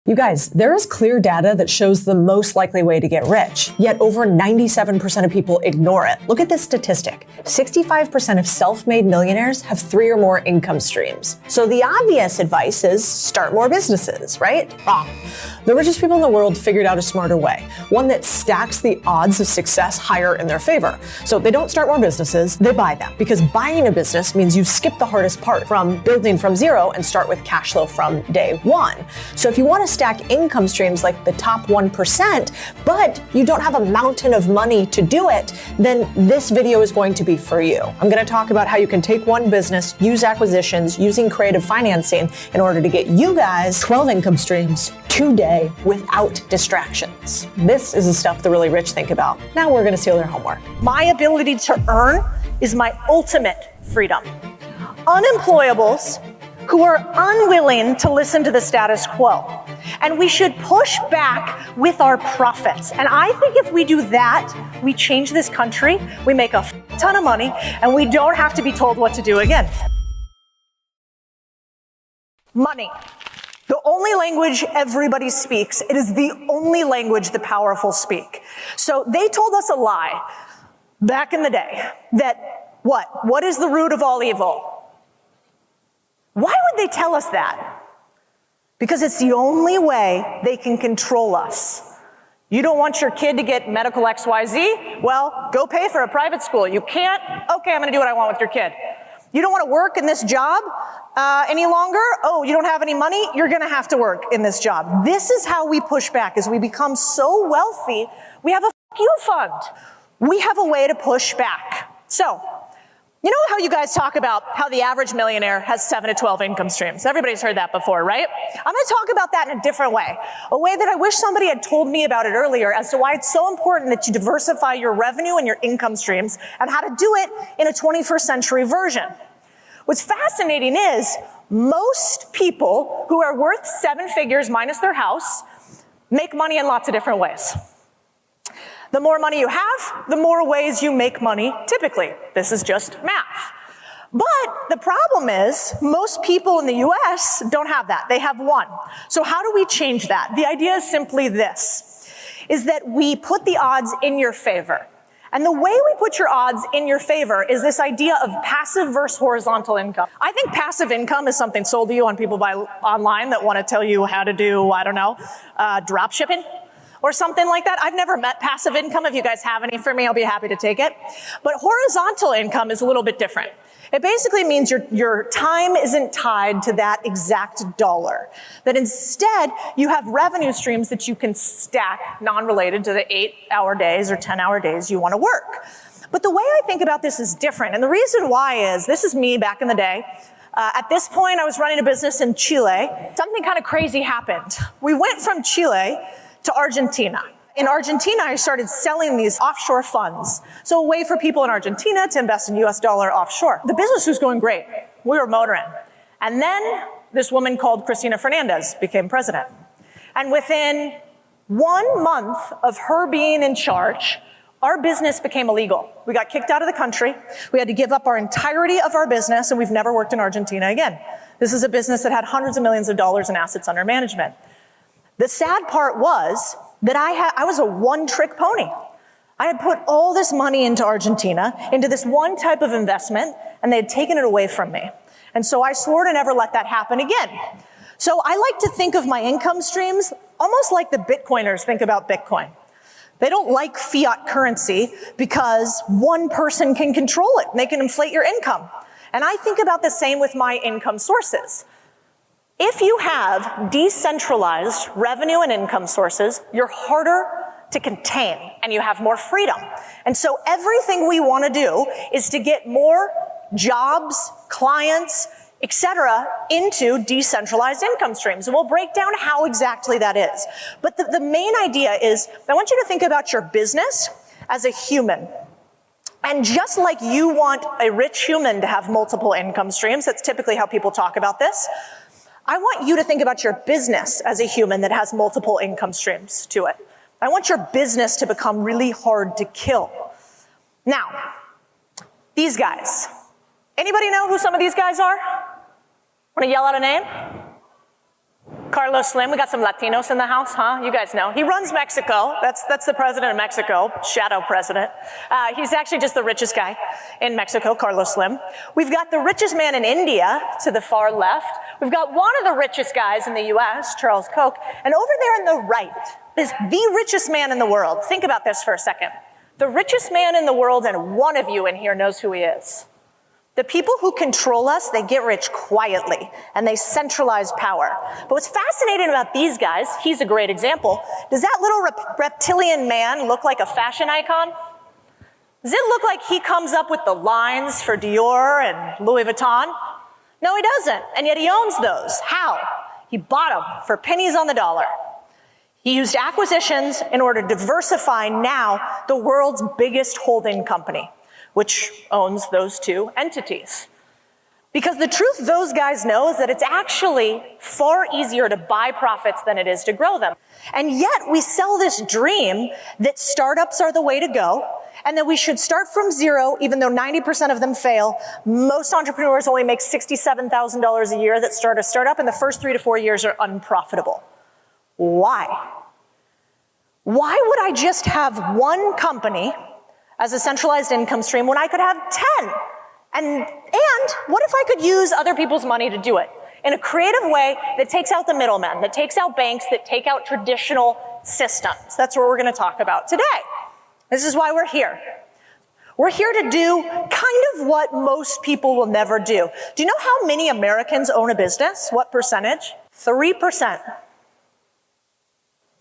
You guys, there is clear data that shows the most likely way to get rich, yet over 97% of people ignore it. Look at this statistic. 65% of self-made millionaires have 3 or more income streams. So the obvious advice is start more businesses, right? Wrong. The richest people in the world figured out a smarter way, one that stacks the odds of success higher in their favor. So they don't start more businesses, they buy them, because buying a business means you skip the hardest part from building from zero and start with cash flow from day one. So if you want to stack income streams like the top 1%, but you don't have a mountain of money to do it, then this video is going to be for you. I'm going to talk about how you can take one business, use acquisitions, using creative financing in order to get you guys 12 income streams today without distractions. This is the stuff the really rich think about. Now we're going to steal their homework. My ability to earn is my ultimate freedom. Unemployables who are unwilling to listen to the status quo. And we should push back with our profits. And I think if we do that, we change this country, we make a ton of money, and we don't have to be told what to do again. Money. The only language everybody speaks. It is the only language the powerful speak. So they told us a lie back in the day that what is the root of all evil? Why would they tell us that? Because it's the only way they can control us. You don't want your kid to get medical XYZ? Well, go pay for a private school. You can't? Okay, I'm gonna do what I want with your kid. You don't want to work in this job any longer? Oh, you don't have any money? You're gonna have to work in this job. This is how we push back. As we become so wealthy, we have a you fund. We have a way to push back. So, you know how you guys talk about how the average millionaire has 7 to 12 income streams? Everybody's heard that before, right? I'm going to talk about that in a different way. A way that I wish somebody had told me about it earlier as to why it's so important that you diversify your revenue and your income streams and how to do it in a 21st century version. What's fascinating is most people who are worth 7 figures minus their house make money in lots of different ways. The more money you have, the more ways you make money, typically. This is just math. But the problem is, most people in the US don't have that. They have one. So how do we change that? The idea is simply this, is that we put the odds in your favor. And the way we put your odds in your favor is this idea of passive versus horizontal income. I think passive income is something sold to you on people online that want to tell you how to do, I don't know, drop shipping or something like that. I've never met passive income. If you guys have any for me, I'll be happy to take it. But horizontal income is a little bit different. It basically means your time isn't tied to that exact dollar. That instead, you have revenue streams that you can stack non-related to the 8-hour days or 10-hour days you want to work. But the way I think about this is different. And the reason why is, this is me back in the day. At this point, I was running a business in Chile. Something kind of crazy happened. We went from Chile to Argentina. In Argentina, I started selling these offshore funds. So a way for people in Argentina to invest in US dollar offshore. The business was going great. We were motoring. And then this woman called Cristina Fernandez became president. And within 1 month of her being in charge, our business became illegal. We got kicked out of the country. We had to give up our entirety of our business, and we've never worked in Argentina again. This is a business that had hundreds of millions of dollars in assets under management. The sad part was that I was a one-trick pony. I had put all this money into Argentina, into this one type of investment, and they had taken it away from me. And so I swore to never let that happen again. So I like to think of my income streams almost like the Bitcoiners think about Bitcoin. They don't like fiat currency because one person can control it and they can inflate your income. And I think about the same with my income sources. If you have decentralized revenue and income sources, you're harder to contain and you have more freedom. And so everything we want to do is to get more jobs, clients, etc., into decentralized income streams. And we'll break down how exactly that is. But the main idea is, I want you to think about your business as a human. And just like you want a rich human to have multiple income streams, that's typically how people talk about this, I want you to think about your business as a human that has multiple income streams to it. I want your business to become really hard to kill. Now, these guys. Anybody know who some of these guys are? Want to yell out a name? Carlos Slim. We got some Latinos in the house, huh? You guys know. He runs Mexico. That's the president of Mexico, shadow president. He's actually just the richest guy in Mexico, Carlos Slim. We've got the richest man in India to the far left. We've got one of the richest guys in the US, Charles Koch. And over there on the right is the richest man in the world. Think about this for a second. The richest man in the world, and one of you in here knows who he is. The people who control us, they get rich quietly, and they centralize power. But what's fascinating about these guys, he's a great example. Does that little reptilian man look like a fashion icon? Does it look like he comes up with the lines for Dior and Louis Vuitton? No, he doesn't, and yet he owns those. How? He bought them for pennies on the dollar. He used acquisitions in order to diversify now the world's biggest holding company, which owns those two entities. Because the truth those guys know is that it's actually far easier to buy profits than it is to grow them. And yet we sell this dream that startups are the way to go, and that we should start from zero, even though 90% of them fail. Most entrepreneurs only make $67,000 a year that start a startup, and the first 3 to 4 years are unprofitable. Why? Why would I just have one company as a centralized income stream when I could have 10? And what if I could use other people's money to do it in a creative way that takes out the middlemen, that takes out banks, that take out traditional systems? That's what we're going to talk about today. This is why we're here. We're here to do kind of what most people will never do. Do you know how many Americans own a business? What percentage? 3%.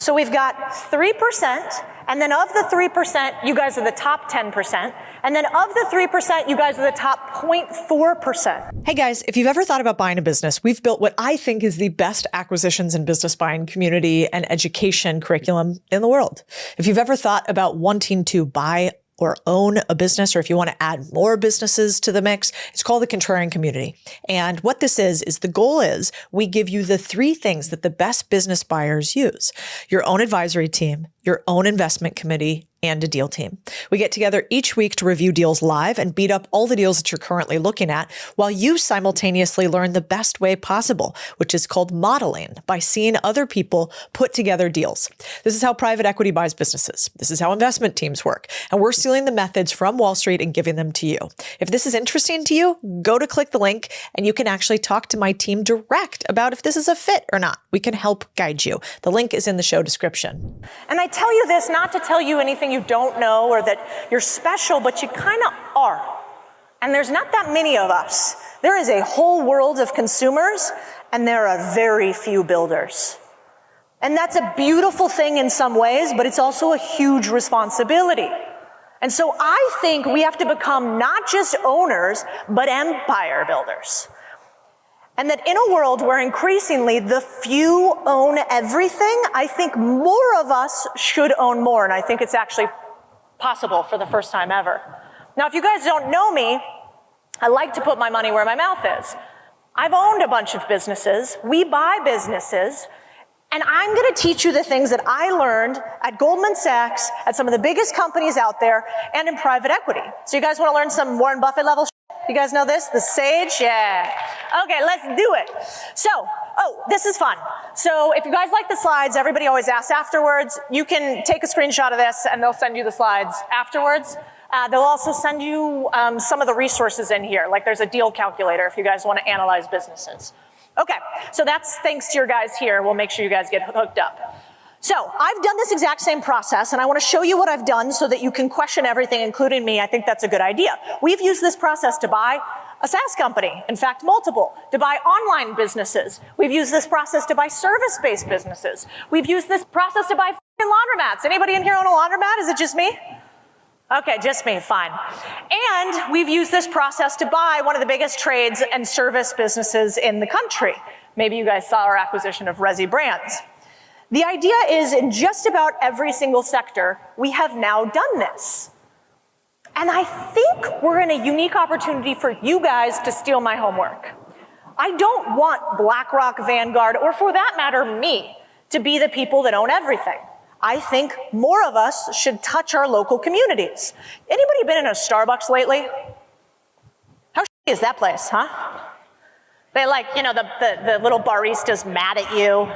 So we've got 3%, and then of the 3%, you guys are the top 10%, and then of the 3%, you guys are the top 0.4%. Hey guys, if you've ever thought about buying a business, we've built what I think is the best acquisitions and business buying community and education curriculum in the world. If you've ever thought about wanting to buy or own a business, or if you want to add more businesses to the mix, it's called the Contrarian community. And what this is the goal is we give you the 3 things that the best business buyers use: your own advisory team, your own investment committee, and a deal team. We get together each week to review deals live and beat up all the deals that you're currently looking at, while you simultaneously learn the best way possible, which is called modeling, by seeing other people put together deals. This is how private equity buys businesses. This is how investment teams work. And we're stealing the methods from Wall Street and giving them to you. If this is interesting to you, go to click the link and you can actually talk to my team direct about if this is a fit or not. We can help guide you. The link is in the show description. And I tell you this not to tell you anything you don't know or that you're special, but you kind of are. And there's not that many of us. There is a whole world of consumers, and there are very few builders. And that's a beautiful thing in some ways, but it's also a huge responsibility. And so I think we have to become not just owners, but empire builders. And that in a world where increasingly the few own everything, I think more of us should own more. And I think it's actually possible for the first time ever. Now, if you guys don't know me, I like to put my money where my mouth is. I've owned a bunch of businesses. We buy businesses. And I'm going to teach you the things that I learned at Goldman Sachs, at some of the biggest companies out there, and in private equity. So you guys want to learn some Warren Buffett level shit? You guys know this? The sage? Yeah. Okay, let's do it. So, this is fun. So if you guys like the slides, everybody always asks afterwards. You can take a screenshot of this and they'll send you the slides afterwards. They'll also send you some of the resources in here. Like there's a deal calculator if you guys want to analyze businesses. Okay, so that's thanks to your guys here. We'll make sure you guys get hooked up. So I've done this exact same process, and I want to show you what I've done so that you can question everything, including me. I think that's a good idea. We've used this process to buy a SaaS company, in fact, multiple, to buy online businesses. We've used this process to buy service-based businesses. We've used this process to buy laundromats. Anybody in here own a laundromat? Is it just me? Okay, just me, fine. And we've used this process to buy one of the biggest trades and service businesses in the country. Maybe you guys saw our acquisition of Resi Brands. The idea is in just about every single sector, we have now done this. And I think we're in a unique opportunity for you guys to steal my homework. I don't want BlackRock, Vanguard, or for that matter, me, to be the people that own everything. I think more of us should touch our local communities. Anybody been in a Starbucks lately? How shitty is that place, huh? They like, the little barista's mad at you.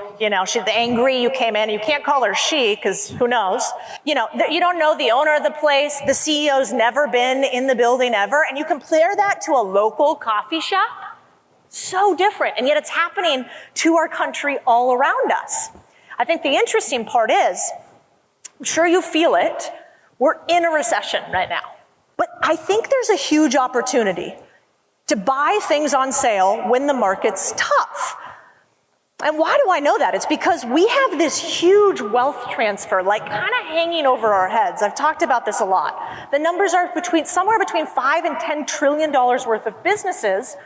She's angry you came in. You can't call her she, because who knows? You don't know the owner of the place. The CEO's never been in the building ever. And you compare that to a local coffee shop. So different. And yet it's happening to our country all around us. I think the interesting part is, I'm sure you feel it, we're in a recession right now. But I think there's a huge opportunity to buy things on sale when the market's tough. And why do I know that? It's because we have this huge wealth transfer, like kind of hanging over our heads. I've talked about this a lot. The numbers are somewhere between $5 and $10 trillion worth of businesses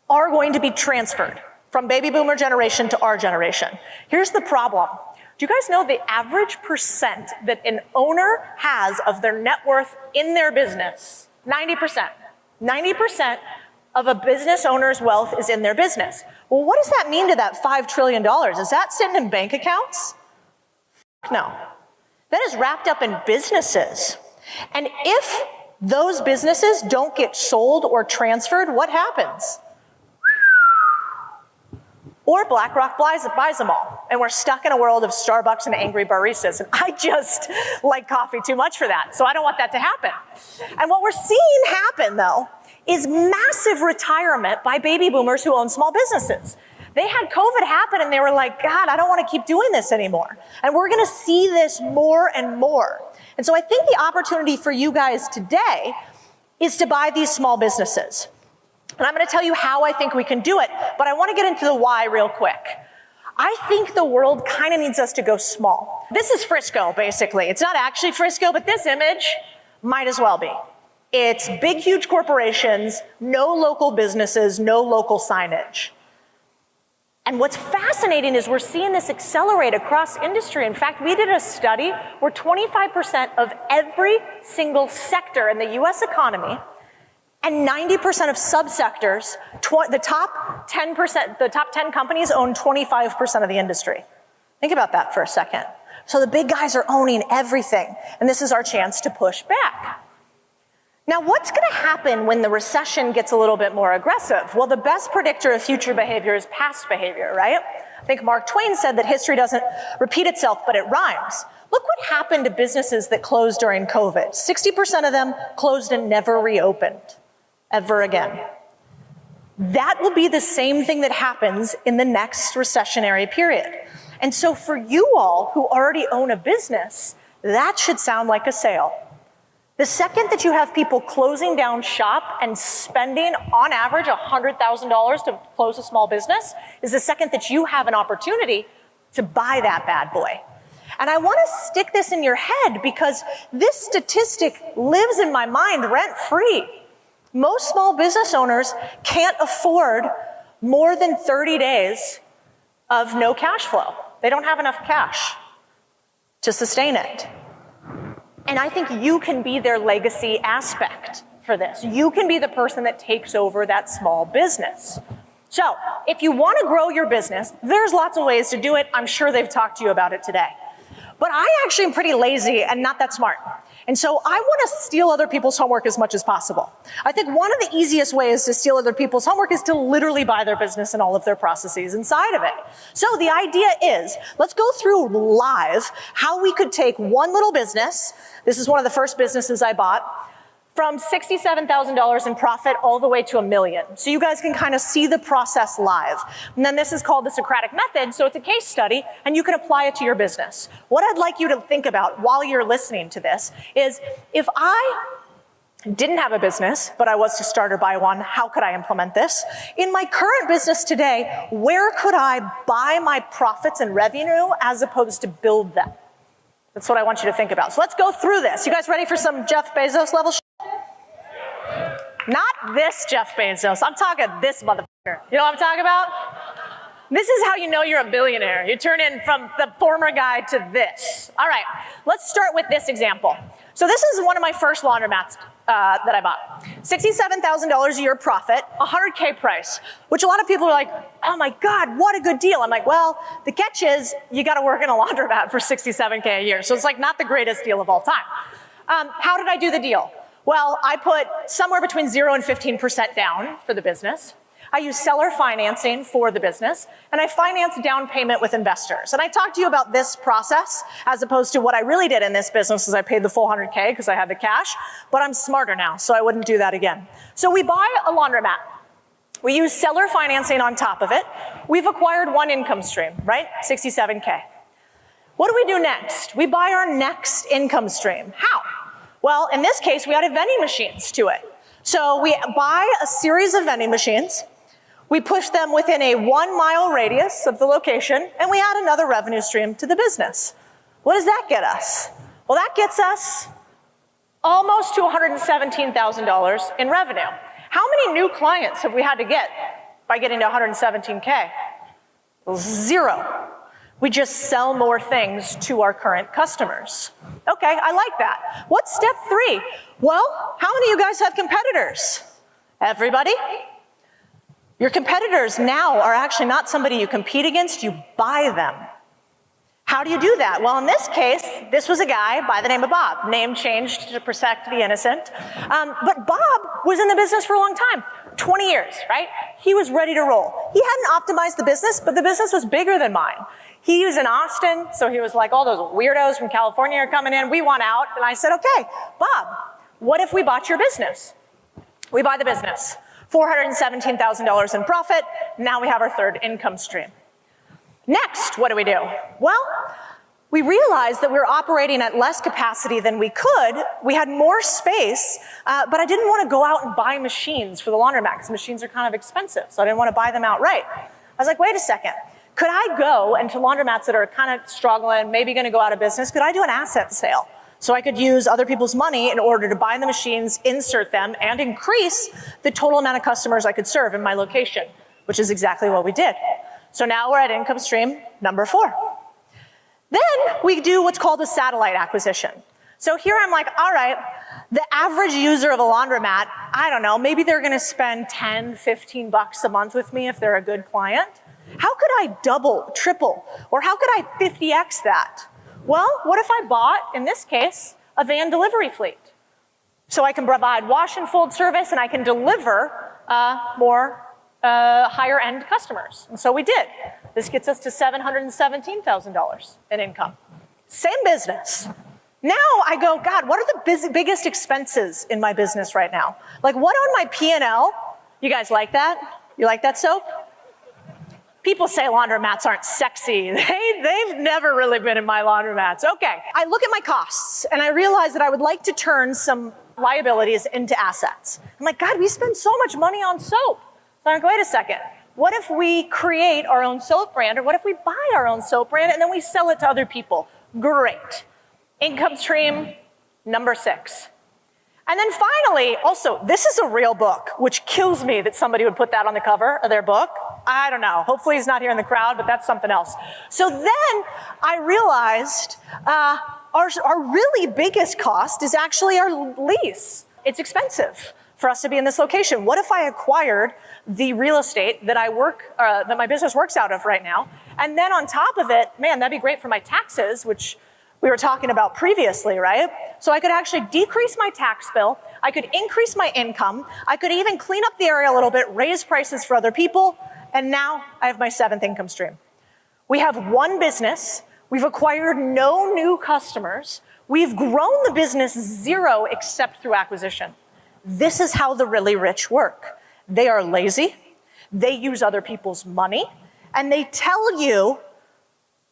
are going to be transferred from baby boomer generation to our generation. Here's the problem. Do you guys know the average percent that an owner has of their net worth in their business? 90%. 90% of a business owner's wealth is in their business. Well, what does that mean to that $5 trillion? Is that sitting in bank accounts? No. That is wrapped up in businesses. And if those businesses don't get sold or transferred, what happens? Or BlackRock buys them all. And we're stuck in a world of Starbucks and angry baristas. And I just like coffee too much for that. So I don't want that to happen. And what we're seeing happen, though, is massive retirement by baby boomers who own small businesses. They had COVID happen and they were like, God, I don't want to keep doing this anymore. And we're going to see this more and more. And so I think the opportunity for you guys today is to buy these small businesses. And I'm going to tell you how I think we can do it, but I want to get into the why real quick. I think the world kind of needs us to go small. This is Frisco, basically. It's not actually Frisco, but this image might as well be. It's big, huge corporations, no local businesses, no local signage. And what's fascinating is we're seeing this accelerate across industry. In fact, we did a study where 25% of every single sector in the US economy and 90% of subsectors, the top 10 companies own 25% of the industry. Think about that for a second. So the big guys are owning everything, and this is our chance to push back. Now, what's going to happen when the recession gets a little bit more aggressive? Well, the best predictor of future behavior is past behavior, right? I think Mark Twain said that history doesn't repeat itself, but it rhymes. Look what happened to businesses that closed during COVID. 60% of them closed and never reopened ever again. That will be the same thing that happens in the next recessionary period. And so for you all who already own a business, that should sound like a sale. The second that you have people closing down shop and spending on average $100,000 to close a small business is the second that you have an opportunity to buy that bad boy. And I want to stick this in your head because this statistic lives in my mind rent-free. Most small business owners can't afford more than 30 days of no cash flow. They don't have enough cash to sustain it. And I think you can be their legacy aspect for this. You can be the person that takes over that small business. So if you want to grow your business, there's lots of ways to do it. I'm sure they've talked to you about it today. But I actually am pretty lazy and not that smart. And so I want to steal other people's homework as much as possible. I think one of the easiest ways to steal other people's homework is to literally buy their business and all of their processes inside of it. So the idea is, let's go through live how we could take one little business. This is one of the first businesses I bought, from $67,000 in profit all the way to $1 million. So you guys can kind of see the process live. And then this is called the Socratic method. So it's a case study and you can apply it to your business. What I'd like you to think about while you're listening to this is, if I didn't have a business, but I was to start or buy one, how could I implement this? In my current business today, where could I buy my profits and revenue as opposed to build them? That's what I want you to think about. So let's go through this. You guys ready for some Jeff Bezos level shit? Not this Jeff Bezos. I'm talking this motherfucker. You know what I'm talking about? This is how you know you're a billionaire. You turn in from the former guy to this. All right, let's start with this example. So this is one of my first laundromats that I bought. $67,000 a year profit, $100K price, which a lot of people are like, oh my God, what a good deal. I'm like, well, the catch is you got to work in a laundromat for $67K a year. So it's like not the greatest deal of all time. How did I do the deal? Well, I put somewhere between 0 and 15% down for the business. I use seller financing for the business, and I finance down payment with investors. And I talked to you about this process as opposed to what I really did in this business is I paid the full 100K because I had the cash, but I'm smarter now, so I wouldn't do that again. So we buy a laundromat. We use seller financing on top of it. We've acquired one income stream, right? 67K. What do we do next? We buy our next income stream. How? Well, in this case, we added vending machines to it. So we buy a series of vending machines, we push them within a 1 mile radius of the location, and we add another revenue stream to the business. What does that get us? Well, that gets us almost to $117,000 in revenue. How many new clients have we had to get by getting to 117K? 0. We just sell more things to our current customers. Okay, I like that. What's step 3? Well, how many of you guys have competitors? Everybody? Your competitors now are actually not somebody you compete against, you buy them. How do you do that? Well, in this case, this was a guy by the name of Bob, name changed to protect the innocent. But Bob was in the business for a long time, 20 years, right? He was ready to roll. He hadn't optimized the business, but the business was bigger than mine. He was in Austin, so he was like, all those weirdos from California are coming in, we want out. And I said, okay, Bob, what if we bought your business? We buy the business, $417,000 in profit, now we have our third income stream. Next, what do? Well, we realized that we were operating at less capacity than we could. We had more space, but I didn't want to go out and buy machines for the laundromat because machines are kind of expensive, so I didn't want to buy them outright. I was like, wait a second. Could I go into laundromats that are kind of struggling, maybe going to go out of business? Could I do an asset sale? So I could use other people's money in order to buy the machines, insert them, and increase the total amount of customers I could serve in my location, which is exactly what we did. So now we're at income stream number 4. Then we do what's called a satellite acquisition. So here I'm like, all right, the average user of a laundromat, I don't know, maybe they're gonna spend 10, 15 bucks a month with me if they're a good client. How could I double, triple, or how could I 50x that? Well, what if I bought, in this case, a van delivery fleet? So I can provide wash and fold service and I can deliver more higher end customers. And so we did. This gets us to $717,000 in income. Same business. Now I go, God, what are the biggest expenses in my business right now? Like what on my P&L? You guys like that? You like that soap? People say laundromats aren't sexy. They've never really been in my laundromats. Okay, I look at my costs and I realize that I would like to turn some liabilities into assets. I'm like, God, we spend so much money on soap. So I'm like, wait a second. What if we create our own soap brand, or what if we buy our own soap brand and then we sell it to other people? Great. Income stream number 6. And then finally, also, this is a real book, which kills me that somebody would put that on the cover of their book. I don't know. Hopefully he's not here in the crowd, but that's something else. So then I realized our really biggest cost is actually our lease. It's expensive for us to be in this location. What if I acquired the real estate that that my business works out of right now? And then on top of it, man, that'd be great for my taxes, which we were talking about previously, right? So I could actually decrease my tax bill. I could increase my income. I could even clean up the area a little bit, raise prices for other people. And now I have my 7th income stream. We have one business. We've acquired no new customers. We've grown the business 0 except through acquisition. This is how the really rich work. They are lazy. They use other people's money. And they tell you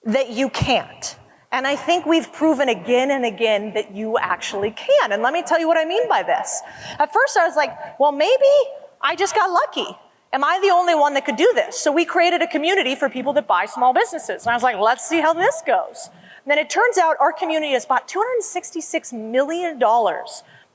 that you can't. And I think we've proven again and again that you actually can. And let me tell you what I mean by this. At first I was like, well, maybe I just got lucky. Am I the only one that could do this? So we created a community for people that buy small businesses. And I was like, let's see how this goes. And then it turns out our community has bought $266 million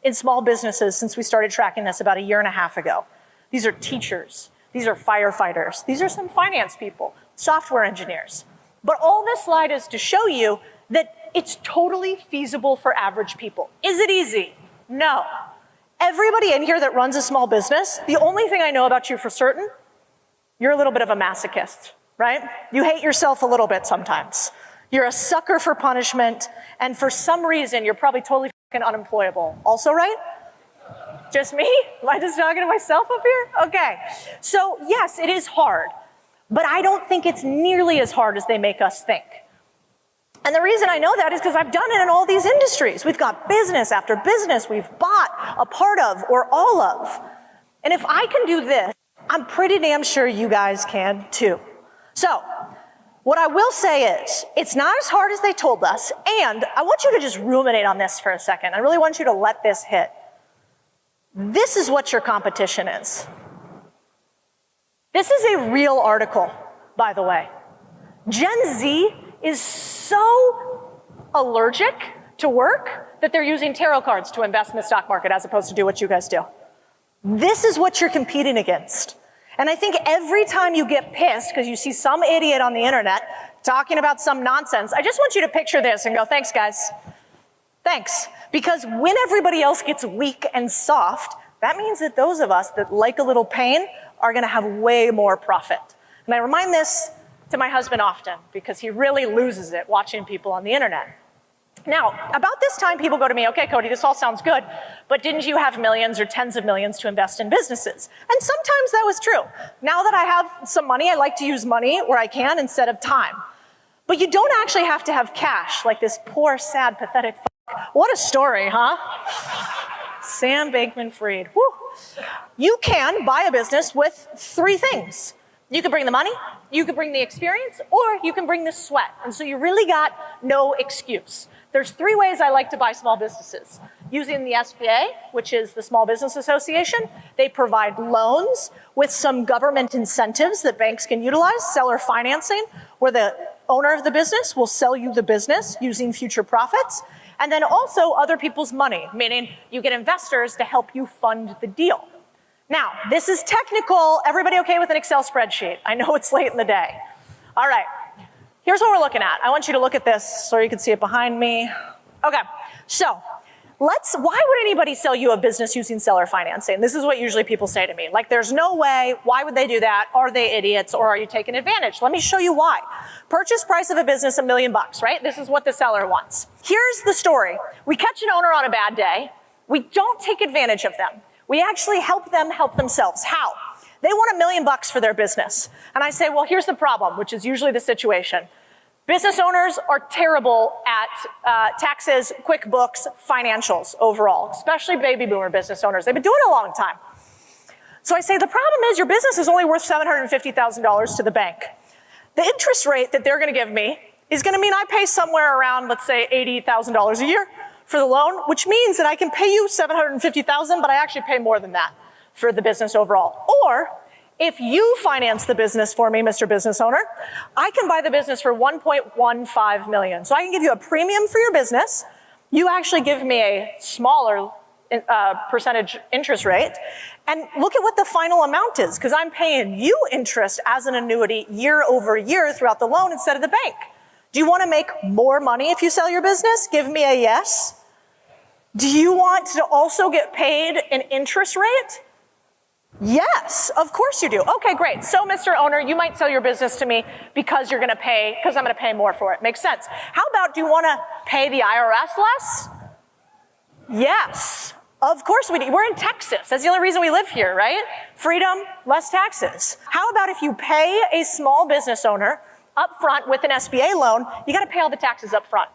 in small businesses since we started tracking this about 1.5 years ago. These are teachers. These are firefighters. These are some finance people, software engineers. But all this slide is to show you that it's totally feasible for average people. Is it easy? No. Everybody in here that runs a small business, the only thing I know about you for certain, you're a little bit of a masochist, right? You hate yourself a little bit sometimes. You're a sucker for punishment, and for some reason, you're probably totally fucking unemployable. Also, right? Just me? Am I just talking to myself up here? Okay. So yes, it is hard, but I don't think it's nearly as hard as they make us think. And the reason I know that is because I've done it in all these industries. We've got business after business we've bought a part of or all of. And if I can do this, I'm pretty damn sure you guys can too. So what I will say is, it's not as hard as they told us, and I want you to just ruminate on this for a second. I really want you to let this hit. This is what your competition is. This is a real article, by the way. Gen Z is so allergic to work that they're using tarot cards to invest in the stock market as opposed to do what you guys do. This is what you're competing against. And I think every time you get pissed because you see some idiot on the internet talking about some nonsense, I just want you to picture this and go, thanks, guys. Thanks. Because when everybody else gets weak and soft, that means that those of us that like a little pain are going to have way more profit. And I remind this to my husband often because he really loses it watching people on the internet. Now, about this time, people go to me, okay, Cody, this all sounds good, but didn't you have millions or tens of millions to invest in businesses? And sometimes that was true. Now that I have some money, I like to use money where I can instead of time. But you don't actually have to have cash like this poor, sad, pathetic What a story, huh? Sam Bankman-Fried. Woo. You can buy a business with three things. You can bring the money, you can bring the experience, or you can bring the sweat. And so you really got no excuse. There's three ways I like to buy small businesses. Using the SBA, which is the Small Business Association. They provide loans with some government incentives that banks can utilize, seller financing, where the owner of the business will sell you the business using future profits. And then also other people's money, meaning you get investors to help you fund the deal. Now, this is technical. Everybody okay with an Excel spreadsheet? I know it's late in the day. All right, here's what we're looking at. I want you to look at this so you can see it behind me. Okay, so why would anybody sell you a business using seller financing? This is what usually people say to me. Like, there's no way. Why would they do that? Are they idiots or are you taking advantage? Let me show you why. Purchase price of a business, $1 million, right? This is what the seller wants. Here's the story. We catch an owner on a bad day. We don't take advantage of them. We actually help them help themselves. How? They want $1 million for their business. And I say, well, here's the problem, which is usually the situation. Business owners are terrible at taxes, QuickBooks, financials overall, especially baby boomer business owners. They've been doing it a long time. So I say, the problem is your business is only worth $750,000 to the bank. The interest rate that they're going to give me is going to mean I pay somewhere around, let's say, $80,000 a year for the loan, which means that I can pay you $750,000, but I actually pay more than that for the business overall. Or if you finance the business for me, Mr. Business Owner, I can buy the business for $1.15 million. So I can give you a premium for your business. You actually give me a smaller percentage interest rate. And look at what the final amount is, because I'm paying you interest as an annuity year over year throughout the loan instead of the bank. Do you want to make more money if you sell your business? Give me a yes. Do you want to also get paid an interest rate? Yes, of course you do. Okay, great. So, Mr. Owner, you might sell your business to me because I'm going to pay more for it. Makes sense. How about, do you want to pay the IRS less? Yes, of course we do. We're in Texas. That's the only reason we live here, right? Freedom, less taxes. How about if you pay a small business owner up front with an SBA loan, you got to pay all the taxes up front.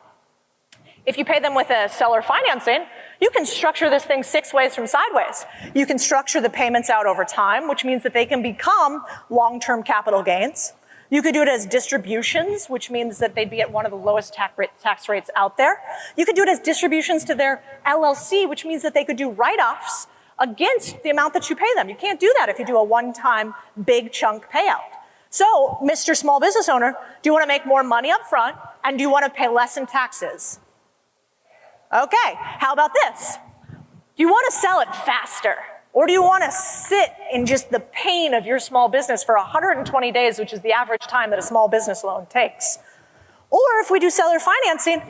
If you pay them with a seller financing, you can structure this thing 6 ways from sideways. You can structure the payments out over time, which means that they can become long-term capital gains. You could do it as distributions, which means that they'd be at one of the lowest tax rates out there. You could do it as distributions to their LLC, which means that they could do write-offs against the amount that you pay them. You can't do that if you do a one-time big chunk payout. So, Mr. Small Business Owner, do you want to make more money up front, and do you want to pay less in taxes? Okay, how about this? Do you want to sell it faster? Or do you want to sit in just the pain of your small business for 120 days, which is the average time that a small business loan takes? Or if we do seller financing,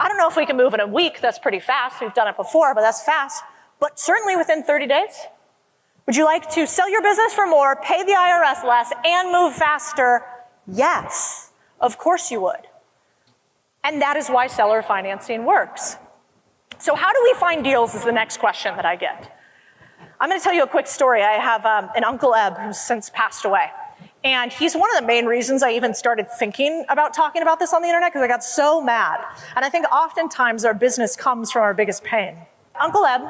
I don't know if we can move in a week. That's pretty fast. We've done it before, but that's fast. But certainly within 30 days. Would you like to sell your business for more, pay the IRS less, and move faster? Yes, of course you would. And that is why seller financing works. So how do we find deals is the next question that I get. I'm going to tell you a quick story. I have an Uncle Eb who's since passed away. And he's one of the main reasons I even started thinking about talking about this on the internet, because I got so mad. And I think oftentimes our business comes from our biggest pain. Uncle Eb,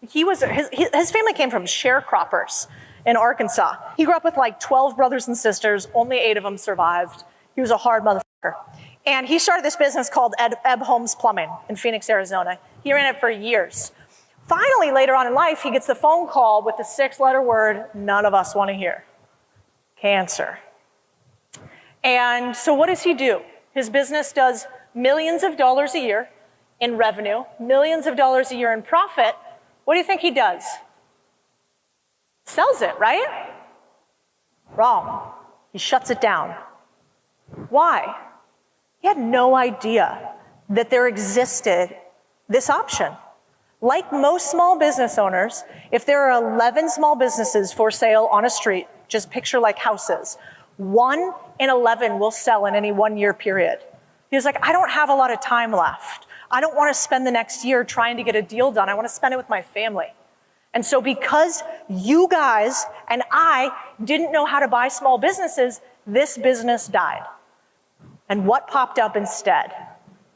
his family came from sharecroppers in Arkansas. He grew up with like 12 brothers and sisters. Only 8 of them survived. He was a hard motherfucker. And he started this business called Eb Homes Plumbing in Phoenix, Arizona. He ran it for years. Finally, later on in life, he gets the phone call with the 6-letter word none of us want to hear. Cancer. And so what does he do? His business does millions of dollars a year in revenue, millions of dollars a year in profit. What do you think he does? Sells it, right? Wrong. He shuts it down. Why? He had no idea that there existed this option. Like most small business owners, if there are 11 small businesses for sale on a street, just picture like houses, 1 in 11 will sell in any 1-year period. He was like, I don't have a lot of time left. I don't want to spend the next year trying to get a deal done. I want to spend it with my family. And so because you guys and I didn't know how to buy small businesses, this business died. And what popped up instead?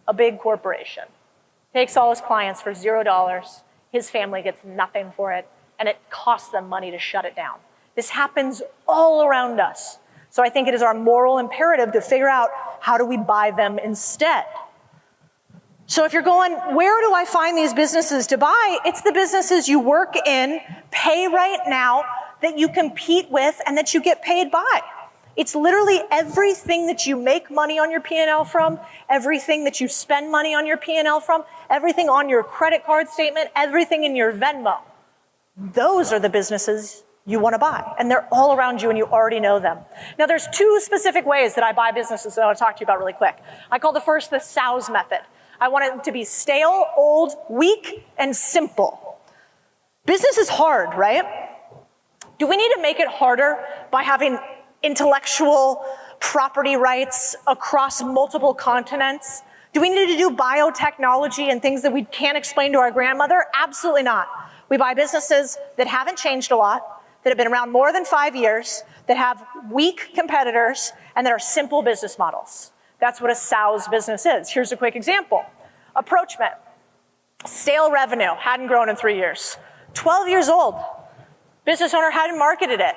A big corporation. Takes all his clients for $0. His family gets nothing for it, and it costs them money to shut it down. This happens all around us. So I think it is our moral imperative to figure out how do we buy them instead. So if you're going, where do I find these businesses to buy? It's the businesses you work in, pay right now, that you compete with, and that you get paid by. It's literally everything that you make money on your P&L from, everything that you spend money on your P&L from, everything on your credit card statement, everything in your Venmo. Those are the businesses you want to buy, and they're all around you and you already know them. Now there's 2 specific ways that I buy businesses that I want to talk to you about really quick. I call the first the sows method. I want it to be stale, old, weak, and simple. Business is hard, right? Do we need to make it harder by having intellectual property rights across multiple continents? Do we need to do biotechnology and things that we can't explain to our grandmother? Absolutely not. We buy businesses that haven't changed a lot, that have been around more than 5 years, that have weak competitors, and that are simple business models. That's what a sow's business is. Here's a quick example. Approachment. Stale revenue, hadn't grown in 3 years. 12 years old. Business owner hadn't marketed it.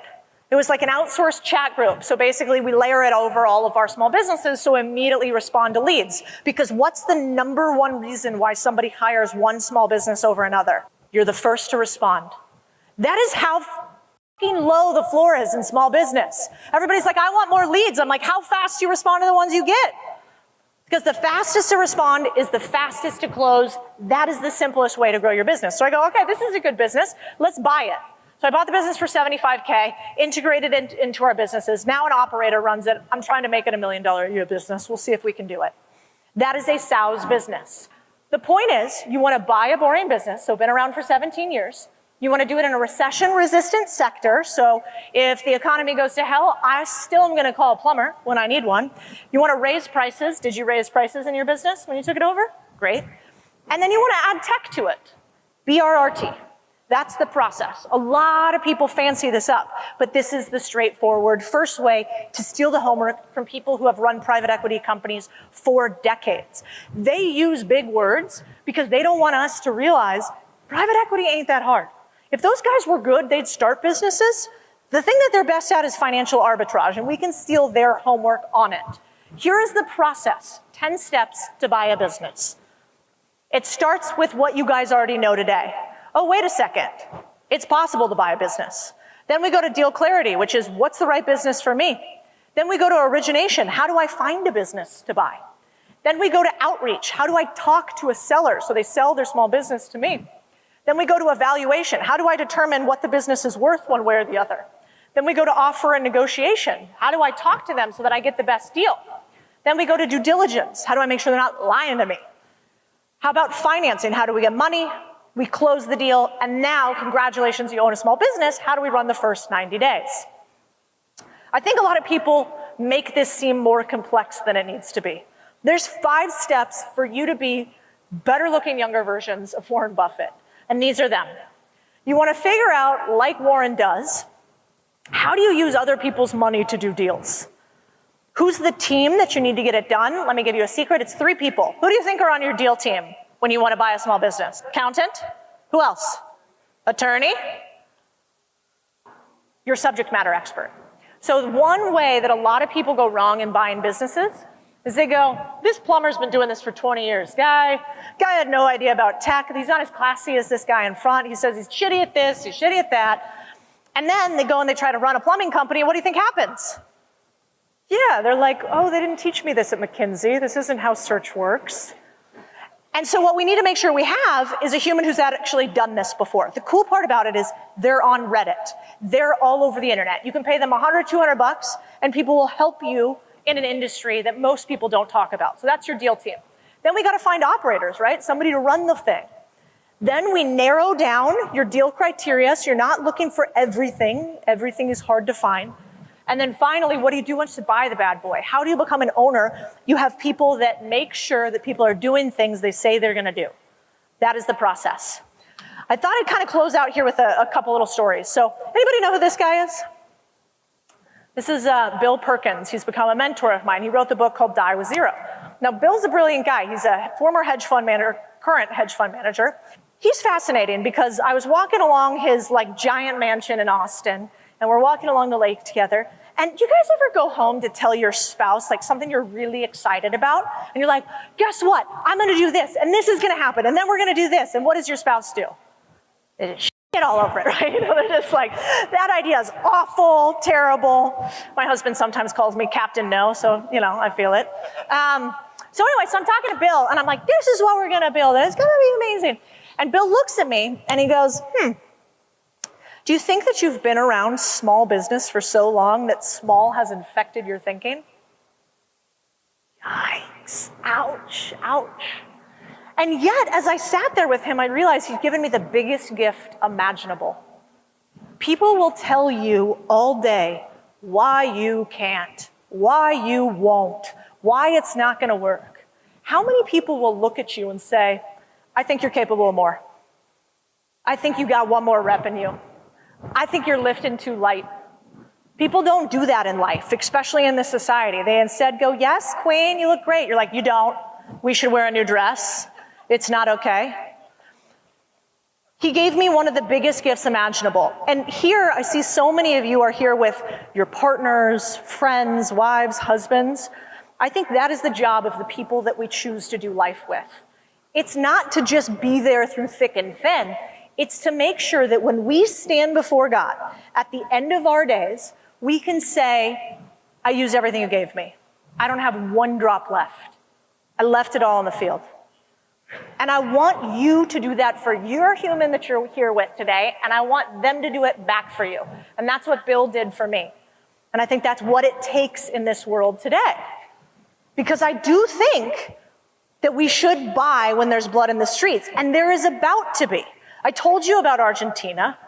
It was like an outsourced chat group. So basically we layer it over all of our small businesses so immediately respond to leads. Because what's the number one reason why somebody hires one small business over another? You're the first to respond. That is how fucking low the floor is in small business. Everybody's like, I want more leads. I'm like, how fast do you respond to the ones you get? Because the fastest to respond is the fastest to close. That is the simplest way to grow your business. So I go, okay, this is a good business. Let's buy it. So I bought the business for $75K, integrated it into our businesses. Now an operator runs it. I'm trying to make it $1 million a year business. We'll see if we can do it. That is a sow's business. The point is, you want to buy a boring business, so been around for 17 years. You want to do it in a recession-resistant sector, so if the economy goes to hell, I still am going to call a plumber when I need one. You want to raise prices. Did you raise prices in your business when you took it over? Great. And then you want to add tech to it. BRRT. That's the process. A lot of people fancy this up, but this is the straightforward first way to steal the homework from people who have run private equity companies for decades. They use big words because they don't want us to realize private equity ain't that hard. If those guys were good, they'd start businesses. The thing that they're best at is financial arbitrage, and we can steal their homework on it. Here is the process, 10 steps to buy a business. It starts with what you guys already know today. Oh, wait a second. It's possible to buy a business. Then we go to deal clarity, which is what's the right business for me? Then we go to origination. How do I find a business to buy? Then we go to outreach. How do I talk to a seller so they sell their small business to me? Then we go to evaluation. How do I determine what the business is worth one way or the other? Then we go to offer and negotiation. How do I talk to them so that I get the best deal? Then we go to due diligence. How do I make sure they're not lying to me? How about financing? How do we get money? We close the deal, and now, congratulations, you own a small business. How do we run the first 90 days? I think a lot of people make this seem more complex than it needs to be. There's 5 steps for you to be better-looking younger versions of Warren Buffett, and these are them. You want to figure out, like Warren does, how do you use other people's money to do deals? Who's the team that you need to get it done? Let me give you a secret. It's 3 people. Who do you think are on your deal team when you want to buy a small business? Accountant? Who else? Attorney? Your subject matter expert. So one way that a lot of people go wrong in buying businesses is they go, this plumber's been doing this for 20 years. Guy had no idea about tech. He's not as classy as this guy in front. He says he's shitty at this, he's shitty at that. And then they go and they try to run a plumbing company. What do you think happens? Yeah, they're like, oh, they didn't teach me this at McKinsey. This isn't how search works. And so what we need to make sure we have is a human who's actually done this before. The cool part about it is they're on Reddit. They're all over the internet. You can pay them $100, $200, and people will help you in an industry that most people don't talk about. So that's your deal team. Then we got to find operators, right? Somebody to run the thing. Then we narrow down your deal criteria so you're not looking for everything. Everything is hard to find. And then finally, what do you do once you buy the bad boy? How do you become an owner? You have people that make sure that people are doing things they say they're going to do. That is the process. I thought I'd kind of close out here with a couple little stories. So anybody know who this guy is? This is Bill Perkins. He's become a mentor of mine. He wrote the book called Die with Zero. Now, Bill's a brilliant guy. He's a former hedge fund manager, current hedge fund manager. He's fascinating because I was walking along his giant mansion in Austin, and we're walking along the lake together. And do you guys ever go home to tell your spouse something you're really excited about? And you're like, guess what? I'm going to do this, and this is going to happen, and then we're going to do this. And what does your spouse do? They just shit all over it, right? They're just like, that idea is awful, terrible. My husband sometimes calls me Captain No, so, I feel it. So anyway, so I'm talking to Bill, and I'm like, this is what we're going to build, and it's going to be amazing. And Bill looks at me, and he goes, do you think that you've been around small business for so long that small has infected your thinking? Yikes. Ouch. Ouch. And yet, as I sat there with him, I realized he's given me the biggest gift imaginable. People will tell you all day why you can't, why you won't, why it's not going to work. How many people will look at you and say, I think you're capable of more. I think you got one more rep in you. I think you're lifting too light. People don't do that in life, especially in this society. They instead go, yes, queen, you look great. You're like, you don't. We should wear a new dress. It's not okay. He gave me one of the biggest gifts imaginable. And here, I see so many of you are here with your partners, friends, wives, husbands. I think that is the job of the people that we choose to do life with. It's not to just be there through thick and thin. It's to make sure that when we stand before God at the end of our days, we can say, I used everything you gave me. I don't have one drop left. I left it all on the field. And I want you to do that for your human that you're here with today, and I want them to do it back for you. And that's what Bill did for me. And I think that's what it takes in this world today. Because I do think that we should buy when there's blood in the streets, and there is about to be. I told you about Argentina,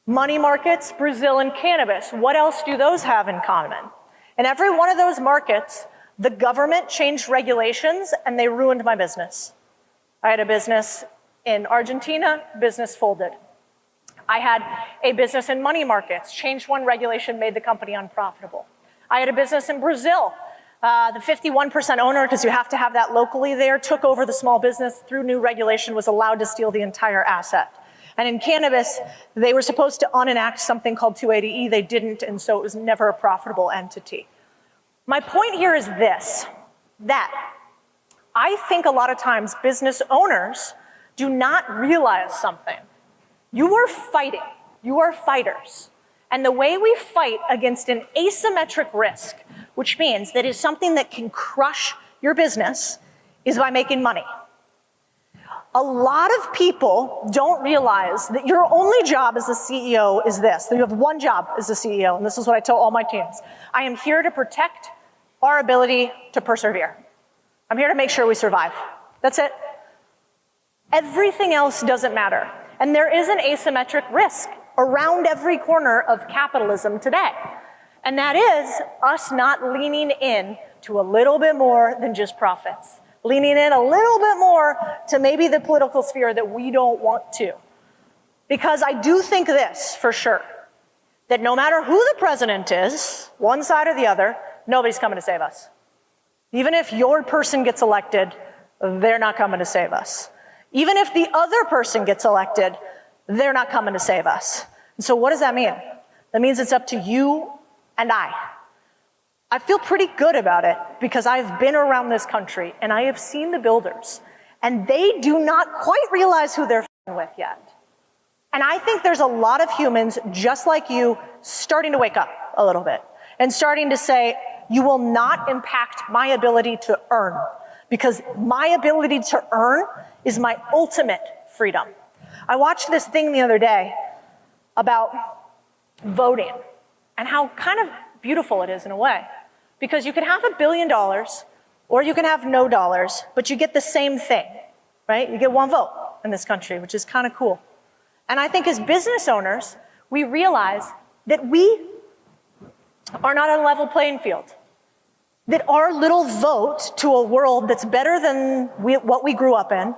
money markets, Brazil, and cannabis. What else do those have in common? In every one of those markets, the government changed regulations and they ruined my business. I had a business in Argentina, business folded. I had a business in money markets, changed one regulation, made the company unprofitable. I had a business in Brazil. The 51% owner, because you have to have that locally there, took over the small business through new regulation, was allowed to steal the entire asset. And in cannabis, they were supposed to unenact something called 280E. They didn't, and so it was never a profitable entity. My point here is this, that I think a lot of times business owners do not realize something. You are fighting. You are fighters. And the way we fight against an asymmetric risk, which means that is something that can crush your business, is by making money. A lot of people don't realize that your only job as a CEO is this, that you have one job as a CEO, and this is what I tell all my teams. I am here to protect our ability to persevere. I'm here to make sure we survive. That's it. Everything else doesn't matter. And there is an asymmetric risk around every corner of capitalism today. And that is us not leaning in to a little bit more than just profits. Leaning in a little bit more to maybe the political sphere that we don't want to. Because I do think this for sure, that no matter who the president is, one side or the other, nobody's coming to save us. Even if your person gets elected, they're not coming to save us. Even if the other person gets elected, they're not coming to save us. And so what does that mean? That means it's up to you and I. I feel pretty good about it because I've been around this country and I have seen the builders, and they do not quite realize who they're with yet. And I think there's a lot of humans just like you starting to wake up a little bit and starting to say, you will not impact my ability to earn, because my ability to earn is my ultimate freedom. I watched this thing the other day about voting and how kind of beautiful it is in a way, because you can have $1 billion or you can have no dollars, but you get the same thing, right? You get one vote in this country, which is kind of cool. And I think as business owners, we realize that we are not on a level playing field. That our little vote to a world that's better than what we grew up in,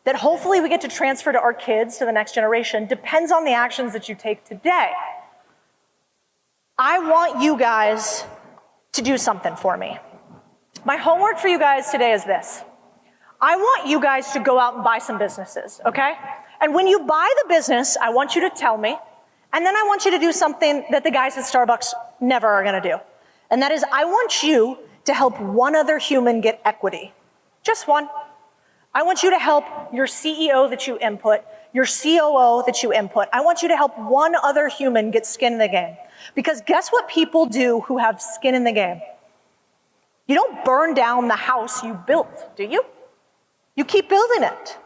that hopefully we get to transfer to our kids, to the next generation, depends on the actions that you take today. I want you guys to do something for me. My homework for you guys today is this. I want you guys to go out and buy some businesses, okay? And when you buy the business, I want you to tell me, and then I want you to do something that the guys at Starbucks never are gonna do. And that is, I want you to help one other human get equity. Just one. I want you to help your CEO that you input, your COO that you input. I want you to help one other human get skin in the game. Because guess what people do who have skin in the game? You don't burn down the house you built, do you? You keep building it.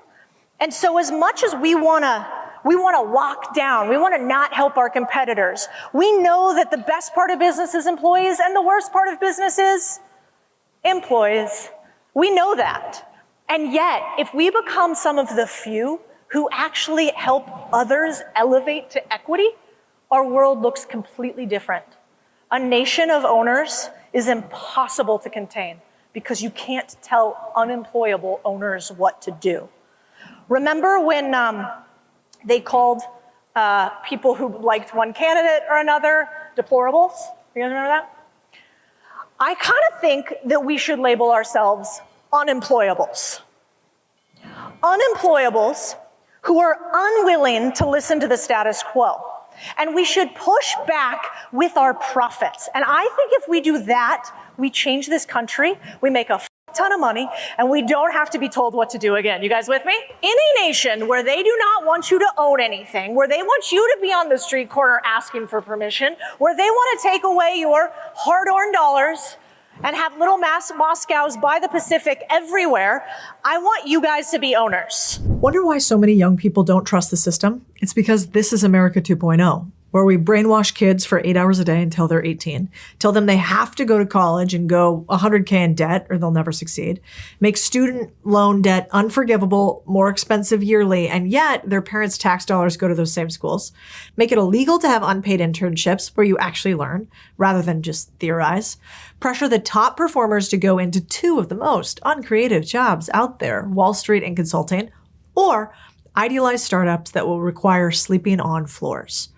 And so as much as we wanna lock down, we wanna not help our competitors, we know that the best part of business is employees and the worst part of business is employees. We know that. And yet, if we become some of the few who actually help others elevate to equity, our world looks completely different. A nation of owners is impossible to contain because you can't tell unemployable owners what to do. Remember when they called people who liked one candidate or another deplorables? You guys remember that? I kind of think that we should label ourselves unemployables. Unemployables who are unwilling to listen to the status quo. And we should push back with our profits. And I think if we do that, we change this country, we make a ton of money, and we don't have to be told what to do again. You guys with me? In a nation where they do not want you to own anything, where they want you to be on the street corner asking for permission, where they want to take away your hard-earned dollars and have little Moscows by the Pacific everywhere, I want you guys to be owners. Wonder why so many young people don't trust the system? It's because this is America 2.0, where we brainwash kids for 8 hours a day until they're 18, tell them they have to go to college and go 100K in debt or they'll never succeed, make student loan debt unforgivable, more expensive yearly, and yet their parents' tax dollars go to those same schools, make it illegal to have unpaid internships where you actually learn rather than just theorize, pressure the top performers to go into two of the most uncreative jobs out there, Wall Street and consulting, or idealize startups that will require sleeping on floors.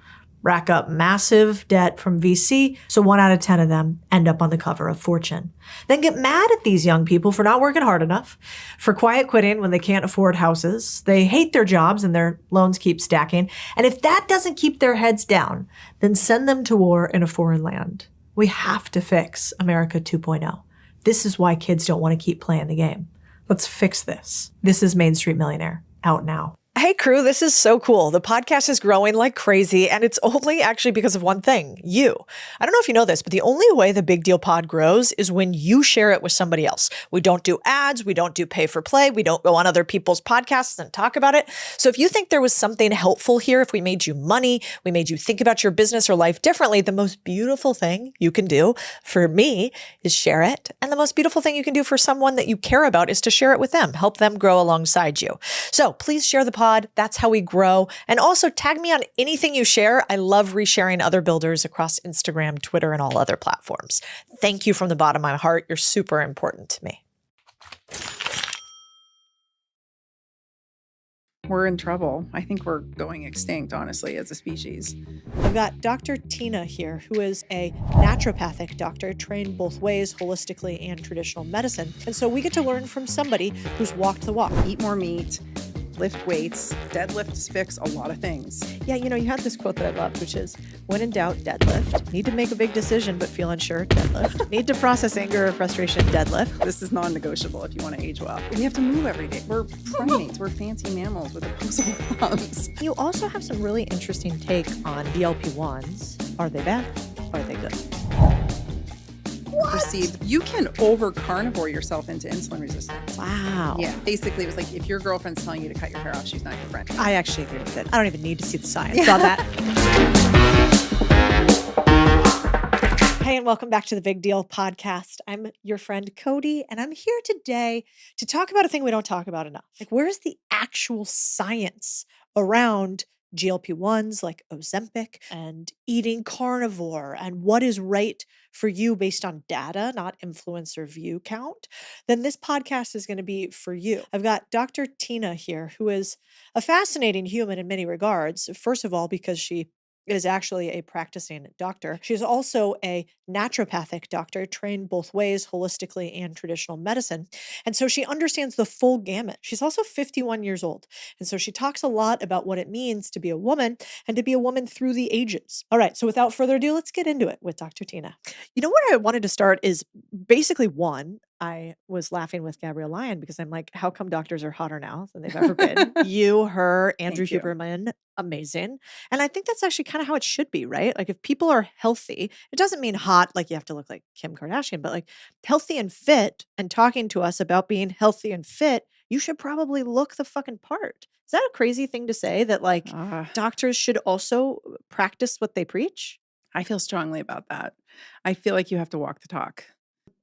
Rack up massive debt from VC, so 1 out of 10 of them end up on the cover of Fortune. Then get mad at these young people for not working hard enough, for quiet quitting when they can't afford houses. They hate their jobs and their loans keep stacking. And if that doesn't keep their heads down, then send them to war in a foreign land. We have to fix America 2.0. This is why kids don't want to keep playing the game. Let's fix this. This is Main Street Millionaire, out now. Hey crew, this is so cool. The podcast is growing like crazy, and it's only actually because of one thing, you. I don't know if you know this, but the only way the Big Deal pod grows is when you share it with somebody else. We don't do ads, we don't do pay for play, we don't go on other people's podcasts and talk about it. So if you think there was something helpful here, if we made you money, we made you think about your business or life differently, the most beautiful thing you can do for me is share it. And the most beautiful thing you can do for someone that you care about is to share it with them, help them grow alongside you. So please share the pod. That's how we grow. And also tag me on anything you share. I love resharing other builders across Instagram, Twitter, and all other platforms. Thank you from the bottom of my heart. You're super important to me. we're in trouble. I think we're going extinct, honestly, as a species. I've got Dr. Tina here, who is a naturopathic doctor trained both ways, holistically and traditional medicine. And so we get to learn from somebody who's walked the walk. Eat more meat, lift weights, deadlifts fix a lot of things. Yeah, you had this quote that I loved, which is, when in doubt, deadlift. Need to make a big decision but feel unsure, deadlift. Need to process anger or frustration, deadlift. This is non-negotiable if you want to age well. We have to move every day. We're primates. We're fancy mammals with opposable thumbs. You also have some really interesting take on GLP-1s. Are they bad? Are they good? Perceived. You can over carnivore yourself into insulin resistance. Wow. Yeah. Basically, it was like if your girlfriend's telling you to cut your hair off, she's not your friend. I actually agree with it. I don't even need to see the science on that. Hey, and welcome back to the Big Deal podcast. I'm your friend Cody, and I'm here today to talk about a thing we don't talk about enough. Like, where's the actual science around GLP-1s like Ozempic and eating carnivore and what is right for you based on data, not influencer view count? Then this podcast is going to be for you. I've got Dr. Tina here, who is a fascinating human in many regards. First of all, because she is actually a practicing doctor. She's also a naturopathic doctor trained both ways, holistically and traditional medicine. And so she understands the full gamut. She's also 51 years old. And so she talks a lot about what it means to be a woman and to be a woman through the ages. All right. So without further ado, let's get into it with Dr. Tina. Where I wanted to start is basically one, I was laughing with Gabrielle Lyon because I'm like, how come doctors are hotter now than they've ever been? You, her, Andrew Thank you. Huberman, amazing. And I think that's actually kind of how it should be, right? Like if people are healthy, it doesn't mean hot, like you have to look like Kim Kardashian, but like healthy and fit and talking to us about being healthy and fit, you should probably look the fucking part. Is that a crazy thing to say that like doctors should also practice what they preach? I feel strongly about that. I feel like you have to walk the talk.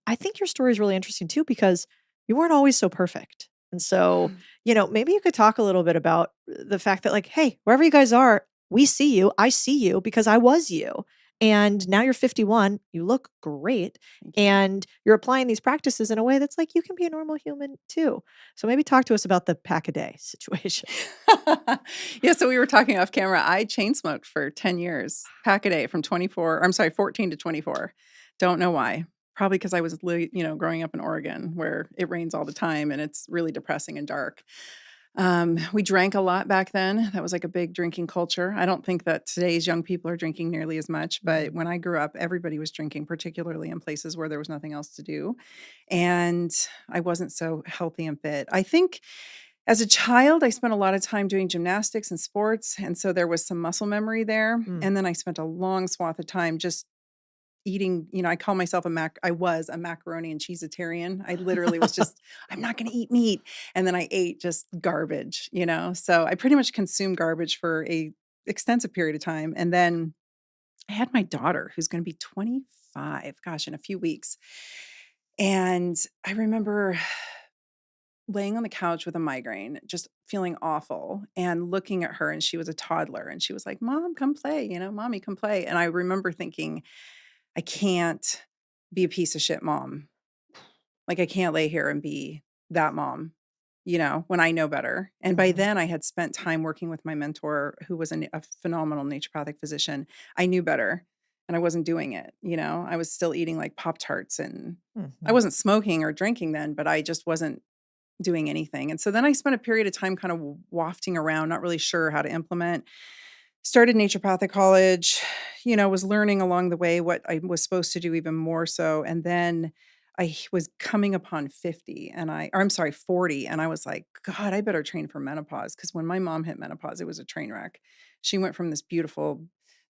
I think your story is really interesting too, because you weren't always so perfect. And so, maybe you could talk a little bit about the fact that like, hey, wherever you guys are, we see you, I see you because I was you. And now you're 51, you look great. And you're applying these practices in a way that's like, you can be a normal human too. So maybe talk to us about the pack-a-day situation. Yeah, so we were talking off camera. I chain smoked for 10 years, pack-a-day from 14 to 24. Don't know why. Probably because I was, growing up in Oregon where it rains all the time and it's really depressing and dark. We drank a lot back then. That was like a big drinking culture. I don't think that today's young people are drinking nearly as much, but when I grew up, everybody was drinking, particularly in places where there was nothing else to do. And I wasn't so healthy and fit. I think as a child, I spent a lot of time doing gymnastics and sports. And so there was some muscle memory there. And then I spent a long swath of time just eating, I call myself I was a macaroni and cheeseitarian. I literally was just, I'm not going to eat meat. And then I ate just garbage, so I pretty much consumed garbage for a extensive period of time. And then I had my daughter who's going to be 25, gosh, in a few weeks. And I remember laying on the couch with a migraine, just feeling awful and looking at her, and she was a toddler and she was like, Mom, come play, Mommy, come play. And I remember thinking, I can't be a piece of shit mom. Like I can't lay here and be that mom, when I know better. And by then I had spent time working with my mentor who was a phenomenal naturopathic physician. I knew better and I wasn't doing it. I was still eating like Pop-Tarts and I wasn't smoking or drinking then, but I just wasn't doing anything. And so then I spent a period of time kind of wafting around, not really sure how to implement. Started naturopathic college, was learning along the way what I was supposed to do even more so. And then I was coming upon 40. And I was like, God, I better train for menopause. Because when my mom hit menopause, it was a train wreck. She went from this beautiful,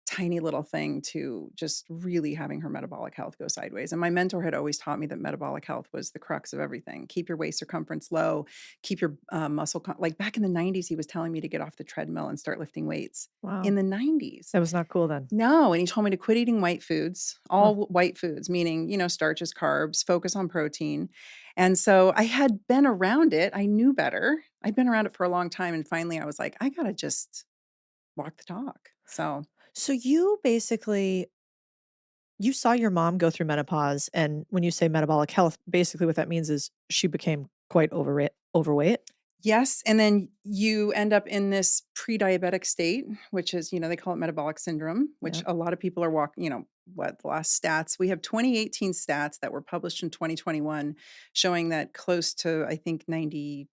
tiny little thing to just really having her metabolic health go sideways. And my mentor had always taught me that metabolic health was the crux of everything. Keep your waist circumference low, keep your muscle, like back in the 90s, he was telling me to get off the treadmill and start lifting weights. Wow. In the 90s. That was not cool then. No. And he told me to quit eating white foods, all white foods, meaning, starches, carbs, focus on protein. And so I had been around it. I knew better. I'd been around it for a long time. And finally I was like, I got to just walk the talk. So you basically, you saw your mom go through menopause. And when you say metabolic health, basically what that means is she became quite overweight. Yes. And then you end up in this pre-diabetic state, which is, they call it metabolic syndrome, which Yep. a lot of people are walking, the last stats. We have 2018 stats that were published in 2021 showing that close to, I think, 94%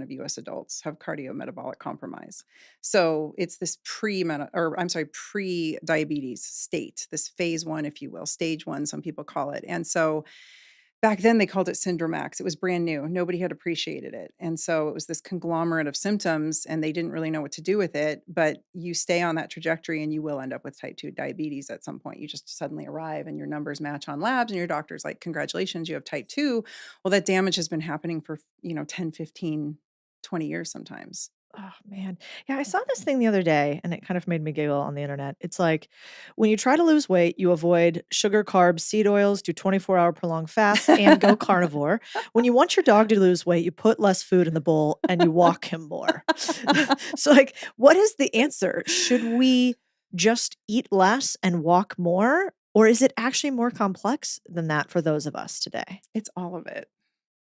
of US adults have cardiometabolic compromise. So it's this pre-diabetes state, this phase 1, if you will, stage 1, some people call it. And so back then they called it Syndrome X. It was brand new. Nobody had appreciated it. And so it was this conglomerate of symptoms and they didn't really know what to do with it, but you stay on that trajectory and you will end up with type 2 diabetes at some point. You just suddenly arrive and your numbers match on labs and your doctor's like, congratulations, you have type 2. Well, that damage has been happening for, 10, 15, 20 years sometimes. Oh man. Yeah, I saw this thing the other day and it kind of made me giggle on the internet. It's like when you try to lose weight, you avoid sugar, carbs, seed oils, do 24-hour prolonged fasts, and go carnivore. When you want your dog to lose weight, you put less food in the bowl and you walk him more. So, like, what is the answer? Should we just eat less and walk more? Or is it actually more complex than that for those of us today? It's all of it.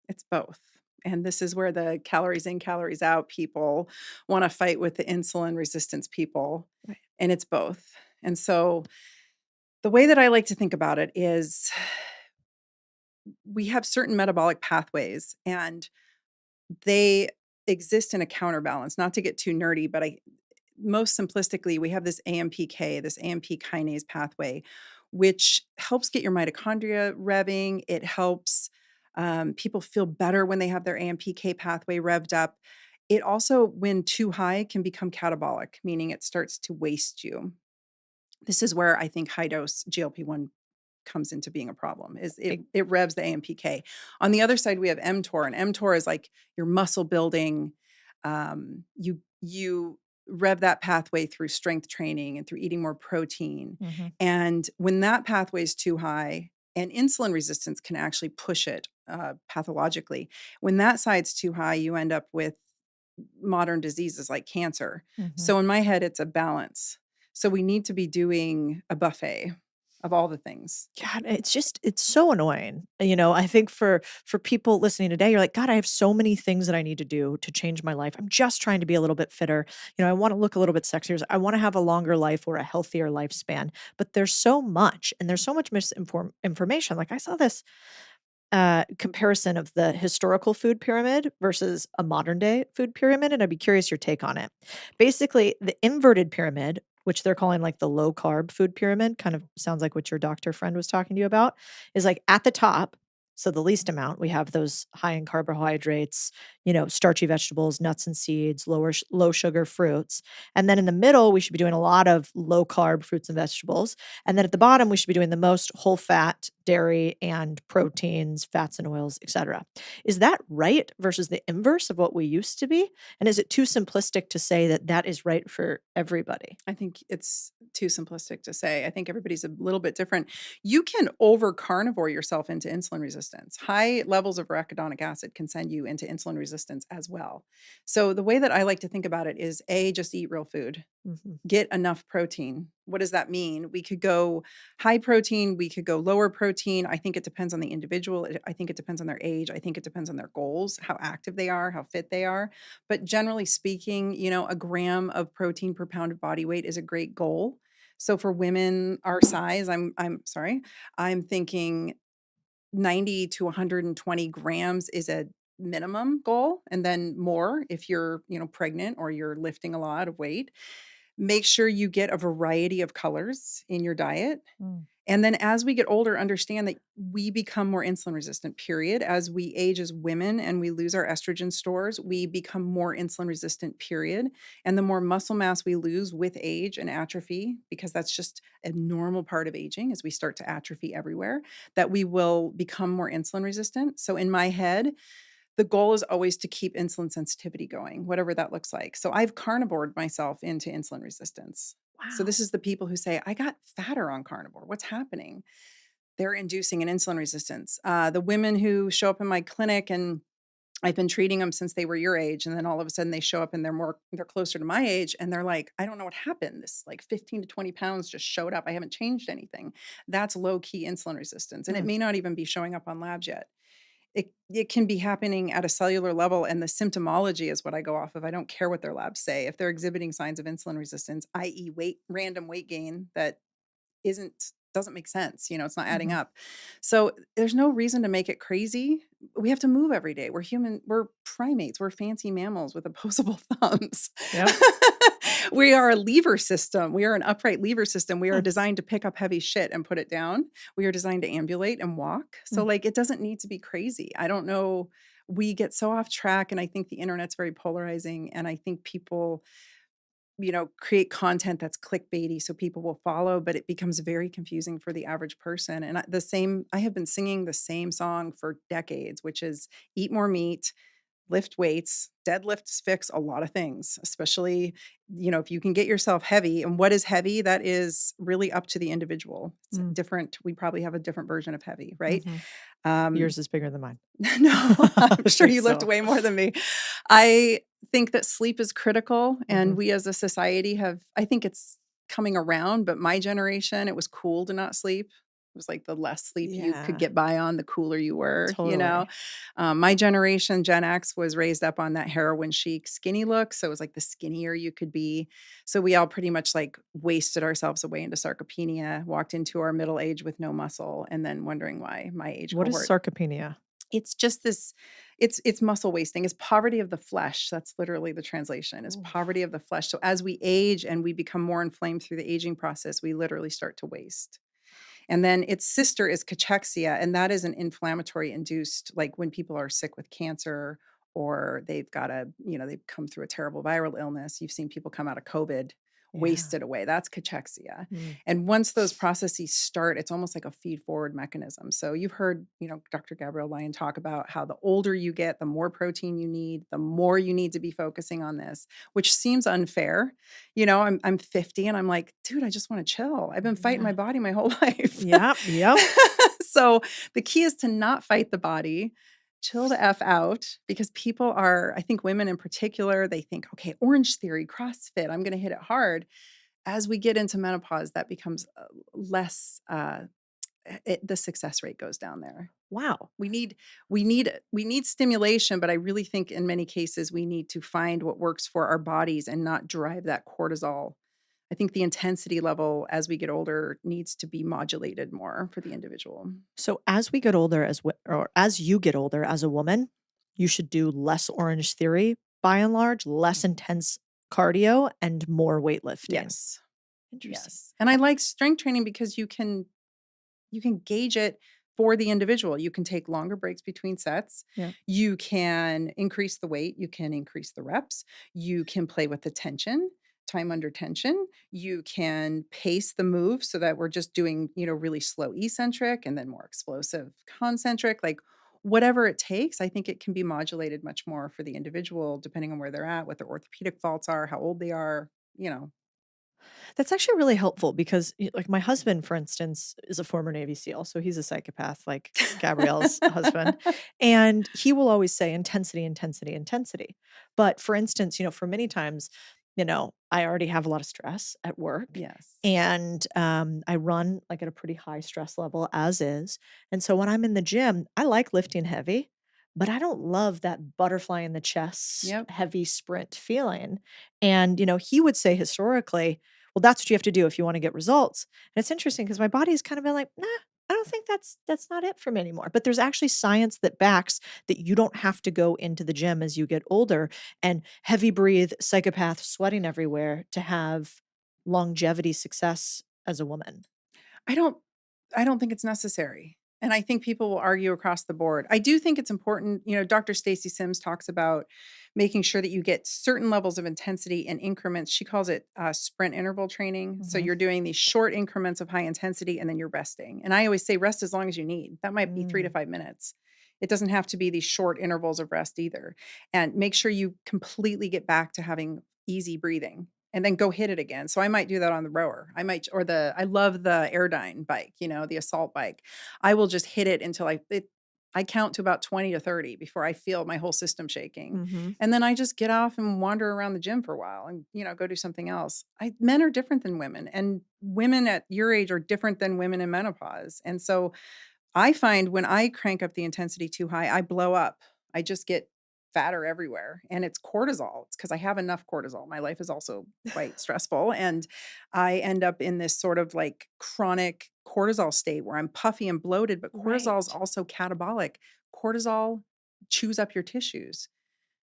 It's both. And this is where the calories in, calories out people want to fight with the insulin resistance people. Right. And it's both. And so the way that I like to think about it is we have certain metabolic pathways and they exist in a counterbalance. Not to get too nerdy, but most simplistically, we have this AMPK, this AMP kinase pathway, which helps get your mitochondria revving. It helps people feel better when they have their AMPK pathway revved up. It also, when too high, can become catabolic, meaning it starts to waste you. This is where I think high dose GLP-1 comes into being a problem. It revs the AMPK. On the other side, we have mTOR, and mTOR is like your muscle building. You rev that pathway through strength training and through eating more protein. Mm-hmm. And when that pathway is too high, and insulin resistance can actually push it pathologically. When that side's too high, you end up with modern diseases like cancer. Mm-hmm. So in my head, it's a balance. So we need to be doing a buffet of all the things. God, it's so annoying. I think for people listening today, you're like, God, I have so many things that I need to do to change my life. I'm just trying to be a little bit fitter. I want to look a little bit sexier. I want to have a longer life or a healthier lifespan. But there's so much, and there's so much misinformation. Like I saw this comparison of the historical food pyramid versus a modern day food pyramid, and I'd be curious your take on it. Basically, the inverted pyramid, which they're calling like the low carb food pyramid, kind of sounds like what your doctor friend was talking to you about, is like at the top. So the least amount, we have those high in carbohydrates, starchy vegetables, nuts and seeds, low sugar fruits. And then in the middle, we should be doing a lot of low carb fruits and vegetables. And then at the bottom, we should be doing the most whole fat, dairy, and proteins, fats and oils, etc. Is that right versus the inverse of what we used to be? And is it too simplistic to say that that is right for everybody? I think it's too simplistic to say. I think everybody's a little bit different. You can over carnivore yourself into insulin resistance. High levels of arachidonic acid can send you into insulin resistance as well. So the way that I like to think about it is just eat real food. Mm-hmm. Get enough protein. What does that mean? We could go high protein, we could go lower protein. I think it depends on the individual. I think it depends on their age. I think it depends on their goals, how active they are, how fit they are. But generally speaking, a gram of protein per pound of body weight is a great goal. So for women our size, I'm thinking 90 to 120 grams is a minimum goal, and then more if you're, pregnant or you're lifting a lot of weight. Make sure you get a variety of colors in your diet. Mm. And then as we get older, understand that we become more insulin resistant, period. As we age as women and we lose our estrogen stores, we become more insulin resistant, period. And the more muscle mass we lose with age and atrophy, because that's just a normal part of aging as we start to atrophy everywhere, that we will become more insulin resistant. So in my head, the goal is always to keep insulin sensitivity going, whatever that looks like. So I've carnivored myself into insulin resistance. Wow. So this is the people who say, I got fatter on carnivore. What's happening? They're inducing an insulin resistance. The women who show up in my clinic and I've been treating them since they were your age. And then all of a sudden they show up and they're closer to my age. And they're like, I don't know what happened. This like 15 to 20 pounds just showed up. I haven't changed anything. That's low key insulin resistance. And it may not even be showing up on labs yet. it can be happening at a cellular level, and the symptomology is what I go off of. I don't care what their labs say. If they're exhibiting signs of insulin resistance, i.e. random weight gain that doesn't make sense. It's not adding up. So there's no reason to make it crazy. We have to move every day. We're human. We're primates. We're fancy mammals with opposable thumbs. Yep. We are a lever system. We are an upright lever system. We are designed to pick up heavy shit and put it down. We are designed to ambulate and walk. So like, it doesn't need to be crazy. I don't know. We get so off track, and I think the internet's very polarizing, and I think people create content that's clickbaity so people will follow, but it becomes very confusing for the average person. And I have been singing the same song for decades, which is eat more meat, lift weights. Deadlifts fix a lot of things, especially, if you can get yourself heavy. And what is heavy? That is really up to the individual. It's different. We probably have a different version of heavy, right? Yours is bigger than mine. No, I'm sure you lift So. way more than me. I think that sleep is critical, and we as a society I think it's coming around, but my generation, it was cool to not sleep. It was like the less sleep you Yeah. could get by on, the cooler you were, Totally. My generation, Gen X, was raised up on that heroin chic skinny look. So it was like the skinnier you could be. So we all pretty much like wasted ourselves away into sarcopenia, walked into our middle age with no muscle, and then wondering why my age What is cohort. sarcopenia? It's just this, it's muscle wasting. It's poverty of the flesh. That's literally the translation, is poverty of the flesh. So as we age and we become more inflamed through the aging process, we literally start to waste. And then its sister is cachexia, and that is an inflammatory induced, like when people are sick with cancer, or they've got they've come through a terrible viral illness. You've seen people come out of COVID wasted away. That's cachexia. And once those processes start, it's almost like a feed forward mechanism. So you've heard, Dr. Gabrielle Lyon talk about how the older you get, the more protein you need, the more you need to be focusing on this, which seems unfair. I'm 50 and I'm like, dude, I just want to chill. I've been fighting my body my whole life. Yep. So the key is to not fight the body. Chill the F out, because people are, I think women in particular, they think, okay, Orange Theory, CrossFit, I'm going to hit it hard. As we get into menopause, that becomes less, the success rate goes down there. Wow. We need stimulation, but I really think in many cases we need to find what works for our bodies and not drive that cortisol. I think the intensity level as we get older needs to be modulated more for the individual. So as we get older, or as you get older as a woman, you should do less Orange Theory, by and large, less intense cardio, and more weightlifting. Yes. Interesting. Yes. And I like strength training because you can gauge it for the individual. You can take longer breaks between sets. Yeah. You can increase the weight. You can increase the reps. You can play with the tension, time under tension. You can pace the move so that we're just doing, really slow eccentric and then more explosive concentric, like whatever it takes. I think it can be modulated much more for the individual, depending on where they're at, what their orthopedic faults are, how old they are, That's actually really helpful because, like, my husband, for instance, is a former Navy SEAL. So he's a psychopath, like Gabrielle's husband. And he will always say intensity, intensity, intensity. But for instance, for many times, I already have a lot of stress at work. Yes. And I run like at a pretty high stress level as is. And so when I'm in the gym, I like lifting heavy, but I don't love that butterfly in the chest, Yep. heavy sprint feeling. And, he would say historically, well, that's what you have to do if you want to get results. And it's interesting because my body has kind of been like, nah, I don't think that's not it for me anymore. But there's actually science that backs that you don't have to go into the gym as you get older and heavy breathe, psychopath, sweating everywhere to have longevity success as a woman. I don't think it's necessary. And I think people will argue across the board. I do think it's important. Dr. Stacy Sims talks about making sure that you get certain levels of intensity in increments. She calls it sprint interval training. So you're doing these short increments of high intensity and then you're resting. And I always say rest as long as you need. That might be 3 to 5 minutes. It doesn't have to be these short intervals of rest either. And make sure you completely get back to having easy breathing. And then go hit it again. So I might do that on the rower. I love the Airdyne bike, the assault bike. I will just hit it until I count to about 20 to 30 before I feel my whole system shaking. And then I just get off and wander around the gym for a while and, go do something else. Men are different than women, and women at your age are different than women in menopause. And so I find when I crank up the intensity too high, I blow up. I just get fatter everywhere. And it's cortisol. It's because I have enough cortisol. My life is also quite stressful. And I end up in this sort of like chronic cortisol state where I'm puffy and bloated, but cortisol is Right. also catabolic. Cortisol chews up your tissues.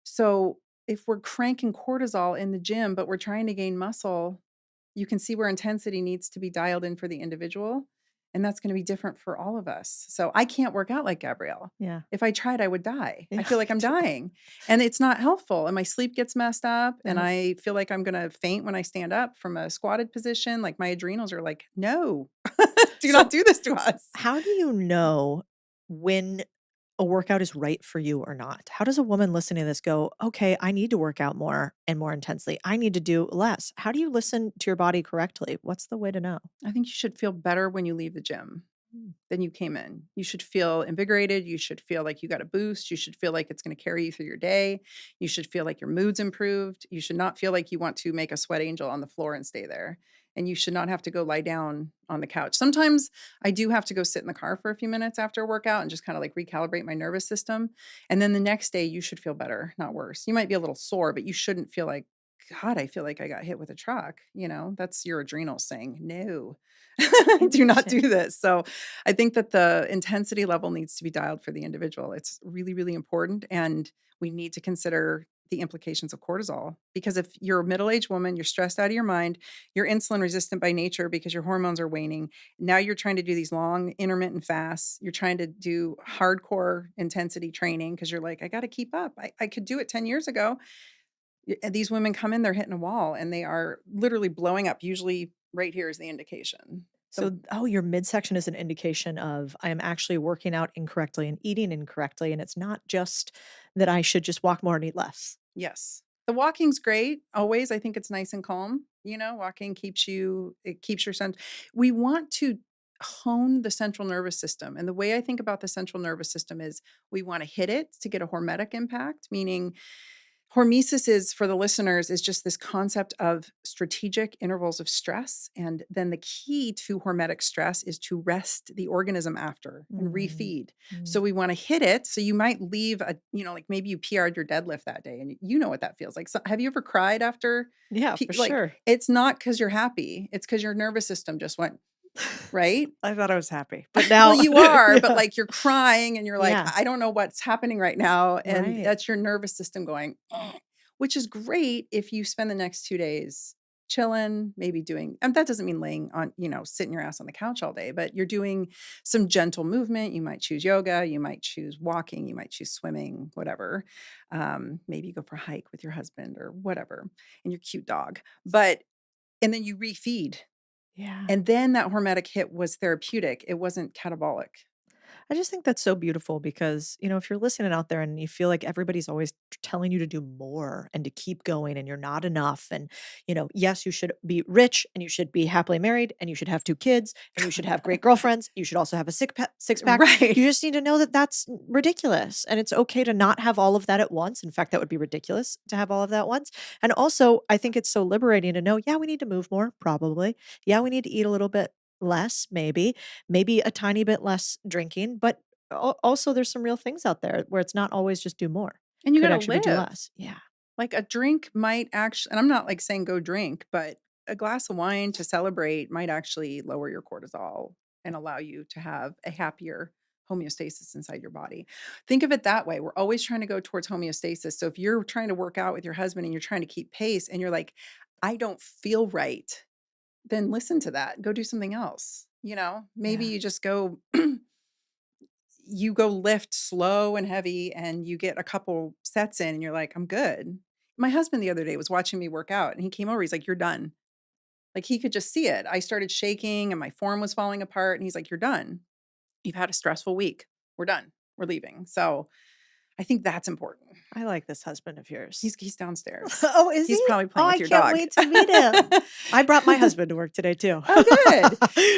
So if we're cranking cortisol in the gym, but we're trying to gain muscle, you can see where intensity needs to be dialed in for the individual. And that's going to be different for all of us. So I can't work out like Gabrielle. Yeah. If I tried, I would die. I Yeah, feel like me I'm too. dying and it's not helpful. And my sleep gets messed up and Yep. I feel like I'm going to faint when I stand up from a squatted position. Like my adrenals are like, no, do not So do this to us. how do you know when a workout is right for you or not? How does a woman listening to this go, okay, I need to work out more and more intensely. I need to do less. How do you listen to your body correctly? What's the way to know? I think you should feel better when you leave the gym Mm. than you came in. You should feel invigorated. You should feel like you got a boost. You should feel like it's going to carry you through your day. You should feel like your mood's improved. You should not feel like you want to make a sweat angel on the floor and stay there. And you should not have to go lie down on the couch. Sometimes I do have to go sit in the car for a few minutes after a workout and just kind of like recalibrate my nervous system. And then the next day, you should feel better, not worse. You might be a little sore, but you shouldn't feel like, God, I feel like I got hit with a truck. That's your adrenals saying, no, do not do Interesting. this. So I think that the intensity level needs to be dialed for the individual. It's really, really important. And we need to consider the implications of cortisol because if you're a middle-aged woman, you're stressed out of your mind, you're insulin resistant by nature because your hormones are waning. Now you're trying to do these long intermittent fasts. You're trying to do hardcore intensity training because you're like, I got to keep up. I could do it 10 years ago. And these women come in, they're hitting a wall and they are literally blowing up. Usually right here is the indication. So, your midsection is an indication of I am actually working out incorrectly and eating incorrectly. And it's not just that I should just walk more and eat less. Yes. The walking's great. Always. I think it's nice and calm. Walking it keeps your sense. We want to hone the central nervous system. And the way I think about the central nervous system is we want to hit it to get a hormetic impact, meaning hormesis is, for the listeners, is just this concept of strategic intervals of stress. And then the key to hormetic stress is to rest the organism after and Mm, refeed. mm. So we want to hit it. So you might leave like maybe you PR'd your deadlift that day and you know what that feels like. So have you ever cried after? Yeah, for Like sure. it's not because you're happy. It's because your nervous system just went, right? I thought I was happy, but Well, now, you are, but yeah, like you're crying and you're like, yeah, I don't know what's happening right now. And right. that's your nervous system going, which is great if you spend the next 2 days chilling, maybe doing, and that doesn't mean laying on, sitting your ass on the couch all day, but you're doing some gentle movement. You might choose yoga, you might choose walking, you might choose swimming, whatever. Maybe you go for a hike with your husband or whatever, and your cute dog. And then you refeed. Yeah. And then that hormetic hit was therapeutic. It wasn't catabolic. I just think that's so beautiful because, if you're listening out there and you feel like everybody's always telling you to do more and to keep going and you're not enough. And, yes, you should be rich and you should be happily married and you should have 2 kids and you should have great girlfriends. You should also have a six pack. Right. You just need to know that that's ridiculous. And it's okay to not have all of that at once. In fact, that would be ridiculous to have all of that at once. And also, I think it's so liberating to know, yeah, we need to move more, probably. Yeah, we need to eat a little bit less, maybe a tiny bit less drinking, but also there's some real things out there where it's not always just do more. And you Could got to actually be do live. less. Yeah. Like a drink might actually, and I'm not like saying go drink, but a glass of wine to celebrate might actually lower your cortisol and allow you to have a happier homeostasis inside your body. Think of it that way. We're always trying to go towards homeostasis. So if you're trying to work out with your husband and you're trying to keep pace and you're like, I don't feel right, then listen to that. Go do something else. Maybe Yeah. you just go you go lift slow and heavy and you get a couple sets in and you're like, I'm good. My husband the other day was watching me work out and he came over. He's like, you're done. Like he could just see it. I started shaking and my form was falling apart. And he's like, you're done. You've had a stressful week. We're done. We're leaving. So I think that's important. I like this husband of yours. He's downstairs. Oh, is He's he? probably playing Oh, with I your can't dog. wait to meet him. I brought my husband to work today too. Oh,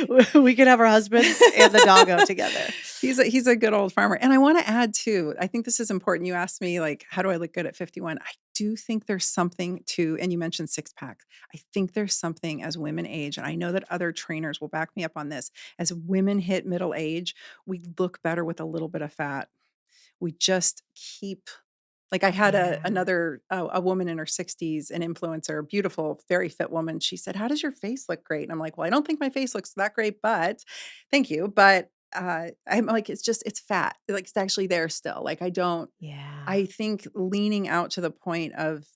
good. We can have our husbands and the doggo together. He's a good old farmer. And I want to add too, I think this is important. You asked me like, how do I look good at 51? I do think there's something to, and you mentioned six pack. I think there's something as women age, and I know that other trainers will back me up on this. As women hit middle age, we look better with a little bit of fat. We just keep, like I had a woman in her 60s, an influencer, beautiful, very fit woman. She said, "How does your face look great?" And I'm like, "Well, I don't think my face looks that great, but thank you." But I'm like, it's fat. Like it's actually there still. Like Yeah. I think leaning out to the point of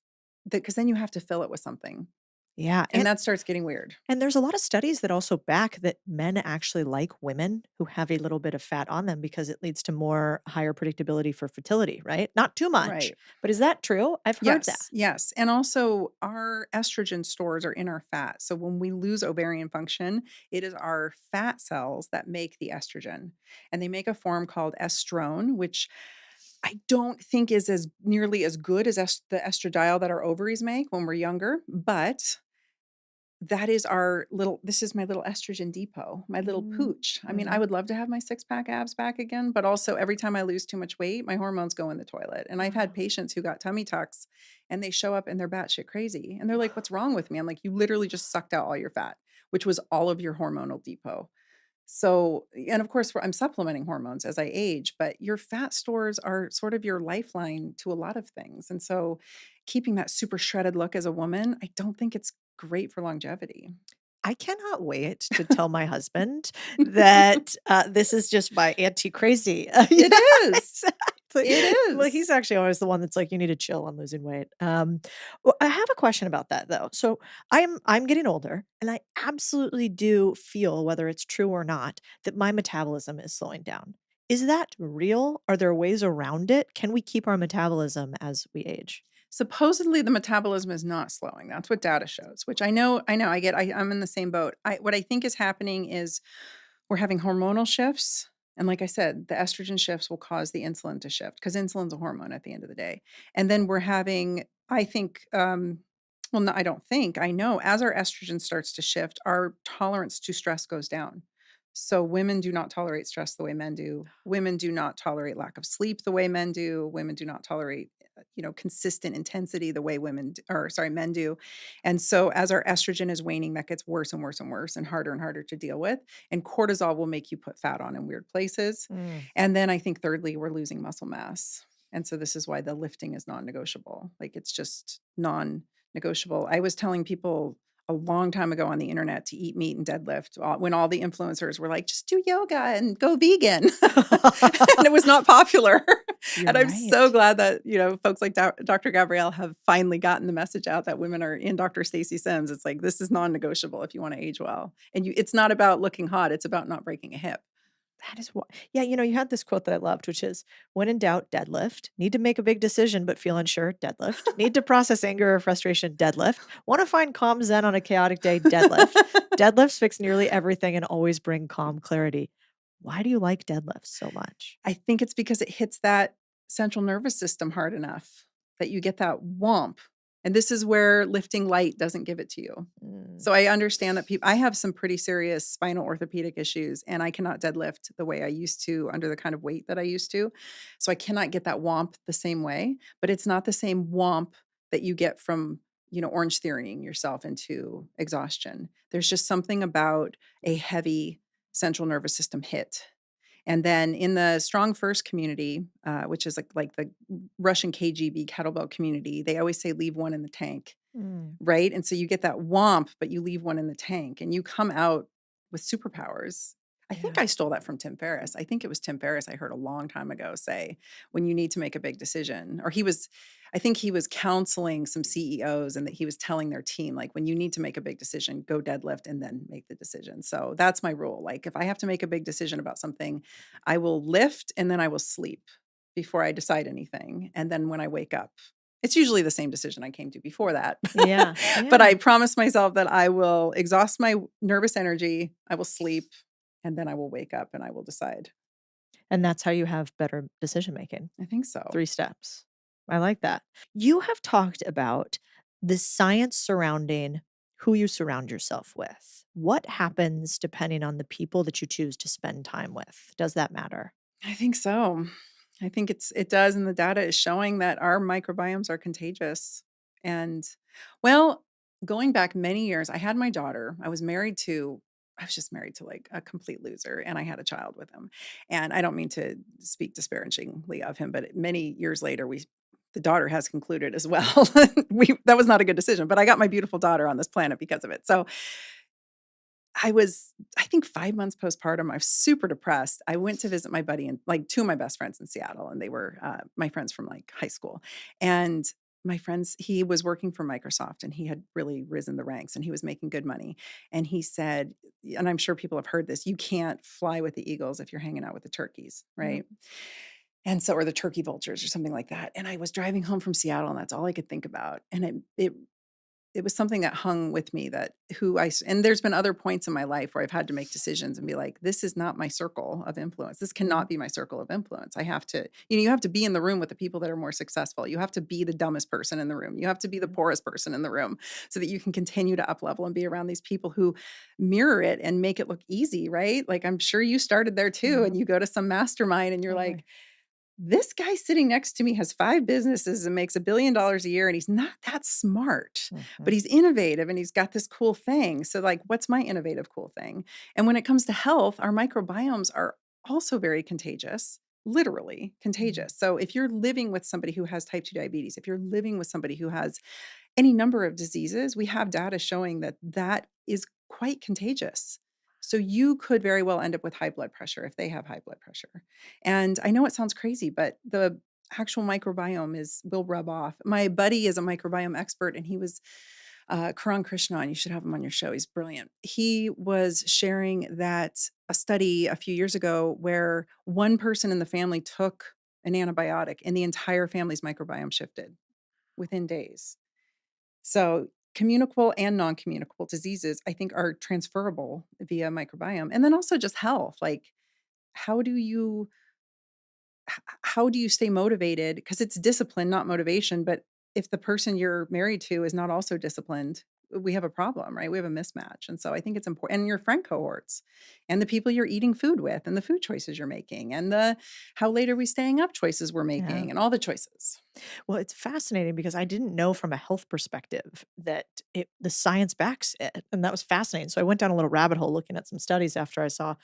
that, because then you have to fill it with something. Yeah. And that starts getting weird. And there's a lot of studies that also back that men actually like women who have a little bit of fat on them because it leads to more higher predictability for fertility, right? Not too much. Right. But is that true? I've heard that. Yes. And also our estrogen stores are in our fat. So when we lose ovarian function, it is our fat cells that make the estrogen. And they make a form called estrone, which I don't think is as nearly as good as the estradiol that our ovaries make when we're younger, but that is this is my little estrogen depot, my little pooch. I mean, I would love to have my six pack abs back again, but also every time I lose too much weight, my hormones go in the toilet. And I've had patients who got tummy tucks and they show up and they're batshit crazy. And they're like, "What's wrong with me?" I'm like, "You literally just sucked out all your fat, which was all of your hormonal depot." So, and of course, I'm supplementing hormones as I age, but your fat stores are sort of your lifeline to a lot of things. And so, keeping that super shredded look as a woman, I don't think it's great for longevity. I cannot wait to tell my husband that this is just my anti-crazy. It is. Exactly. It Well, is. he's actually always the one that's like, you need to chill on losing weight. Well, I have a question about that though. So I'm getting older, and I absolutely do feel, whether it's true or not, that my metabolism is slowing down. Is that real? Are there ways around it? Can we keep our metabolism as we age? Supposedly the metabolism is not slowing. That's what data shows, which I'm in the same boat. What I think is happening is we're having hormonal shifts. And like I said, the estrogen shifts will cause the insulin to shift because insulin's a hormone at the end of the day. And then we're having, I think, well, no, I don't think, I know as our estrogen starts to shift, our tolerance to stress goes down. So women do not tolerate stress the way men do. Women do not tolerate lack of sleep the way men do. Women do not tolerate consistent intensity the way men do. And so as our estrogen is waning, that gets worse and worse and worse and harder to deal with. And cortisol will make you put fat on in weird places. And then I think thirdly, we're losing muscle mass. And so this is why the lifting is non-negotiable. Like it's just non-negotiable. I was telling people a long time ago on the internet to eat meat and deadlift when all the influencers were like, just do yoga and go vegan. And it was not popular. And I'm so glad that, folks like Dr. Gabrielle have finally gotten the message out that women are in Dr. Stacy Sims. It's like, this is non-negotiable if you want to age well. And it's not about looking hot. It's about not breaking a hip. That is what, yeah, you had this quote that I loved, which is, when in doubt, deadlift. Need to make a big decision, but feel unsure, deadlift. Need to process anger or frustration, deadlift. Want to find calm zen on a chaotic day, deadlift. Deadlifts fix nearly everything and always bring calm clarity. Why do you like deadlifts so much? I think it's because it hits that central nervous system hard enough that you get that whomp. And this is where lifting light doesn't give it to you. So I understand that I have some pretty serious spinal orthopedic issues, and I cannot deadlift the way I used to under the kind of weight that I used to. So I cannot get that whomp the same way, but it's not the same whomp that you get from, orange theorying yourself into exhaustion. There's just something about a heavy central nervous system hit. And then in the Strong First community, which is like the Russian KGB kettlebell community, they always say leave one in the tank, right? And so you get that whomp, but you leave one in the tank and you come out with superpowers. I think I stole that from Tim Ferriss. I think it was Tim Ferriss I heard a long time ago say, when you need to make a big decision, or I think he was counseling some CEOs and that he was telling their team, like, when you need to make a big decision, go deadlift and then make the decision. So that's my rule. Like if I have to make a big decision about something, I will lift and then I will sleep before I decide anything. And then when I wake up, it's usually the same decision I came to before that. Yeah. But I promise myself that I will exhaust my nervous energy, I will sleep, and then I will wake up and I will decide. And that's how you have better decision making. I think so. 3 steps. I like that. You have talked about the science surrounding who you surround yourself with. What happens depending on the people that you choose to spend time with? Does that matter? I think so. I think it does, and the data is showing that our microbiomes are contagious. And well, going back many years, I had my daughter. I was just married to like a complete loser, and I had a child with him. And I don't mean to speak disparagingly of him, but many years later, the daughter has concluded as well. That was not a good decision, but I got my beautiful daughter on this planet because of it. So I think 5 months postpartum. I was super depressed. I went to visit my buddy and like 2 of my best friends in Seattle, and they were my friends from like high school. And my friends, he was working for Microsoft, and he had really risen the ranks, and he was making good money. And he said, and I'm sure people have heard this, you can't fly with the eagles if you're hanging out with the turkeys, right? And so, or the turkey vultures or something like that. And I was driving home from Seattle, and that's all I could think about. And it was something that hung with me, that and there's been other points in my life where I've had to make decisions and be like, this is not my circle of influence. This cannot be my circle of influence. I have to, you have to be in the room with the people that are more successful. You have to be the dumbest person in the room. You have to be the poorest person in the room so that you can continue to up level and be around these people who mirror it and make it look easy, right? Like, I'm sure you started there too, and you go to some mastermind and you're like, this guy sitting next to me has 5 businesses and makes $1 billion a year, and he's not that smart, but he's innovative and he's got this cool thing. So like, what's my innovative cool thing? And when it comes to health, our microbiomes are also very contagious, literally contagious. So if you're living with somebody who has type 2 diabetes, if you're living with somebody who has any number of diseases, we have data showing that that is quite contagious. So you could very well end up with high blood pressure if they have high blood pressure. And I know it sounds crazy, but the actual microbiome will rub off. My buddy is a microbiome expert, and he was Karan Krishnan. You should have him on your show. He's brilliant. He was sharing that a study a few years ago where one person in the family took an antibiotic and the entire family's microbiome shifted within days. So communicable and non-communicable diseases, I think, are transferable via microbiome. And then also just health. Like, how do you stay motivated? Because it's discipline, not motivation. But if the person you're married to is not also disciplined, we have a problem, right? We have a mismatch. And so I think it's important. And your friend cohorts and the people you're eating food with and the food choices you're making and the how late are we staying up choices we're making and all the choices. Well, it's fascinating because I didn't know from a health perspective that the science backs it. And that was fascinating. So I went down a little rabbit hole looking at some studies after I saw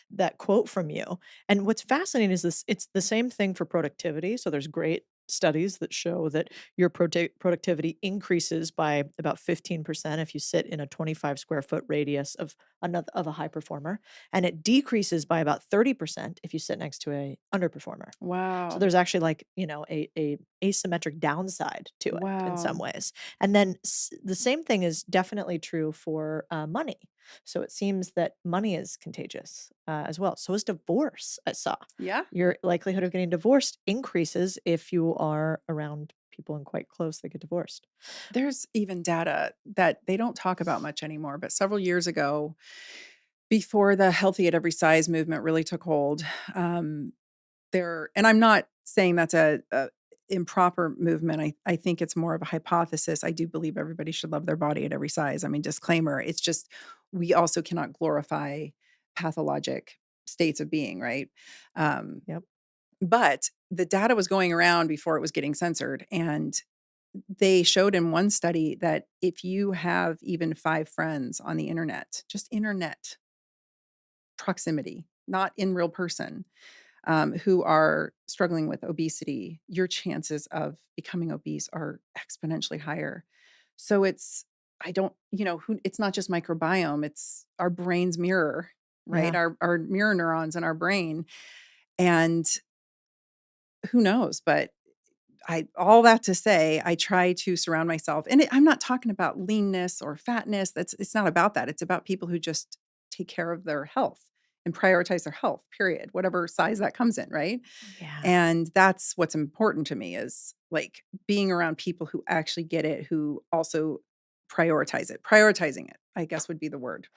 that quote from you. And what's fascinating is it's the same thing for productivity. So there's great studies that show that your productivity increases by about 15% if you sit in a 25 square foot radius of a high performer, and it decreases by about 30% if you sit next to a underperformer. Wow. So there's actually like, a asymmetric downside to it in some ways. And then the same thing is definitely true for money. So it seems that money is contagious as well. So is divorce, I saw. Yeah. Your likelihood of getting divorced increases if you are around people and quite close that get divorced. There's even data that they don't talk about much anymore, but several years ago, before the healthy at every size movement really took hold, and I'm not saying that's a improper movement. I think it's more of a hypothesis. I do believe everybody should love their body at every size. I mean, disclaimer, it's just, we also cannot glorify pathologic states of being, right? Yep. But the data was going around before it was getting censored. And they showed in one study that if you have even 5 friends on the internet, just internet proximity, not in real person, who are struggling with obesity, your chances of becoming obese are exponentially higher. So it's not just microbiome, it's our brain's mirror, right? Yeah. Our mirror neurons in our brain. And who knows, but all that to say, I try to surround myself, and I'm not talking about leanness or fatness. It's not about that. It's about people who just take care of their health and prioritize their health, period, whatever size that comes in, right? Yeah. And that's what's important to me, is like being around people who actually get it, who also prioritize it. Prioritizing it, I guess, would be the word.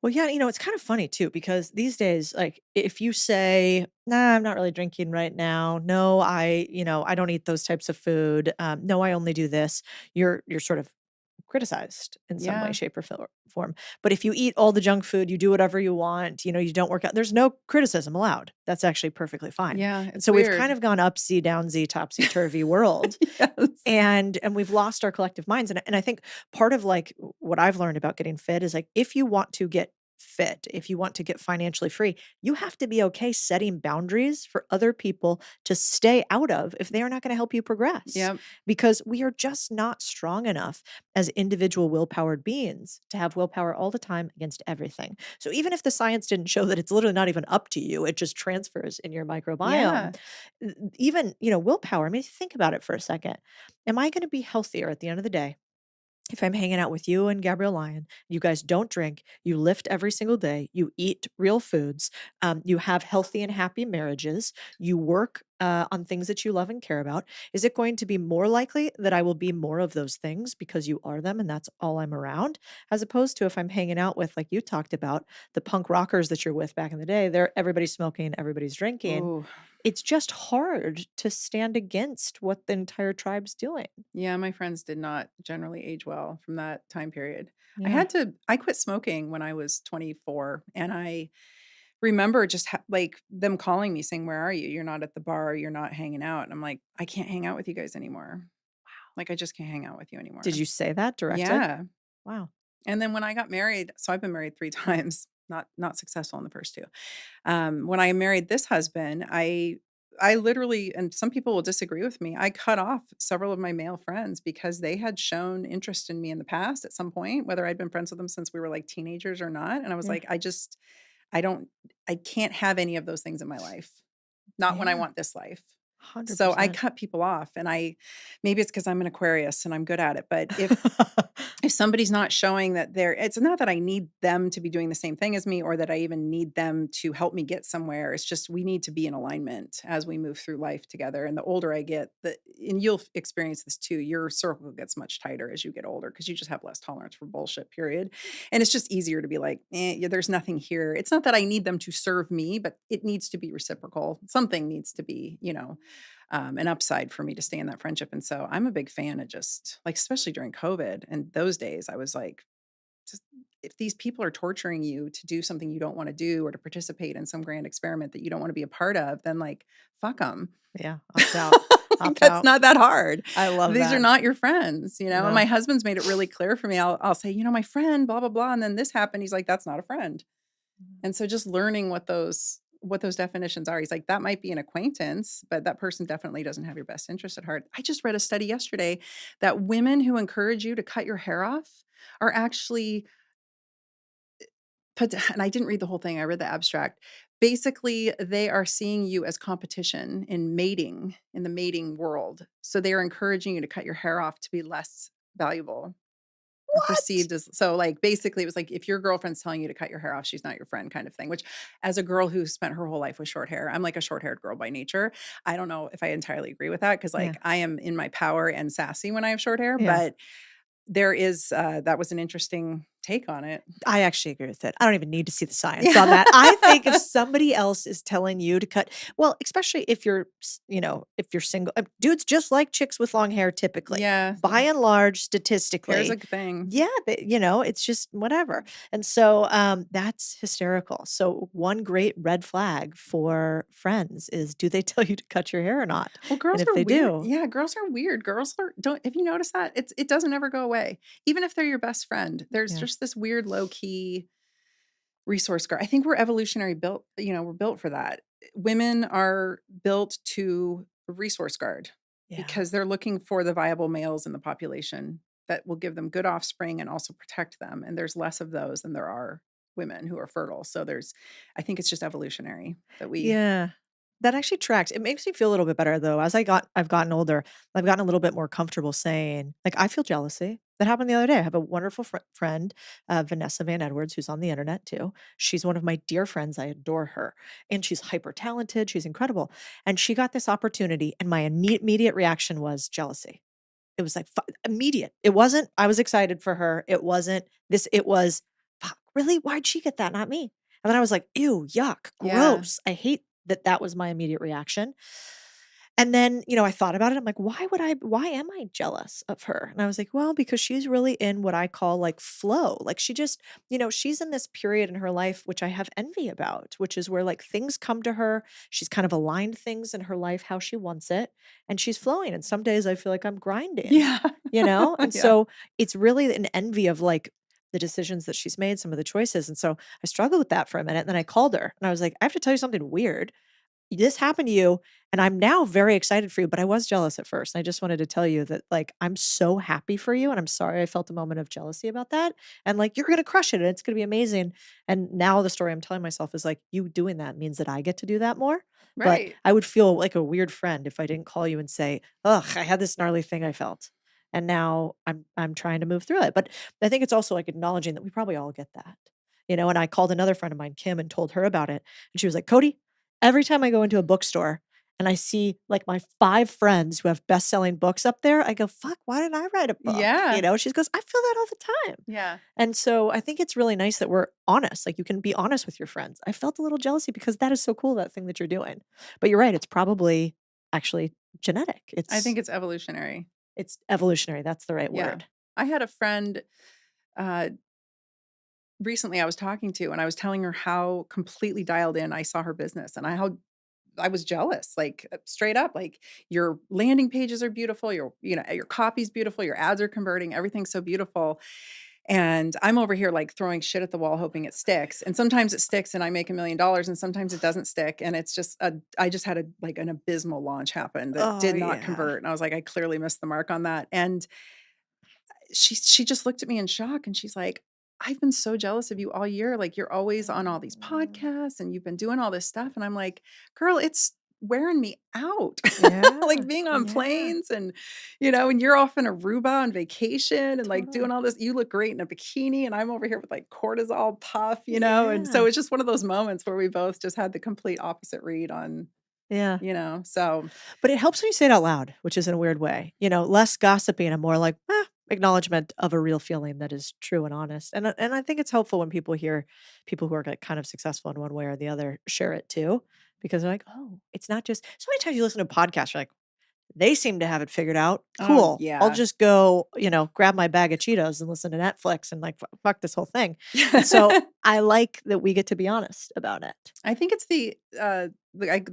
Well, yeah, it's kind of funny too, because these days, like if you say, nah, I'm not really drinking right now. No, I don't eat those types of food. No, I only do this. You're sort of criticized in some way, Yeah. shape, or form. But if you eat all the junk food, you do whatever you want, you don't work out, there's no criticism allowed. That's actually perfectly fine. Yeah, And it's so we've kind weird. of gone upsy, downsy, topsy turvy world. Yes. And we've lost our collective minds. And I think part of like what I've learned about getting fit is like, if you want to get fit, if you want to get financially free, you have to be okay setting boundaries for other people to stay out of if they are not going to help you progress. Yep. Because we are just not strong enough as individual willpowered beings to have willpower all the time against everything. So even if the science didn't show that it's literally not even up to you, it just transfers in your microbiome. Yeah. Even, willpower, I mean, think about it for a second. Am I going to be healthier at the end of the day if I'm hanging out with you and Gabrielle Lyon? You guys don't drink, you lift every single day, you eat real foods, you have healthy and happy marriages, you work on things that you love and care about. Is it going to be more likely that I will be more of those things because you are them and that's all I'm around? As opposed to if I'm hanging out with, like you talked about, the punk rockers that you're with back in the day, everybody's smoking, everybody's drinking. Ooh. It's just hard to stand against what the entire tribe's doing. Yeah, my friends did not generally age well from that time period. Yeah. I quit smoking when I was 24, and I remember just like them calling me saying, "Where are you? You're not at the bar, you're not hanging out." And I'm like, "I can't hang out with you guys anymore. Like I just can't hang out with you anymore." Did you say that directly? Yeah. Wow. And then when I got married, so I've been married 3 times, not successful in the first 2. When I married this husband, I literally, and some people will disagree with me, I cut off several of my male friends because they had shown interest in me in the past at some point, whether I'd been friends with them since we were like teenagers or not. And I was Yeah. like, I don't, I can't have any of those things in my life. Not when I Yeah. want this life. So I 100%. cut people off, and maybe it's because I'm an Aquarius and I'm good at it. But if somebody's not showing that it's not that I need them to be doing the same thing as me or that I even need them to help me get somewhere. It's just we need to be in alignment as we move through life together. And the older I get, and you'll experience this too, your circle gets much tighter as you get older because you just have less tolerance for bullshit, period. And it's just easier to be like, yeah, there's nothing here. It's not that I need them to serve me, but it needs to be reciprocal. Something needs to be, an upside for me to stay in that friendship. And so I'm a big fan of just like, especially during COVID and those days, I was like, just, if these people are torturing you to do something you don't want to do or to participate in some grand experiment that you don't want to be a part of, then like, fuck them. Yeah. Opt out. Opt That's out. not that hard. I love These are that. not your friends, And No. my husband's made it really clear for me. I'll say, my friend, blah, blah, blah. And then this happened. He's like, that's not a friend. And so just learning what those definitions are. He's like, that might be an acquaintance, but that person definitely doesn't have your best interest at heart. I just read a study yesterday that women who encourage you to cut your hair off are actually and I didn't read the whole thing. I read the abstract. Basically, they are seeing you as competition in the mating world. So they are encouraging you to cut your hair off to be less valuable. Or perceived as, so like basically it was like if your girlfriend's telling you to cut your hair off, she's not your friend kind of thing, which as a girl who spent her whole life with short hair, I'm like a short-haired girl by nature. I don't know if I entirely agree with that because like I am in my power and sassy when I have short hair, but there is that was an interesting take on it. I actually agree with it. I don't even need to see the science on that. I think if somebody else is telling you to cut, well, especially if you're single, dudes just like chicks with long hair typically. Yeah. By and large, statistically. There's a thing. Yeah, it's just whatever. And so that's hysterical. So one great red flag for friends is, do they tell you to cut your hair or not? Well, girls and if are they weird. do, Yeah, girls are weird. Girls don't, if you notice that, it doesn't ever go away. Even if they're your best friend, there's just this weird low key resource guard. I think we're evolutionary built, we're built for that. Women are built to resource guard because they're looking for the viable males in the population that will give them good offspring and also protect them. And there's less of those than there are women who are fertile. So I think it's just evolutionary that we. Yeah. That actually tracks. It makes me feel a little bit better though. I've gotten older, I've gotten a little bit more comfortable saying, like, I feel jealousy. That happened the other day. I have a wonderful friend, Vanessa Van Edwards, who's on the internet too. She's one of my dear friends. I adore her. And she's hyper talented. She's incredible. And she got this opportunity. And my immediate reaction was jealousy. it was like immediate. It wasn't, I was excited for her. It wasn't this, it was, fuck, really? Why'd she get that? Not me. And then I was like, ew, yuck, Yeah. gross. I hate that that was my immediate reaction. And then, I thought about it. I'm like, why am I jealous of her? And I was like, well, because she's really in what I call like flow. Like she just, she's in this period in her life, which I have envy about, which is where like things come to her. She's kind of aligned things in her life how she wants it. And she's flowing. And some days I feel like I'm grinding, Yeah. And Yeah. so it's really an envy of like the decisions that she's made, some of the choices. And so I struggled with that for a minute. And then I called her and I was like, I have to tell you something weird. This happened to you, and I'm now very excited for you, but I was jealous at first. And I just wanted to tell you that like I'm so happy for you, and I'm sorry I felt a moment of jealousy about that. And like you're gonna crush it and it's gonna be amazing. And now the story I'm telling myself is like you doing that means that I get to do that more. But Right. I would feel like a weird friend if I didn't call you and say, ugh, I had this gnarly thing I felt. And now I'm trying to move through it. But I think it's also like acknowledging that we probably all get that. And I called another friend of mine, Kim, and told her about it. And she was like, Cody, every time I go into a bookstore and I see like my 5 friends who have best-selling books up there, I go, fuck, why didn't I write a book? Yeah. She goes, I feel that all the time. Yeah. And so I think it's really nice that we're honest. Like you can be honest with your friends. I felt a little jealousy because that is so cool, that thing that you're doing. But you're right. It's probably actually genetic. I think it's evolutionary. It's evolutionary. That's the right Yeah. word. I had a friend recently I was talking to, and I was telling her how completely dialed in I saw her business and how I was jealous, like straight up, like your landing pages are beautiful, your copy's beautiful, your ads are converting, everything's so beautiful. And I'm over here like throwing shit at the wall, hoping it sticks. And sometimes it sticks and I make $1 million and sometimes it doesn't stick. And it's just, I just had an abysmal launch happen that Oh did not yeah. convert. And I was like, I clearly missed the mark on that. And she just looked at me in shock and she's like, I've been so jealous of you all year. Like you're always on all these podcasts and you've been doing all this stuff. And I'm like, girl, it's wearing me out. Yeah. Like being on Yeah. planes and, and you're off in Aruba on vacation and like Totally. doing all this. You look great in a bikini and I'm over here with like cortisol puff, and so Yeah. it's just one of those moments where we both just had the complete opposite read on, Yeah. so But it helps when you say it out loud, which is in a weird way, less gossipy and a more like acknowledgement of a real feeling that is true and honest. And I think it's helpful when people hear people who are like kind of successful in one way or the other share it too, because they're like, oh, it's not just so many times you listen to podcasts, you're like, they seem to have it figured out. oh Cool. I'll yeah. just go, grab my bag of Cheetos and listen to Netflix and like fuck this whole thing. And so I like that we get to be honest about it. I think it's the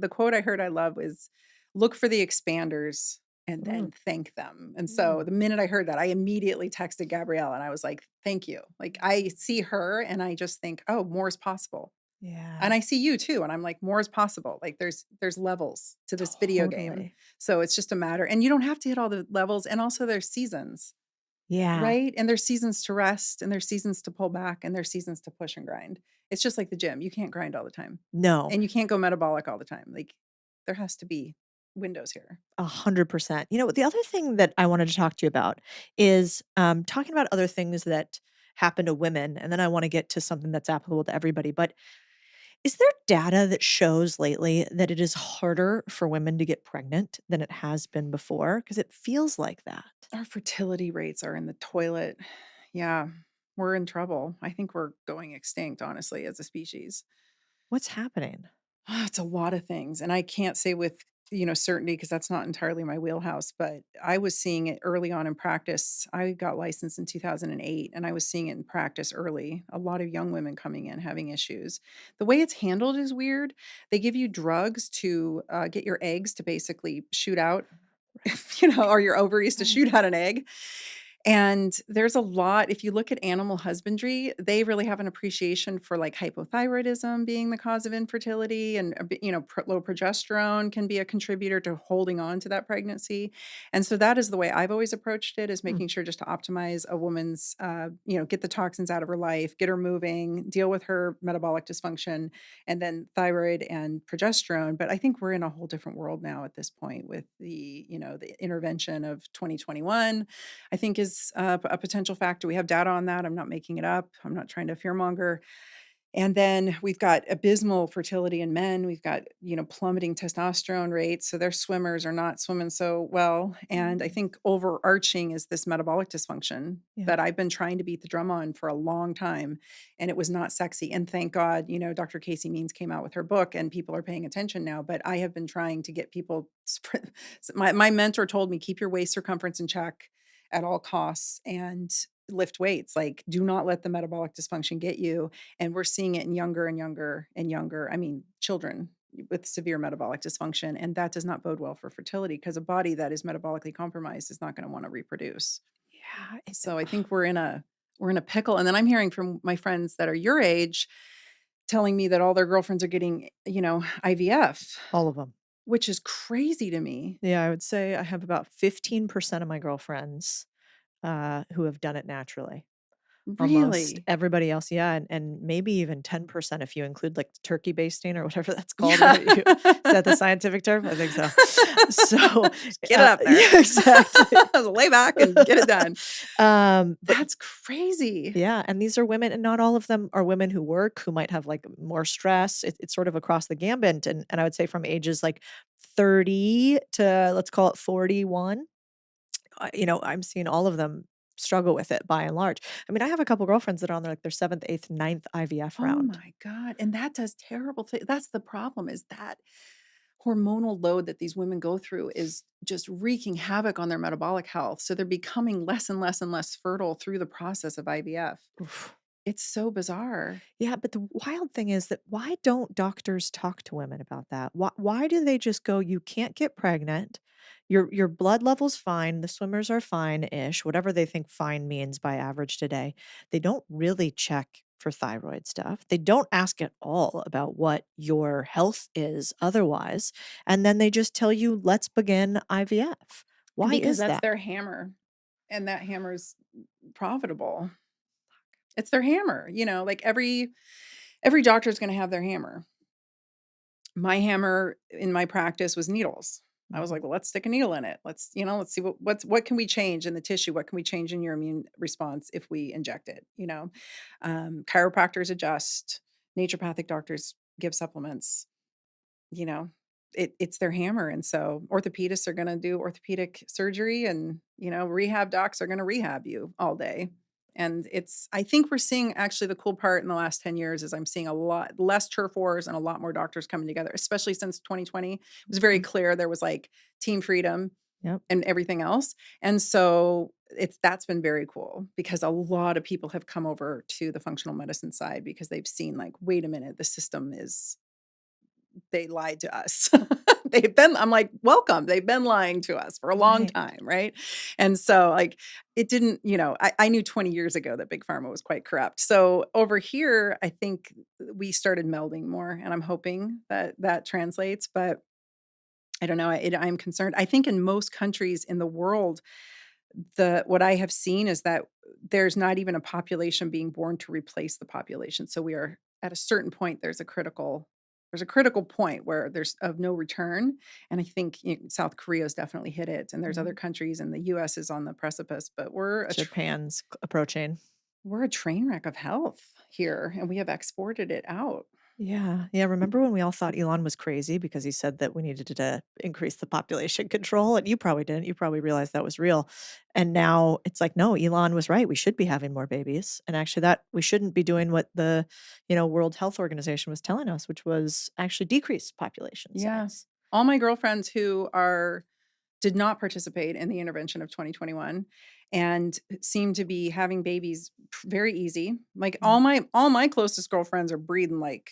quote I heard I love is look for the expanders and Mm, then thank them. And so the minute I heard that, I immediately texted Gabrielle and I was like, thank you. Like I see her and I just think, oh, more is possible. yeah. And I see you too. And I'm like, more is possible. Like there's levels to this video game. Totally. So it's just a matter. And you don't have to hit all the levels. And also there's seasons, Yeah. right? And there's seasons to rest and there's seasons to pull back and there's seasons to push and grind. It's just like the gym. You can't grind all the time. No. And you can't go metabolic all the time. Like there has to be windows here. 100%. The other thing that I wanted to talk to you about is talking about other things that happen to women. And then I want to get to something that's applicable to everybody. But is there data that shows lately that it is harder for women to get pregnant than it has been before? Because it feels like that. Our fertility rates are in the toilet. Yeah, we're in trouble. I think we're going extinct, honestly, as a species. What's happening? It's a lot of things. And I can't say with, certainty because that's not entirely my wheelhouse, but I was seeing it early on in practice. I got licensed in 2008 and I was seeing it in practice early. A lot of young women coming in having issues. The way it's handled is weird. They give you drugs to get your eggs to basically shoot out, or your ovaries to Right. shoot out an egg. And there's a lot, if you look at animal husbandry, they really have an appreciation for like hypothyroidism being the cause of infertility and, low progesterone can be a contributor to holding on to that pregnancy. And so that is the way I've always approached it is Mm. making sure just to optimize a woman's, get the toxins out of her life, get her moving, deal with her metabolic dysfunction, and then thyroid and progesterone. But I think we're in a whole different world now at this point with the intervention of 2021, I think is a potential factor. We have data on that. I'm not making it up. I'm not trying to fearmonger. And then we've got abysmal fertility in men. We've got, plummeting testosterone rates. So their swimmers are not swimming so well. And I think overarching is this metabolic dysfunction that I've been trying to beat the drum on for a long time. And it was not sexy. And thank God, Dr. Casey Means came out with her book and people are paying attention now. But I have been trying to get people, my mentor told me, keep your waist circumference in check at all costs and lift weights. Like, do not let the metabolic dysfunction get you. And we're seeing it in younger and younger and younger. I mean, children with severe metabolic dysfunction. And that does not bode well for fertility because a body that is metabolically compromised is not going to want to reproduce. Yeah. So I think we're in a pickle. And then I'm hearing from my friends that are your age telling me that all their girlfriends are getting, IVF, All of them. which is crazy to me. Yeah, I would say I have about 15% of my girlfriends who have done it naturally. Almost Really? everybody else, yeah, and maybe even 10% if you include like turkey basting or whatever that's called. Yeah. Is that the scientific term? I think so. So Get it up there. Yeah, exactly. Lay back and get it done. But That's crazy. yeah, and these are women, and not all of them are women who work, who might have like more stress. It's sort of across the gambit, and I would say from ages like 30 to let's call it 41. I'm seeing all of them struggle with it by and large. I mean, I have a couple girlfriends that are on their seventh, eighth, ninth IVF Oh round. my God. And that does terrible things. That's the problem, is that hormonal load that these women go through is just wreaking havoc on their metabolic health. So they're becoming less and less and less fertile through the process of IVF. Oof. It's so bizarre. Yeah, but the wild thing is that why don't doctors talk to women about that? Why do they just go, you can't get pregnant? Your blood level's fine, the swimmers are fine-ish, whatever they think fine means by average today. They don't really check for thyroid stuff. They don't ask at all about what your health is otherwise. And then they just tell you, let's begin IVF. Why Because is that's that? their hammer. And that hammer's profitable. It's their hammer. Like every doctor is going to have their hammer. My hammer in my practice was needles. I was like, well, let's stick a needle in it. Let's see what can we change in the tissue? What can we change in your immune response if we inject it? Chiropractors adjust, naturopathic doctors give supplements, it's their hammer. And so orthopedists are going to do orthopedic surgery and, rehab docs are going to rehab you all day. And I think we're seeing actually the cool part in the last 10 years is I'm seeing a lot less turf wars and a lot more doctors coming together, especially since 2020. It was very clear there was like team freedom Yep. and everything else. And so that's been very cool because a lot of people have come over to the functional medicine side because they've seen like, wait a minute, the system they lied to us. I'm like, welcome. They've been lying to us for a long Right. time. Right. And so like, it didn't, I knew 20 years ago that Big Pharma was quite corrupt. So over here, I think we started melding more and I'm hoping that translates, but I don't know. I'm concerned. I think in most countries in the world, what I have seen is that there's not even a population being born to replace the population. So we are at a certain point, there's a critical point where there's of no return. And I think South Korea's definitely hit it. And there's other countries and the US is on the precipice, but Japan's approaching. we're a train wreck of health here and we have exported it out. Yeah. Yeah. Remember when we all thought Elon was crazy because he said that we needed to increase the population control? And you probably didn't. You probably realized that was real. And now it's like, no, Elon was right. We should be having more babies. And actually that we shouldn't be doing what the, World Health Organization was telling us, which was actually decrease population Yeah. size. All my girlfriends who did not participate in the intervention of 2021 and seem to be having babies very easy. Like all my closest girlfriends are breathing like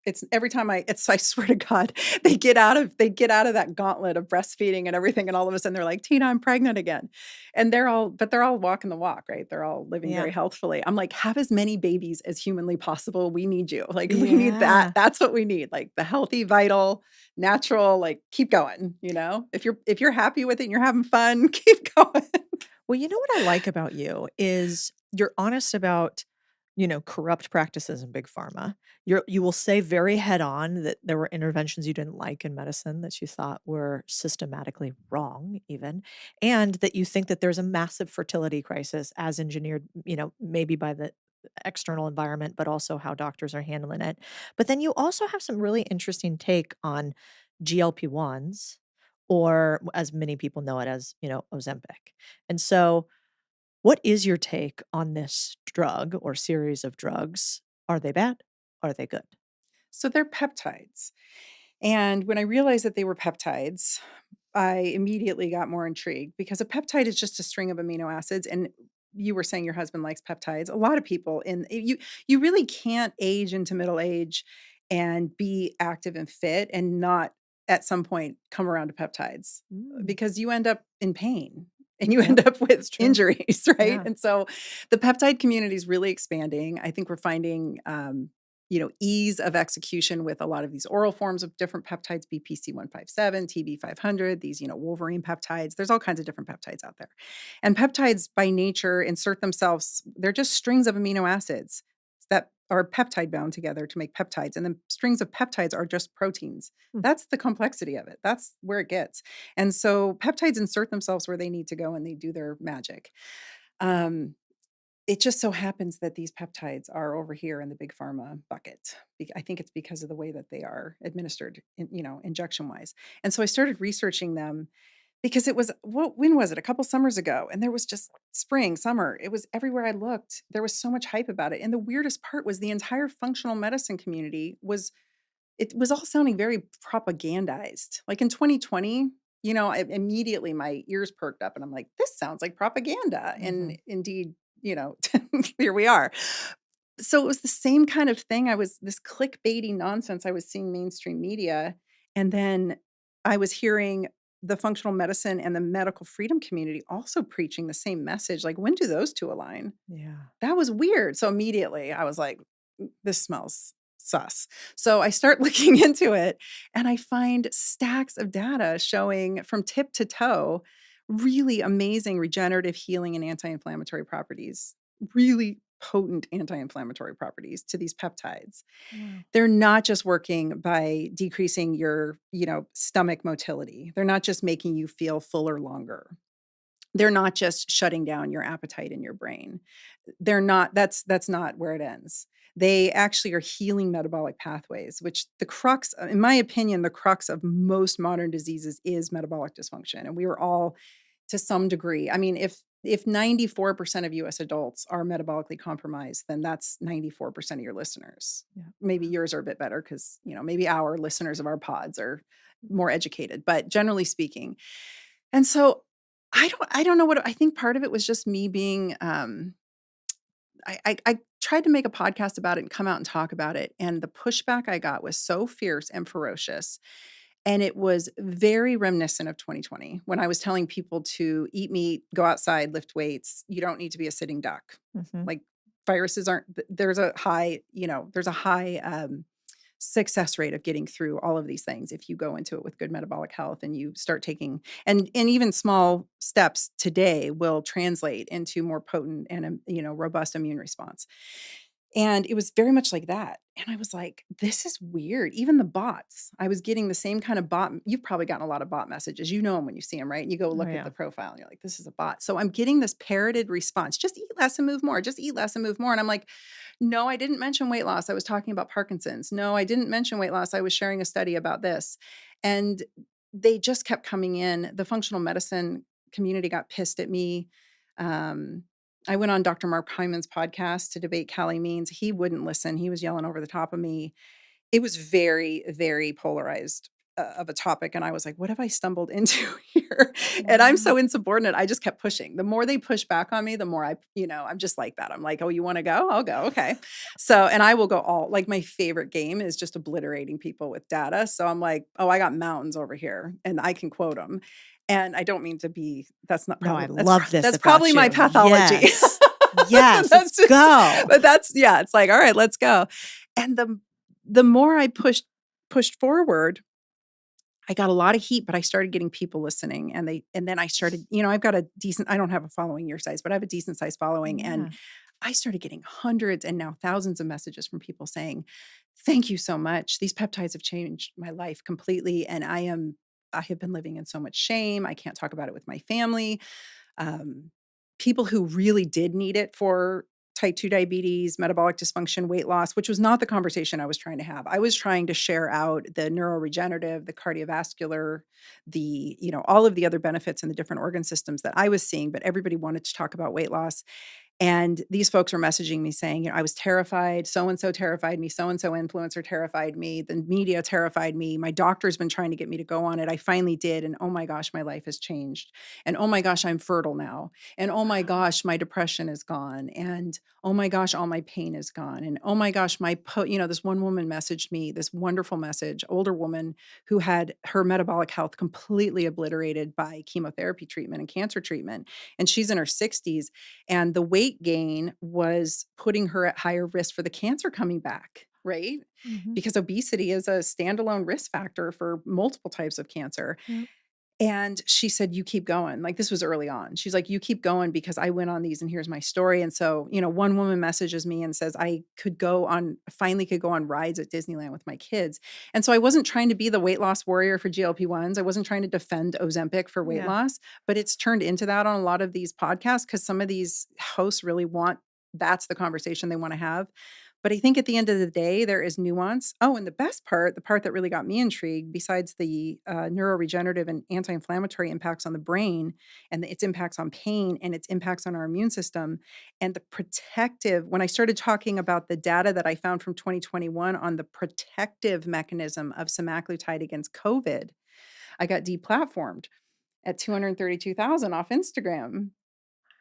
it's every time I swear to God, they get out of that gauntlet of breastfeeding and everything. And all of a sudden they're like, Tina, I'm pregnant again. And they're all walking the walk, right? They're all living very healthfully. I'm like, have as many babies as humanly possible. We need you. Like we need that. That's what we need. Like the healthy, vital, natural, like keep going, if you're happy with it and you're having fun, keep going. Well, you know what I like about you is you're honest about, corrupt practices in big pharma. You will say very head on that there were interventions you didn't like in medicine that you thought were systematically wrong even, and that you think that there's a massive fertility crisis as engineered, maybe by external environment, but also how doctors are handling it. But then you also have some really interesting take on GLP-1s, or as many people know it as, Ozempic. And so what is your take on this drug or series of drugs? Are they bad? Are they good? So they're peptides. And when I realized that they were peptides, I immediately got more intrigued because a peptide is just a string of amino acids. And you were saying your husband likes peptides. A lot of people you really can't age into middle age and be active and fit and not at some point come around to peptides Mm, because you end up in pain and you yep, end up that's with true. injuries, right? Yeah. And so the peptide community is really expanding. I think we're finding ease of execution with a lot of these oral forms of different peptides, BPC 157, TB 500, these, Wolverine peptides. There's all kinds of different peptides out there. And peptides by nature insert themselves, they're just strings of amino acids that are peptide bound together to make peptides. And then strings of peptides are just proteins. Hmm. That's the complexity of it. That's where it gets. And so peptides insert themselves where they need to go and they do their magic. Um, it just so happens that these peptides are over here in the big pharma bucket. I think it's because of the way that they are administered, injection wise. And so I started researching them because it was, when was it? A couple summers ago. And there was just spring, summer. It was everywhere I looked. There was so much hype about it. And the weirdest part was the entire functional medicine community it was all sounding very propagandized. Like in 2020, immediately my ears perked up and I'm like, this sounds like propaganda. Hmm. And indeed, here we are. So it was the same kind of thing. This clickbaity nonsense I was seeing mainstream media. And then I was hearing the functional medicine and the medical freedom community also preaching the same message. Like, when do those two align? Yeah. That was weird. So immediately I was like, this smells sus. So I start looking into it and I find stacks of data showing from tip to toe really amazing regenerative healing and anti-inflammatory properties, really potent anti-inflammatory properties to these peptides. Wow. They're not just working by decreasing your, stomach motility. They're not just making you feel fuller longer. They're not just shutting down your appetite in your brain. They're not that's not where it ends. They actually are healing metabolic pathways, which in my opinion, the crux of most modern diseases is metabolic dysfunction. And we are all to some degree. I mean, if 94% of US adults are metabolically compromised, then that's 94% of your listeners. Yeah. Maybe yours are a bit better because, maybe our listeners of our pods are more educated, but generally speaking. And so I don't know what I think part of it was just me being I tried to make a podcast about it and come out and talk about it. And the pushback I got was so fierce and ferocious. And it was very reminiscent of 2020 when I was telling people to eat meat, go outside, lift weights. You don't need to be a sitting duck. Hmm. Like viruses aren't, there's a high, success rate of getting through all of these things if you go into it with good metabolic health and you start taking and even small steps today will translate into more potent and robust immune response. And it was very much like that. And I was like, this is weird. Even the bots, I was getting the same kind of bot. You've probably gotten a lot of bot messages. You know them when you see them, right? And you go Oh, look at yeah. the profile and you're like, this is a bot. So I'm getting this parroted response. Just eat less and move more. Just eat less and move more. And I'm like, no, I didn't mention weight loss. I was talking about Parkinson's. No, I didn't mention weight loss. I was sharing a study about this. And they just kept coming in. The functional medicine community got pissed at me. I went on Dr. Mark Hyman's podcast to debate Callie Means. He wouldn't listen. He was yelling over the top of me. It was very, very polarized of a topic. And I was like, what have I stumbled into here? And I'm Wow. so insubordinate. I just kept pushing. The more they push back on me, the more I'm just like that. I'm like, oh, you want to go? I'll go. Okay. So, and I will go like my favorite game is just obliterating people with data. So I'm like, oh, I got mountains over here and I can quote them. And I don't mean to be, No, I love this that's probably about my you. pathology. Yes. Yes. That's Let's go. but it's like, all right, let's go. And the more I pushed forward, I got a lot of heat, but I started getting people listening and then I started, I've got I don't have a following your size, but I have a decent size following. And Yeah. I started getting hundreds and now thousands of messages from people saying, thank you so much. These peptides have changed my life completely. And I have been living in so much shame. I can't talk about it with my family. Um, People who really did need it for type 2 diabetes, metabolic dysfunction, weight loss, which was not the conversation I was trying to have. I was trying to share out the neuroregenerative, the cardiovascular, the, all of the other benefits and the different organ systems that I was seeing, but everybody wanted to talk about weight loss. And these folks were messaging me saying, I was terrified. So-and-so terrified me. So-and-so influencer terrified me. The media terrified me. My doctor's been trying to get me to go on it. I finally did. And oh my gosh, my life has changed. And oh my gosh, I'm fertile now. And oh my gosh, my depression is gone. And oh my gosh, all my pain is gone. And oh my gosh, this one woman messaged me, this wonderful message, older woman who had her metabolic health completely obliterated by chemotherapy treatment and cancer treatment. And she's in her 60s. And the weight gain was putting her at higher risk for the cancer coming back, right? Because obesity is a standalone risk factor for multiple types of cancer. Yep. And she said, you keep going. Like, this was early on. She's like, you keep going because I went on these and here's my story. And so, one woman messages me and says, finally could go on rides at Disneyland with my kids. And so I wasn't trying to be the weight loss warrior for GLP-1s. I wasn't trying to defend Ozempic for weight loss, but it's turned into that on a lot of these podcasts because some of these hosts really that's the conversation they want to have. But I think at the end of the day, there is nuance. Oh, and the best part, the part that really got me intrigued, besides the neuroregenerative and anti-inflammatory impacts on the brain and its impacts on pain and its impacts on our immune system and the protective, when I started talking about the data that I found from 2021 on the protective mechanism of semaglutide against COVID, I got deplatformed at 232,000 off Instagram.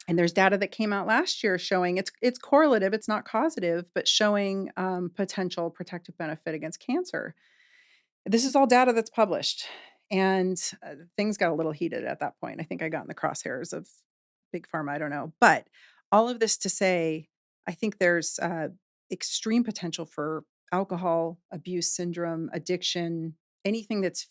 And there's data that came out last year showing it's correlative, it's not causative, but showing potential protective benefit against cancer. This is all data that's published. And things got a little heated at that point. I think I got in the crosshairs of Big Pharma. I don't know. But all of this to say, I think there's extreme potential for alcohol abuse syndrome, addiction, anything that's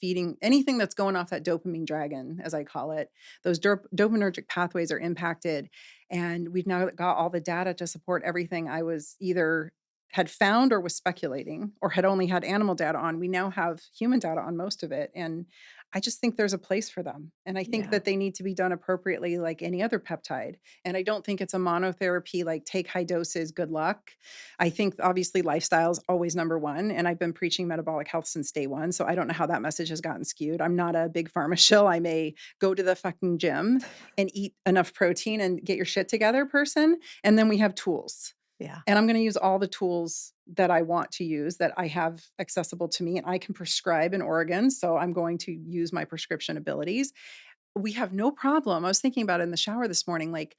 going off that dopamine dragon, as I call it. Those dopaminergic pathways are impacted. And we've now got all the data to support everything I was either had found or was speculating or had only had animal data on. We now have human data on most of it. And I just think there's a place for them. And I think that they need to be done appropriately like any other peptide. And I don't think it's a monotherapy, like take high doses, good luck. I think obviously lifestyle is always number one. And I've been preaching metabolic health since day one. So I don't know how that message has gotten skewed. I'm not a big pharma shill. I may go to the fucking gym and eat enough protein and get your shit together person. And then we have tools. Yeah. And I'm going to use all the tools that I want to use that I have accessible to me and I can prescribe in Oregon. So I'm going to use my prescription abilities. We have no problem. I was thinking about it in the shower this morning. Like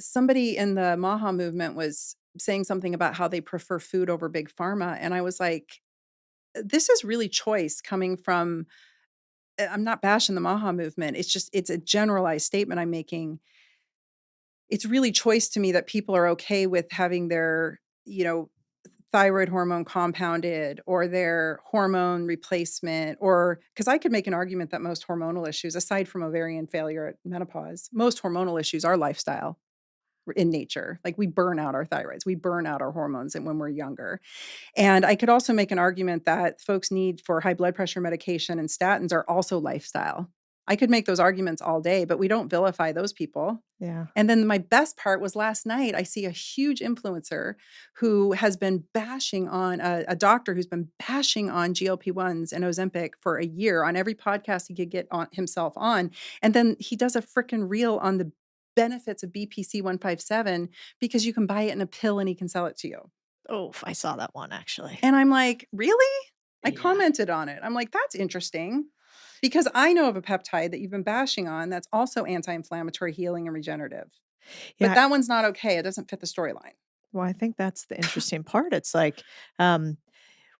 somebody in the Maha movement was saying something about how they prefer food over big pharma. And I was like, this is really choice coming from, I'm not bashing the Maha movement. It's a generalized statement I'm making. It's really choice to me that people are okay with having their, thyroid hormone compounded or their hormone replacement, or because I could make an argument that most hormonal issues, aside from ovarian failure at menopause, most hormonal issues are lifestyle in nature. Like we burn out our thyroids, we burn out our hormones and when we're younger. And I could also make an argument that folks need for high blood pressure medication and statins are also lifestyle. I could make those arguments all day, but we don't vilify those people. Yeah. And then my best part was last night, I see a huge influencer who has been bashing on a doctor who's been bashing on GLP-1s and Ozempic for a year on every podcast he could get on himself on. And then he does a freaking reel on the benefits of BPC 157 because you can buy it in a pill and he can sell it to you. Oh, I saw that one actually. And I'm like, really? I Yeah. commented on it. I'm like, that's interesting. Because I know of a peptide that you've been bashing on that's also anti-inflammatory, healing, and regenerative. Yeah. But that one's not okay. It doesn't fit the storyline. Well, I think that's the interesting part. It's like when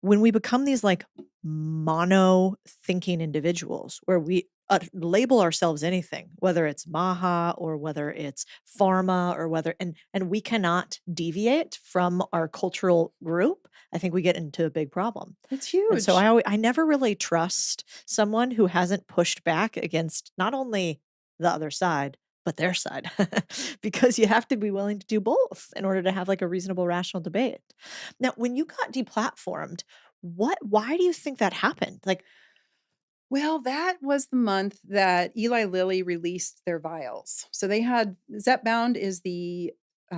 we become these like mono thinking individuals where we label ourselves anything, whether it's Maha or whether it's pharma or whether, and we cannot deviate from our cultural group, I think we get into a big problem. It's huge. And so I never really trust someone who hasn't pushed back against not only the other side, but their side, because you have to be willing to do both in order to have like a reasonable, rational debate. Now, when you got deplatformed, why do you think that happened? Like, Well, that was the month that Eli Lilly released their vials. So they had Zepbound is the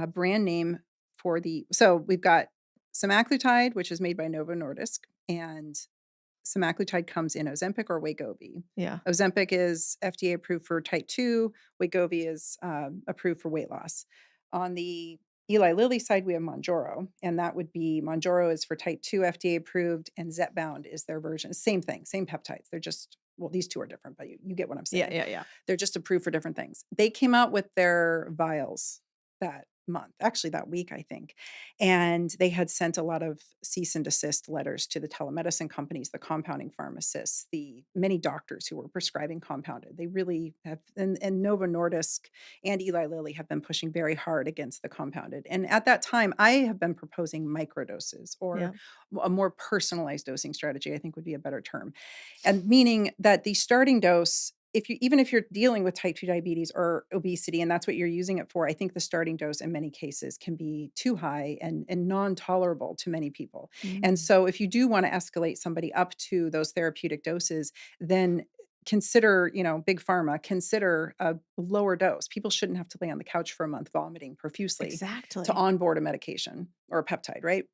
brand name for so we've got semaglutide, which is made by Novo Nordisk, and semaglutide comes in Ozempic or Wegovy. Yeah. Ozempic is FDA approved for type 2. Wegovy is approved for weight loss. On the Eli Lilly side, we have Mounjaro, and that would be Mounjaro is for type 2 FDA approved, and Zepbound is their version. Same thing, same peptides. They're just, well, these two are different, but you get what I'm saying. Yeah. They're just approved for different things. They came out with their vials that month, actually that week, I think. And they had sent a lot of cease and desist letters to the telemedicine companies, the compounding pharmacists, the many doctors who were prescribing compounded. They really have, and Novo Nordisk and Eli Lilly have been pushing very hard against the compounded. And at that time, I have been proposing microdoses or a more personalized dosing strategy, I think would be a better term. And meaning that the starting dose, even if you're dealing with type 2 diabetes or obesity, and that's what you're using it for, I think the starting dose in many cases can be too high and non-tolerable to many people. And so if you do want to escalate somebody up to those therapeutic doses, then consider, big pharma, consider a lower dose. People shouldn't have to lay on the couch for a month vomiting profusely Exactly. to onboard a medication or a peptide, right?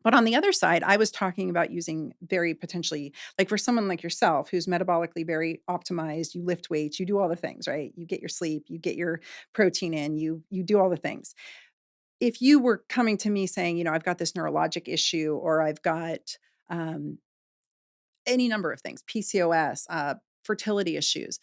But on the other side, I was talking about using very potentially, like for someone like yourself, who's metabolically very optimized, you lift weights, you do all the things, right? You get your sleep, you get your protein in, you do all the things. If you were coming to me saying, I've got this neurologic issue, or I've got any number of things, PCOS, fertility issues,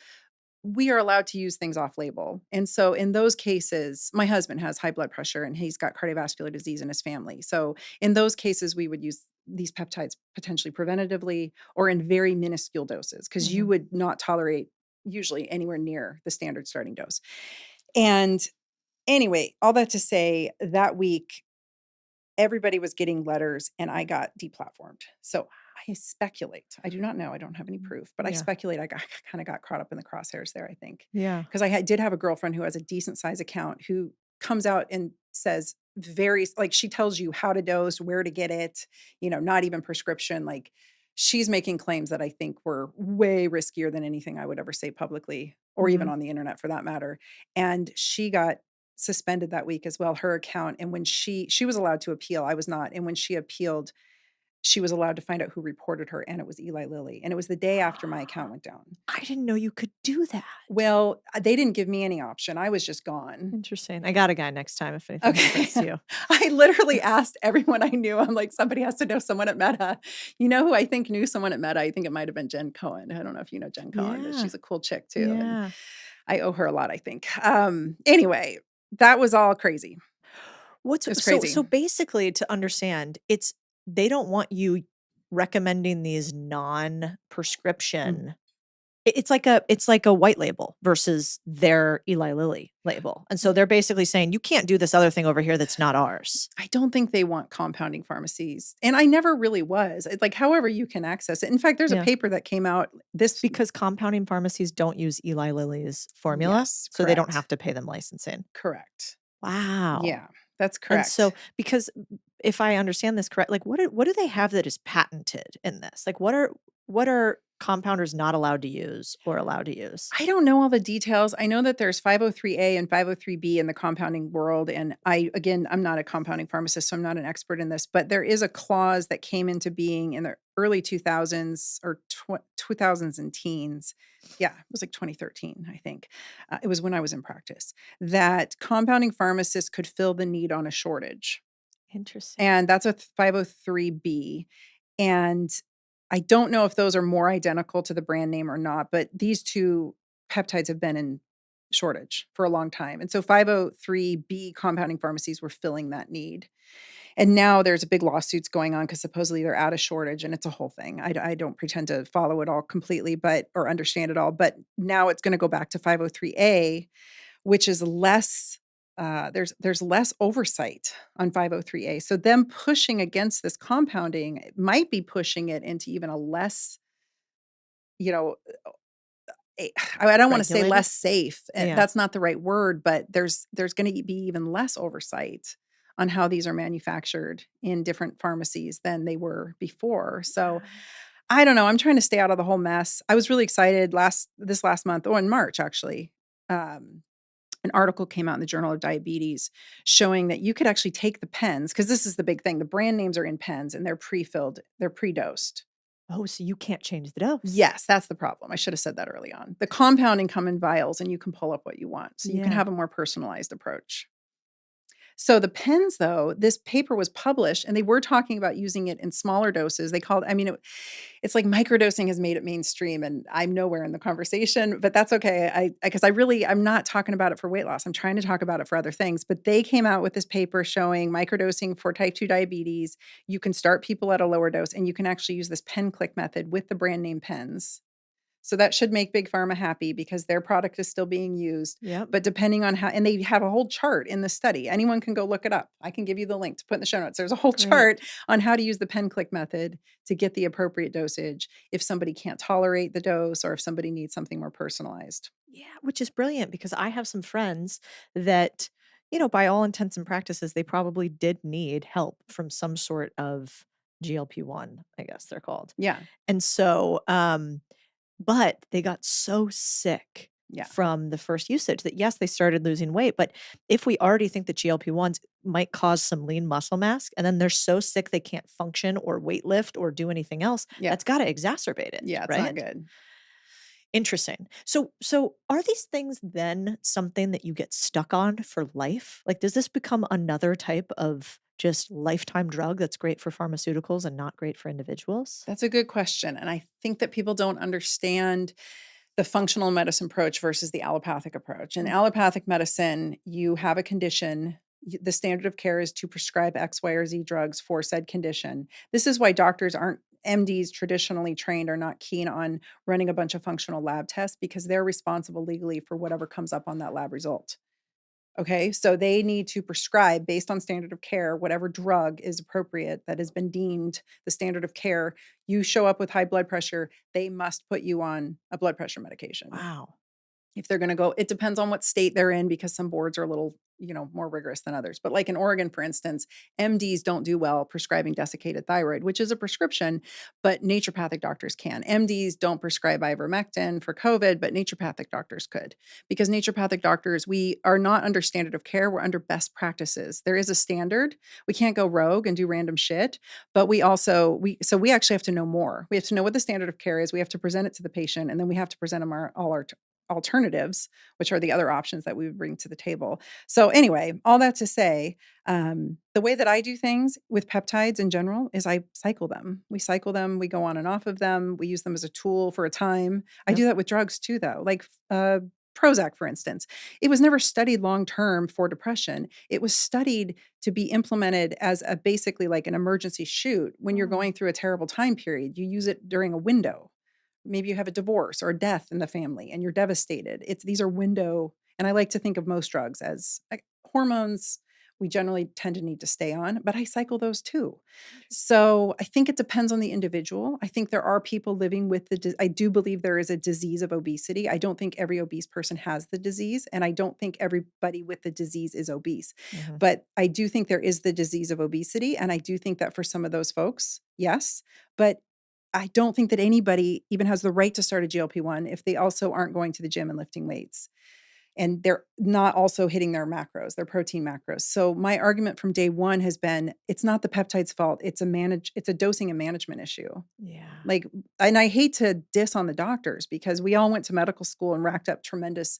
we are allowed to use things off label. And so in those cases, my husband has high blood pressure and he's got cardiovascular disease in his family. So in those cases, we would use these peptides potentially preventatively or in very minuscule doses, because you would not tolerate usually anywhere near the standard starting dose. And anyway, all that to say, that week, everybody was getting letters and I got deplatformed. So I speculate. I do not know. I don't have any proof, but I speculate I kind of got caught up in the crosshairs there, I think. Yeah. Because I did have a girlfriend who has a decent size account who comes out and says she tells you how to dose, where to get it, not even prescription. Like she's making claims that I think were way riskier than anything I would ever say publicly or even on the internet for that matter. And she got suspended that week as well, her account. And when she was allowed to appeal, I was not. And when she appealed, she was allowed to find out who reported her, and it was Eli Lilly. And it was the day after my account went down. I didn't know you could do that. Well, they didn't give me any option. I was just gone. Interesting. I got a guy next time if anything happens to you. I literally asked everyone I knew. I'm like, somebody has to know someone at Meta. You know who I think knew someone at Meta? I think it might have been Jen Cohen. I don't know if you know Jen Cohen, but she's a cool chick too. Yeah. And I owe her a lot, I think. Anyway, that was all crazy. It's crazy. So basically, to understand, they don't want you recommending these non-prescription. It's like a white label versus their Eli Lilly label. And so they're basically saying you can't do this other thing over here that's not ours. I don't think they want compounding pharmacies. And I never really was. It's like however you can access it. In fact, there's a paper that came out because compounding pharmacies don't use Eli Lilly's formula. Yes, so they don't have to pay them licensing. Correct. Wow. Yeah, that's correct. And so because if I understand this correct, like what do they have that is patented in this? Like what are compounders not allowed to use or allowed to use? I don't know all the details. I know that there's 503A and 503B in the compounding world. And I'm not a compounding pharmacist, so I'm not an expert in this, but there is a clause that came into being in the early 2000s or 2000s and teens. Yeah, it was like 2013, I think. It was when I was in practice, that compounding pharmacists could fill the need on a shortage. Interesting. And that's a 503B. And I don't know if those are more identical to the brand name or not, but these two peptides have been in shortage for a long time. And so 503B compounding pharmacies were filling that need. And now there's a big lawsuits going on because supposedly they're out of shortage, and it's a whole thing. I don't pretend to follow it all completely, or understand it all. But now it's going to go back to 503A, which is less. There's less oversight on 503A. So them pushing against this compounding, it might be pushing it into even a less, I don't want to say less safe. And that's not the right word, but there's going to be even less oversight on how these are manufactured in different pharmacies than they were before. So I don't know. I'm trying to stay out of the whole mess. I was really excited this last month, in March actually. an article came out in the Journal of Diabetes showing that you could actually take the pens, because this is the big thing. The brand names are in pens and they're pre-filled, they're pre-dosed. Oh, so you can't change the dose. Yes, that's the problem. I should have said that early on. The compounding come in vials and you can pull up what you want. So you can Yeah. have a more personalized approach. So the pens, though, this paper was published and they were talking about using it in smaller doses. They called, it's like microdosing has made it mainstream and I'm nowhere in the conversation, but that's okay. Because I'm not talking about it for weight loss. I'm trying to talk about it for other things. But they came out with this paper showing microdosing for type 2 diabetes. You can start people at a lower dose and you can actually use this pen click method with the brand name pens. So that should make Big Pharma happy because their product is still being used. Yep. But depending on how, and they have a whole chart in the study. Anyone can go look it up. I can give you the link to put in the show notes. There's a whole chart on how to use the pen click method to get the appropriate dosage if somebody can't tolerate the dose or if somebody needs something more personalized. Yeah, which is brilliant because I have some friends that, by all intents and practices, they probably did need help from some sort of GLP-1, I guess they're called. Yeah. And so, but they got so sick from the first usage that yes, they started losing weight. But if we already think that GLP-1s might cause some lean muscle mass, and then they're so sick they can't function or weight lift or do anything else, that's got to exacerbate it. Yeah, it's right? not good. Interesting. So are these things then something that you get stuck on for life? Like, does this become another type of just lifetime drug that's great for pharmaceuticals and not great for individuals? That's a good question. And I think that people don't understand the functional medicine approach versus the allopathic approach. In allopathic medicine, you have a condition. The standard of care is to prescribe X, Y, or Z drugs for said condition. This is why MDs traditionally trained are not keen on running a bunch of functional lab tests because they're responsible legally for whatever comes up on that lab result. Okay, so they need to prescribe based on standard of care, whatever drug is appropriate that has been deemed the standard of care. You show up with high blood pressure, they must put you on a blood pressure medication. Wow. If they're going to go, it depends on what state they're in because some boards are a little, more rigorous than others. But like in Oregon, for instance, MDs don't do well prescribing desiccated thyroid, which is a prescription, but naturopathic doctors can. MDs don't prescribe ivermectin for COVID, but naturopathic doctors could because naturopathic doctors, we are not under standard of care. We're under best practices. There is a standard. We can't go rogue and do random shit, but we actually have to know more. We have to know what the standard of care is. We have to present it to the patient and then we have to present them all our alternatives, which are the other options that we would bring to the table. So anyway, all that to say, the way that I do things with peptides in general is I cycle them. We cycle them. We go on and off of them. We use them as a tool for a time. I do that with drugs too, though. Like Prozac, for instance, it was never studied long-term for depression. It was studied to be implemented as basically like an emergency shoot when you're going through a terrible time period. You use it during a window. Maybe you have a divorce or a death in the family and you're devastated. These are window, and I like to think of most drugs as hormones. We generally tend to need to stay on, but I cycle those too. So I think it depends on the individual. I think there are people living with I do believe there is a disease of obesity. I don't think every obese person has the disease, and I don't think everybody with the disease is obese. But I do think there is the disease of obesity, and I do think that for some of those folks, yes. But I don't think that anybody even has the right to start a GLP-1 if they also aren't going to the gym and lifting weights. And they're not also hitting their macros, their protein macros. So my argument from day one has been, it's not the peptide's fault. It's a dosing and management issue. Yeah. And I hate to diss on the doctors because we all went to medical school and racked up tremendous,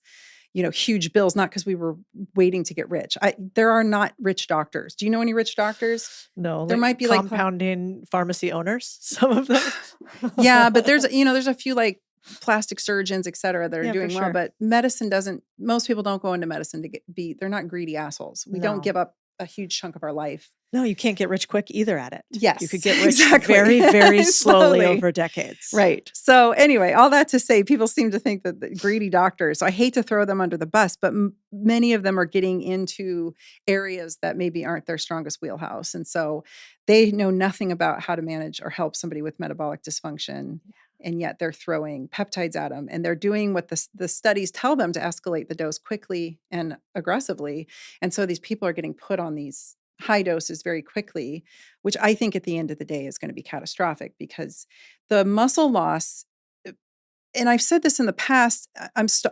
huge bills, not because we were waiting to get rich. There are not rich doctors. Do you know any rich doctors? No, there might be compounding pharmacy owners, some of them. Yeah, but there's a few like plastic surgeons, et cetera, that are doing well, but medicine most people don't go into medicine to they're not greedy assholes. We don't give up a huge chunk of our life. No, you can't get rich quick either at it. Yes. You could get rich very, very slowly over decades. Right. So anyway, all that to say, people seem to think that the greedy doctors, so I hate to throw them under the bus, but many of them are getting into areas that maybe aren't their strongest wheelhouse. And so they know nothing about how to manage or help somebody with metabolic dysfunction. And yet they're throwing peptides at them and they're doing what the studies tell them to escalate the dose quickly and aggressively. And so these people are getting put on these high doses very quickly, which I think at the end of the day is going to be catastrophic because the muscle loss and I've said this in the past,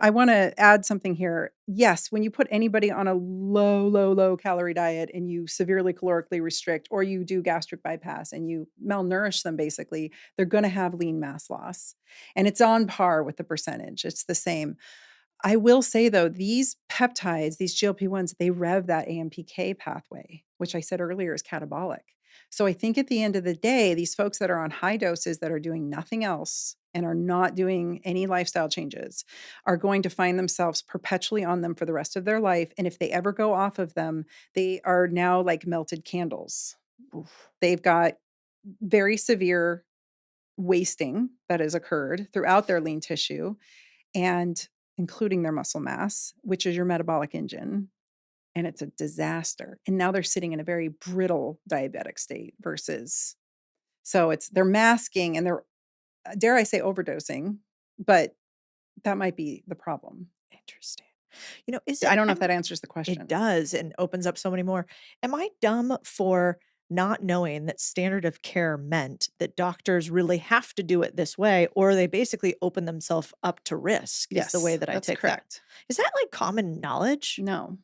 I want to add something here. Yes, when you put anybody on a low calorie diet and you severely calorically restrict, or you do gastric bypass and you malnourish them, basically, they're going to have lean mass loss. And it's on par with the percentage. It's the same. I will say though, these peptides, these GLP-1s, they rev that AMPK pathway, which I said earlier is catabolic. So I think at the end of the day, these folks that are on high doses that are doing nothing else and are not doing any lifestyle changes are going to find themselves perpetually on them for the rest of their life. And if they ever go off of them, they are now like melted candles. Oof. They've got very severe wasting that has occurred throughout their lean tissue, and including their muscle mass, which is your metabolic engine. And it's a disaster. And now they're sitting in a very brittle diabetic state versus, so they're masking and they're, dare I say, overdosing, but that might be the problem. Interesting. Is I it, don't know if that answers the it question. does, and opens up so many more. Am I dumb for not knowing that standard of care meant that doctors really have to do it this way, or they basically open themselves up to risk? Is the way Yes, that I that's take that. correct. Is that like common knowledge? No.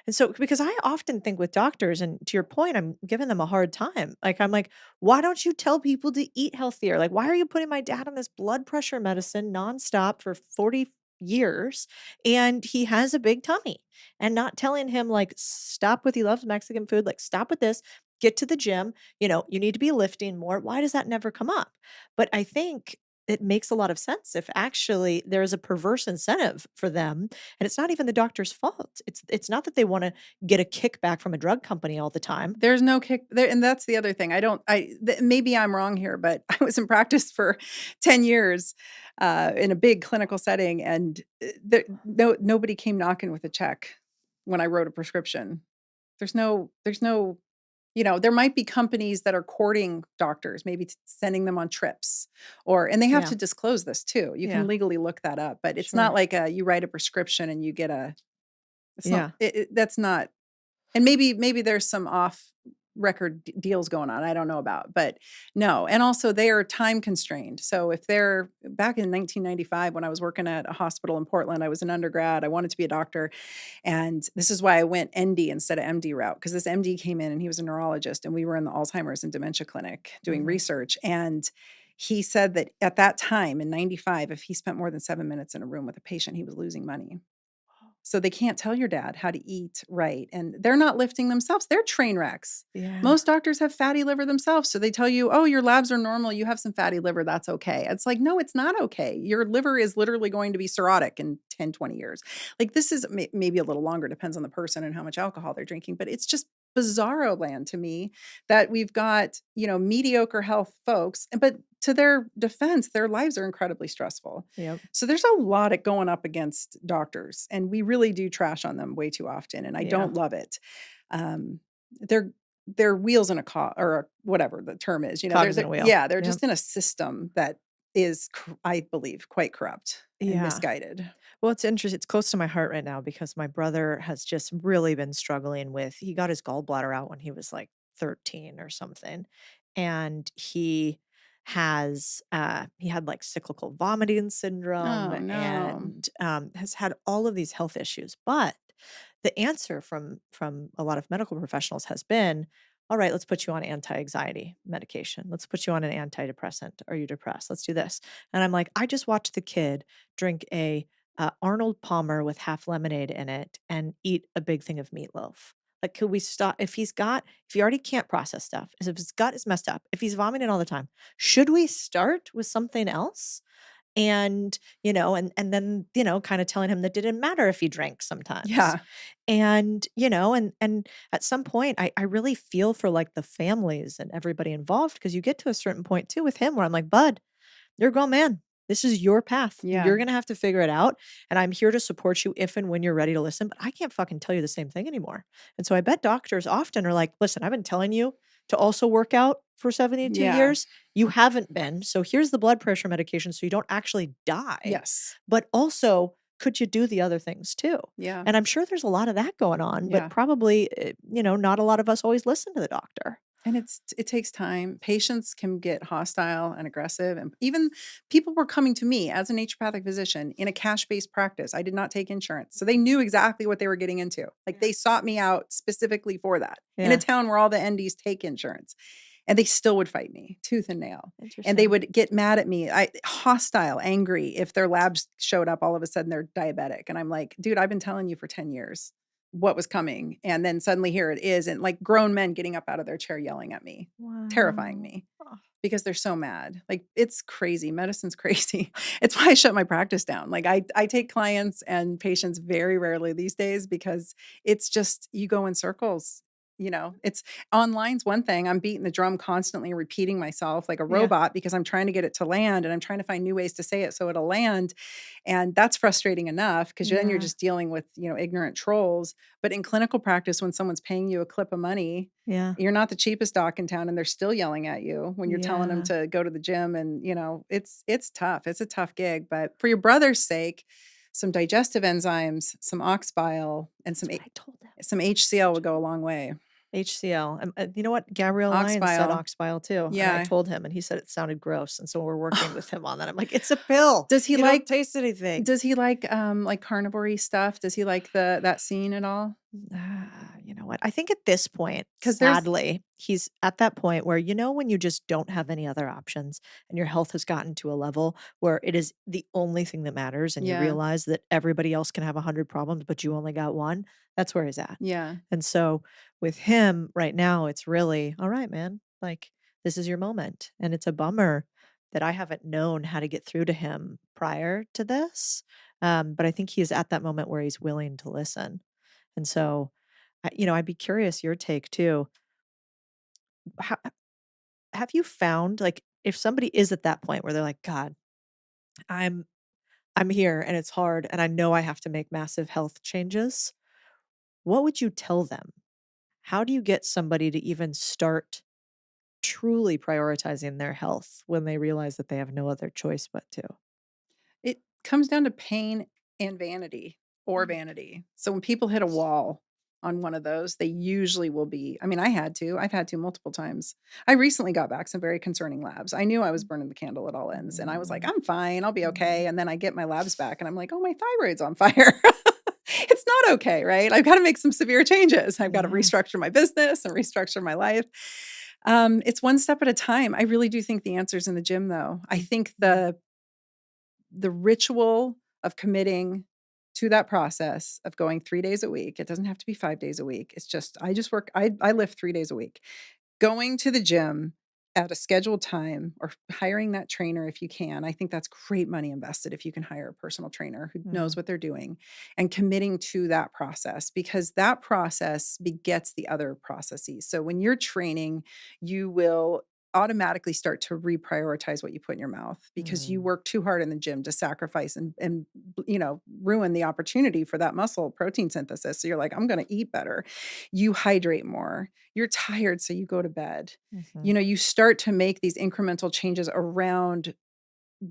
And so, because I often think with doctors, and to your point, I'm giving them a hard time. Like, I'm like, why don't you tell people to eat healthier? Like, why are you putting my dad on this blood pressure medicine nonstop for 40 years and he has a big tummy, and not telling him, like, stop with, he loves Mexican food, like, stop with this, get to the gym, you need to be lifting more. Why does that never come up? But I think it makes a lot of sense if actually there's a perverse incentive for them, and it's not even the doctor's fault. It's not that they want to get a kickback from a drug company all the time. There's no kick there. And that's the other thing. Maybe I'm wrong here, but I was in practice for 10 years in a big clinical setting, and nobody came knocking with a check when I wrote a prescription. There's no, there might be companies that are courting doctors, maybe sending them on trips, and they have Yeah. to disclose this too. You Yeah. can legally look that up, but it's Sure. not like you write a prescription and you get Yeah. that's not, and maybe there's some off record deals going on I don't know about, but no. And also they are time constrained. So if they're back in 1995, when I was working at a hospital in Portland, I was an undergrad, I wanted to be a doctor. And this is why I went ND instead of MD route, because this MD came in and he was a neurologist, and we were in the Alzheimer's and dementia clinic doing research. And he said that at that time in 95, if he spent more than 7 minutes in a room with a patient, he was losing money. So they can't tell your dad how to eat right. And they're not lifting themselves. They're train wrecks. Yeah. Most doctors have fatty liver themselves. So they tell you, oh, your labs are normal. You have some fatty liver. That's okay. It's like, no, it's not okay. Your liver is literally going to be cirrhotic in 10, 20 years. Like, this is maybe a little longer, depends on the person and how much alcohol they're drinking. But it's just bizarro land to me that we've got, mediocre health folks, but to their defense, their lives are incredibly stressful. Yep. So there's a lot of going up against doctors, and we really do trash on them way too often. And I don't love it. They're wheels in a car, or whatever the term is, Cogs in a wheel. yeah, they're Yep. just in a system that is, I believe, quite corrupt and Yeah. misguided. Well, it's interesting. It's close to my heart right now because my brother has just really been struggling he got his gallbladder out when he was like 13 or something. And he had like cyclical vomiting syndrome, Oh, no. and has had all of these health issues. But the answer from a lot of medical professionals has been, all right, let's put you on anti-anxiety medication. Let's put you on an antidepressant. Are you depressed? Let's do this. And I'm like, I just watched the kid drink a Arnold Palmer with half lemonade in it and eat a big thing of meatloaf. Like, could we stop? If he already can't process stuff, if his gut is messed up, if he's vomiting all the time, should we start with something else? And, and then, kind of telling him that it didn't matter if he drank sometimes. Yeah. And, and at some point I really feel for like the families and everybody involved, because you get to a certain point too with him where I'm like, bud, you're a grown man. This is your path. Yeah. You're going to have to figure it out. And I'm here to support you if and when you're ready to listen, but I can't fucking tell you the same thing anymore. And so I bet doctors often are like, listen, I've been telling you to also work out for 72 Yeah. years. You haven't been. So here's the blood pressure medication so you don't actually die. Yes. But also, could you do the other things too? Yeah. And I'm sure there's a lot of that going on, Yeah. but probably, not a lot of us always listen to the doctor. And it takes time. Patients can get hostile and aggressive. And even people were coming to me as a naturopathic physician in a cash-based practice. I did not take insurance. So they knew exactly what they were getting into. Like they sought me out specifically for that in a town where all the NDs take insurance. And they still would fight me tooth and nail. And they would get mad at me, hostile, angry if their labs showed up all of a sudden they're diabetic. And I'm like, dude, I've been telling you for 10 years what was coming. And then suddenly here it is. And like grown men getting up out of their chair yelling at me, terrifying me because they're so mad. Like it's crazy. Medicine's crazy. It's why I shut my practice down. Like I take clients and patients very rarely these days because it's just, you go in circles. You know, it's online's one thing. I'm beating the drum constantly, repeating myself like a robot because I'm trying to get it to land and I'm trying to find new ways to say it so it'll land. And that's frustrating enough because then you're just dealing with, ignorant trolls. But in clinical practice, when someone's paying you a clip of money, you're not the cheapest doc in town and they're still yelling at you when you're telling them to go to the gym. And, it's tough. It's a tough gig. But for your brother's sake, some digestive enzymes, some ox bile, and some HCl would go a long way. HCl. You know what? Gabrielle Lyons said ox bile too. Yeah. And I told him and he said it sounded gross. And so we're working with him on that. I'm like, it's a pill. Does he don't taste anything? Does he like carnivore-y stuff? Does he like that scene at all? You know what? I think at this point, sadly, he's at that point where, when you just don't have any other options and your health has gotten to a level where it is the only thing that matters and you realize that everybody else can have 100 problems, but you only got one. That's where he's at. Yeah. And so with him right now, it's really, all right, man, like this is your moment. And it's a bummer that I haven't known how to get through to him prior to this. But I think he's at that moment where he's willing to listen. And so, I'd be curious your take too. Have you found like if somebody is at that point where they're like, God, I'm here and it's hard and I know I have to make massive health changes, what would you tell them? How do you get somebody to even start truly prioritizing their health when they realize that they have no other choice but to? It comes down to pain and vanity or vanity. So when people hit a wall on one of those, they usually will be, I've had to multiple times. I recently got back some very concerning labs. I knew I was burning the candle at all ends and I was like, I'm fine, I'll be okay. And then I get my labs back and I'm like, oh, my thyroid's on fire. It's not okay, right? I've got to make some severe changes. I've got to restructure my business and restructure my life. It's one step at a time. I really do think the answer's in the gym though. I think the ritual of committing to that process of going 3 days a week, it doesn't have to be 5 days a week. It's just, I lift 3 days a week. Going to the gym at a scheduled time or hiring that trainer if you can. I think that's great money invested if you can hire a personal trainer who knows what they're doing and committing to that process because that process begets the other processes. So when you're training, you will automatically start to reprioritize what you put in your mouth because you work too hard in the gym to sacrifice and ruin the opportunity for that muscle protein synthesis. So you're like, I'm going to eat better. You hydrate more. You're tired, so you go to bed. You start to make these incremental changes around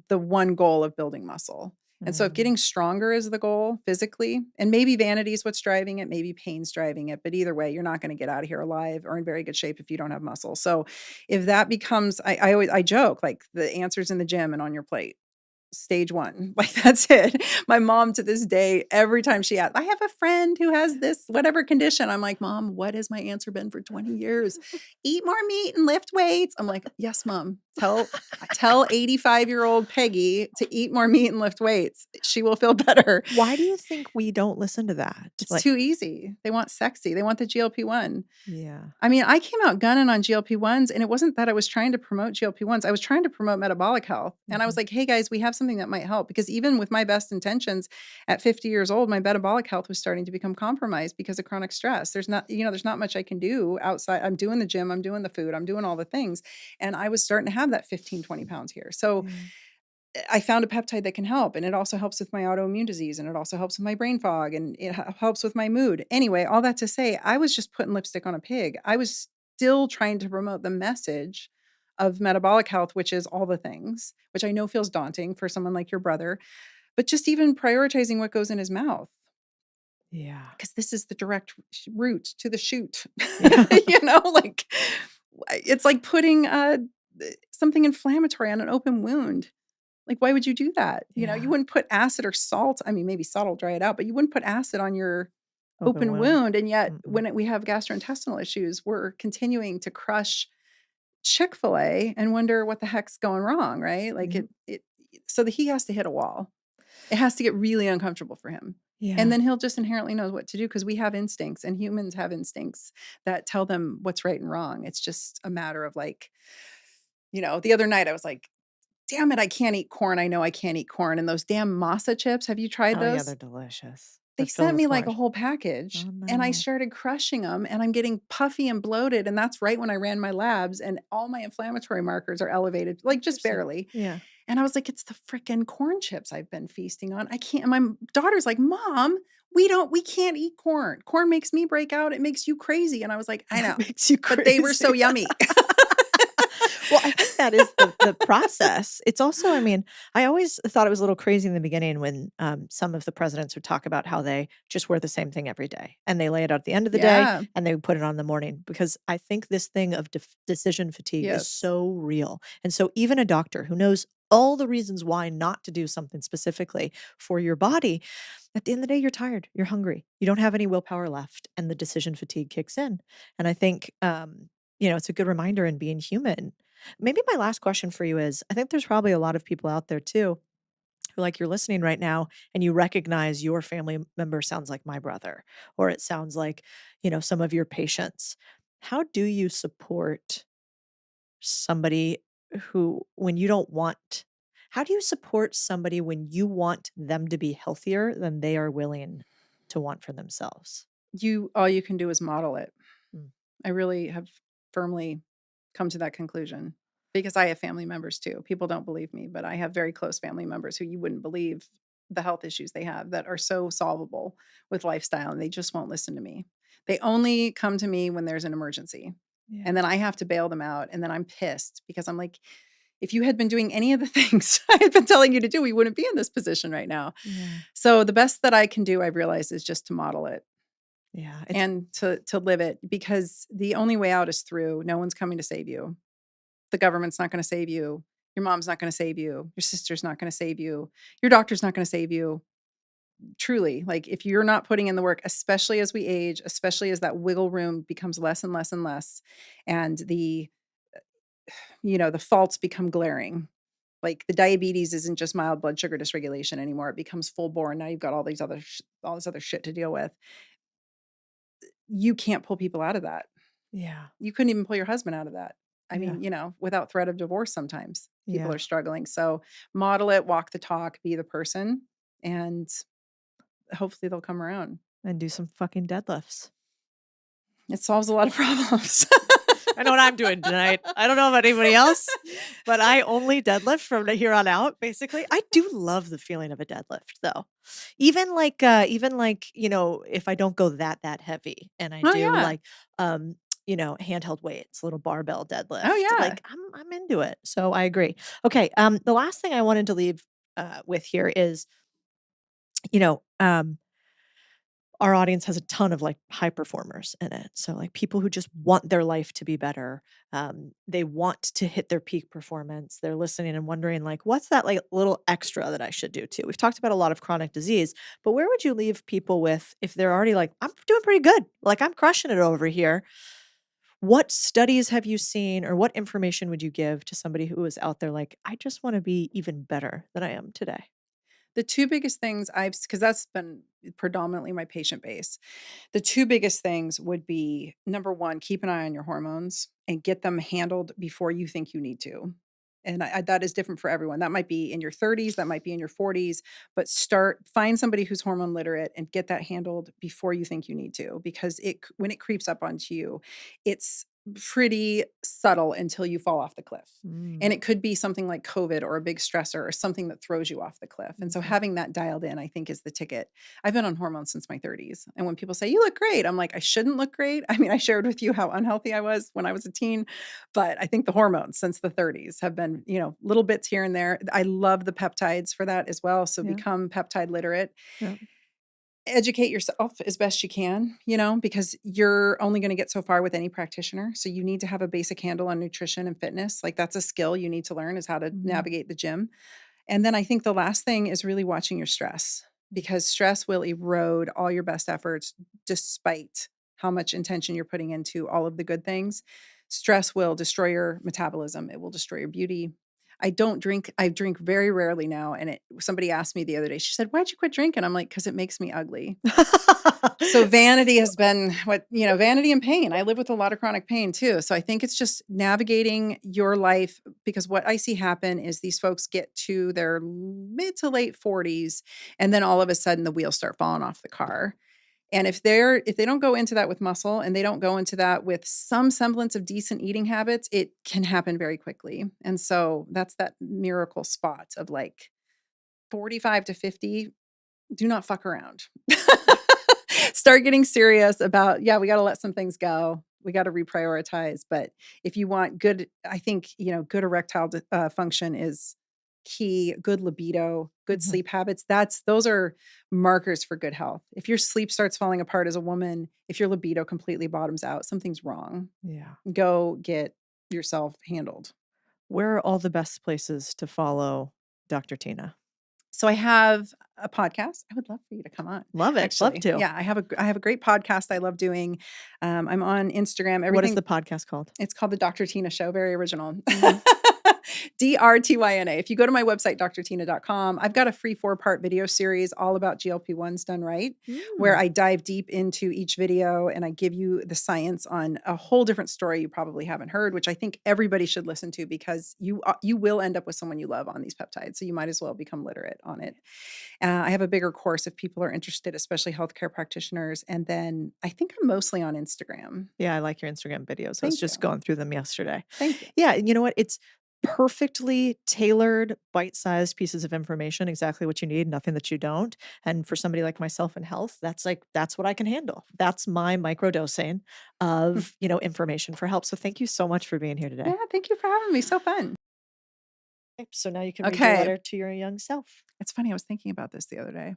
the one goal of building muscle. And so if getting stronger is the goal physically, and maybe vanity is what's driving it, maybe pain's driving it, but either way, you're not going to get out of here alive or in very good shape if you don't have muscle. So if that becomes, I joke, like the answer's in the gym and on your plate. Stage one, like that's it. My mom to this day, every time she asks, I have a friend who has this whatever condition. I'm like, Mom, what has my answer been for 20 years? Eat more meat and lift weights. I'm like, yes, Mom. Tell 85-year-old Peggy to eat more meat and lift weights. She will feel better. Why do you think we don't listen to that? It's too easy. They want sexy. They want the GLP-1. Yeah. I came out gunning on GLP-1s and it wasn't that I was trying to promote GLP-1s. I was trying to promote metabolic health. And I was like, hey guys, we have something that might help because even with my best intentions at 50 years old, my metabolic health was starting to become compromised because of chronic stress. There's not much I can do outside. I'm doing the gym, I'm doing the food, I'm doing all the things. And I was starting to have that 15, 20 pounds here. So I found a peptide that can help. And it also helps with my autoimmune disease. And it also helps with my brain fog. And it helps with my mood. Anyway, all that to say, I was just putting lipstick on a pig. I was still trying to promote the message of metabolic health, which is all the things, which I know feels daunting for someone like your brother, but just even prioritizing what goes in his mouth. Yeah. Because this is the direct route to the shoot. Yeah. It's like putting something inflammatory on an open wound. Like, why would you do that? You know, you wouldn't put acid or salt. I mean, maybe salt will dry it out, but you wouldn't put acid on your open wound. And yet when we have gastrointestinal issues, we're continuing to crush Chick-fil-A and wonder what the heck's going wrong, right? Like so that he has to hit a wall. It has to get really uncomfortable for him. And then he'll just inherently know what to do because we have instincts and humans have instincts that tell them what's right and wrong. It's just a matter of like, you know, the other night I was like, damn it, I can't eat corn. I know I can't eat corn. And those damn masa chips, have you tried Oh yeah, those? they're delicious. They They're filled sent with me like a corn. whole package Oh, and I no. started crushing them and I'm getting puffy and bloated. And that's right when I ran my labs and all my inflammatory markers are elevated, like just barely. Yeah. And I was like, it's the freaking corn chips I've been feasting on. I can't. My daughter's like, Mom, we can't eat corn. Corn makes me break out. It makes you crazy. And I was like, I know. It makes you crazy. But they were so yummy. Well, I think that is the process. It's also, I mean, I always thought it was a little crazy in the beginning when some of the presidents would talk about how they just wear the same thing every day and they lay it out at the end of the Yeah. day and they would put it on in the morning because I think this thing of decision fatigue is Yes. so real. And so even a doctor who knows all the reasons why not to do something specifically for your body, at the end of the day, you're tired, you're hungry, you don't have any willpower left, and the decision fatigue kicks in. And I think, it's a good reminder in being human. Maybe my last question for you is I think there's probably a lot of people out there too who, like, you're listening right now and you recognize your family member sounds like my brother, or it sounds like, some of your patients. How do you support somebody who, when you don't want, how do you support somebody when you want them to be healthier than they are willing to want for themselves? All you can do is model it. Mm. I really have firmly come to that conclusion because I have family members too. People don't believe me, but I have very close family members who you wouldn't believe the health issues they have that are so solvable with lifestyle, and they just won't listen to me. They only come to me when there's an emergency. Yeah. And then I have to bail them out. And then I'm pissed because I'm like, if you had been doing any of the things I had been telling you to do, we wouldn't be in this position right now. Yeah. So the best that I can do, I've realized, is just to model it. Yeah. And to live it, because the only way out is through. No one's coming to save you. The government's not going to save you. Your mom's not going to save you. Your sister's not going to save you. Your doctor's not going to save you. Truly, like if you're not putting in the work, especially as we age, especially as that wiggle room becomes less and less and less, and the faults become glaring. Like the diabetes isn't just mild blood sugar dysregulation anymore. It becomes full bore. Now you've got all this other shit to deal with. You can't pull people out of that. Yeah. You couldn't even pull your husband out of that. I Yeah. mean, without threat of divorce, sometimes people Yeah. are struggling. So model it, walk the talk, be the person, and hopefully they'll come around. And do some fucking deadlifts. It solves a lot of problems. I know what I'm doing tonight. I don't know about anybody else, but I only deadlift from here on out, basically. I do love the feeling of a deadlift though. Even like, if I don't go that heavy and I Oh, do yeah. like, handheld weights, little barbell deadlift. Oh, yeah. Like I'm into it. So I agree. Okay. The last thing I wanted to leave with here is, our audience has a ton of like high performers in it. So like people who just want their life to be better. They want to hit their peak performance. They're listening and wondering like, what's that like little extra that I should do too? We've talked about a lot of chronic disease, but where would you leave people with if they're already like, I'm doing pretty good. Like I'm crushing it over here. What studies have you seen or what information would you give to somebody who is out there like, I just want to be even better than I am today? The two biggest things because that's been predominantly my patient base. The two biggest things would be, number one, keep an eye on your hormones and get them handled before you think you need to. And that is different for everyone. That might be in your 30s, that might be in your 40s, but find somebody who's hormone literate and get that handled before you think you need to, because when it creeps up onto you, it's pretty subtle until you fall off the cliff. And it could be something like COVID or a big stressor or something that throws you off the cliff. And so having that dialed in, I think, is the ticket. I've been on hormones since my 30s. And when people say, you look great, I'm like, I shouldn't look great. I mean, I shared with you how unhealthy I was when I was a teen, but I think the hormones since the 30s have been, little bits here and there. I love the peptides for that as well. So Yeah. become peptide literate. Yeah. educate yourself as best you can, because you're only going to get so far with any practitioner. So you need to have a basic handle on nutrition and fitness. Like that's a skill you need to learn, is how to navigate the gym. And then I think the last thing is really watching your stress, because stress will erode all your best efforts despite how much intention you're putting into all of the good things. Stress will destroy your metabolism. It will destroy your beauty. I don't drink. I drink very rarely now. And somebody asked me the other day, she said, "Why'd you quit drinking?" I'm like, "Because it makes me ugly." So vanity has been vanity and pain. I live with a lot of chronic pain too. So I think it's just navigating your life, because what I see happen is these folks get to their mid to late 40s and then all of a sudden the wheels start falling off the car. And if they don't go into that with muscle, and they don't go into that with some semblance of decent eating habits, it can happen very quickly. And so that's that miracle spot of like 45 to 50. Do not fuck around. Start getting serious about, we got to let some things go. We got to reprioritize. But if you want good, I think, good erectile function is key. Good libido, good sleep habits. Those are markers for good health. If your sleep starts falling apart as a woman, if your libido completely bottoms out, something's wrong. Yeah. Go get yourself handled. Where are all the best places to follow Dr. Tina? So I have a podcast. I would love for you to come on. Love it. Actually, Love to. yeah, I have a great podcast I love doing. I'm on Instagram. What is the podcast called? It's called The Dr. Tina Show. Very original. DRTYNA. If you go to my website, drtina.com, I've got a free 4-part video series all about GLP-1s done right, where I dive deep into each video and I give you the science on a whole different story you probably haven't heard, which I think everybody should listen to, because you will end up with someone you love on these peptides. So you might as well become literate on it. I have a bigger course if people are interested, especially healthcare practitioners. And then I think I'm mostly on Instagram. Yeah, I like your Instagram videos. I Thank was just you. going through them yesterday. Thank you. Yeah, you know what? It's perfectly tailored, bite-sized pieces of information, exactly what you need, nothing that you don't. And for somebody like myself in health, that's what I can handle. That's my microdosing of, information for help. So thank you so much for being here today. Yeah, thank you for having me. So fun. So now you can read your Okay. letter to your young self. It's funny. I was thinking about this the other day.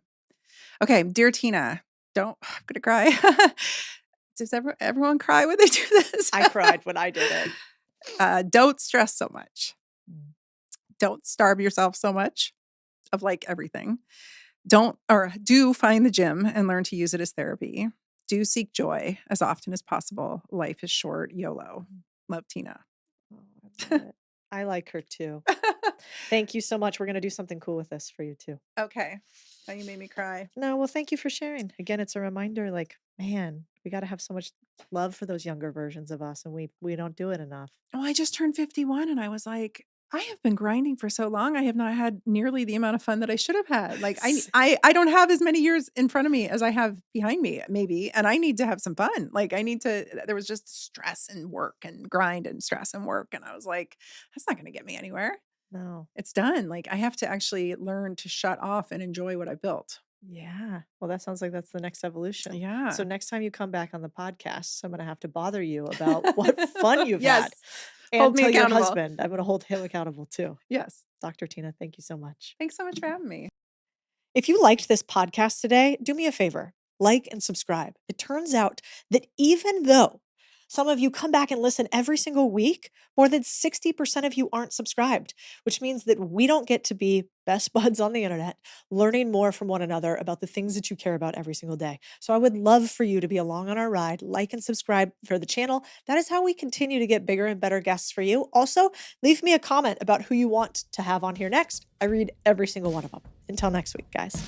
Okay. Dear Tina, I'm going to cry. Does everyone cry when they do this? I cried when I did it. Don't stress so much. Don't starve yourself so much of like everything. Do find the gym and learn to use it as therapy. Do seek joy as often as possible. Life is short. YOLO. Love, Tina. Oh, I love it. I like her too. Thank you so much. We're going to do something cool with this for you too. Okay. Now you made me cry. No, well, thank you for sharing. Again, it's a reminder, like, man, we got to have so much love for those younger versions of us, and we don't do it enough. Oh, I just turned 51 and I was like, I have been grinding for so long. I have not had nearly the amount of fun that I should have had. Like I don't have as many years in front of me as I have behind me, maybe. And I need to have some fun. Like there was just stress and work and grind and stress and work. And I was like, that's not going to get me anywhere. No. It's done. Like I have to actually learn to shut off and enjoy what I built. Yeah. Well, that sounds like that's the next evolution. Yeah. So next time you come back on the podcast, I'm going to have to bother you about what fun you've Yes. had. And Hold me tell your accountable. husband, I'm going to hold him accountable too. Yes. Dr. Tina, thank you so much. Thanks so much for having me. If you liked this podcast today, do me a favor, like and subscribe. It turns out that even though some of you come back and listen every single week, more than 60% of you aren't subscribed, which means that we don't get to be best buds on the internet, learning more from one another about the things that you care about every single day. So I would love for you to be along on our ride, like and subscribe for the channel. That is how we continue to get bigger and better guests for you. Also, leave me a comment about who you want to have on here next. I read every single one of them. Until next week, guys.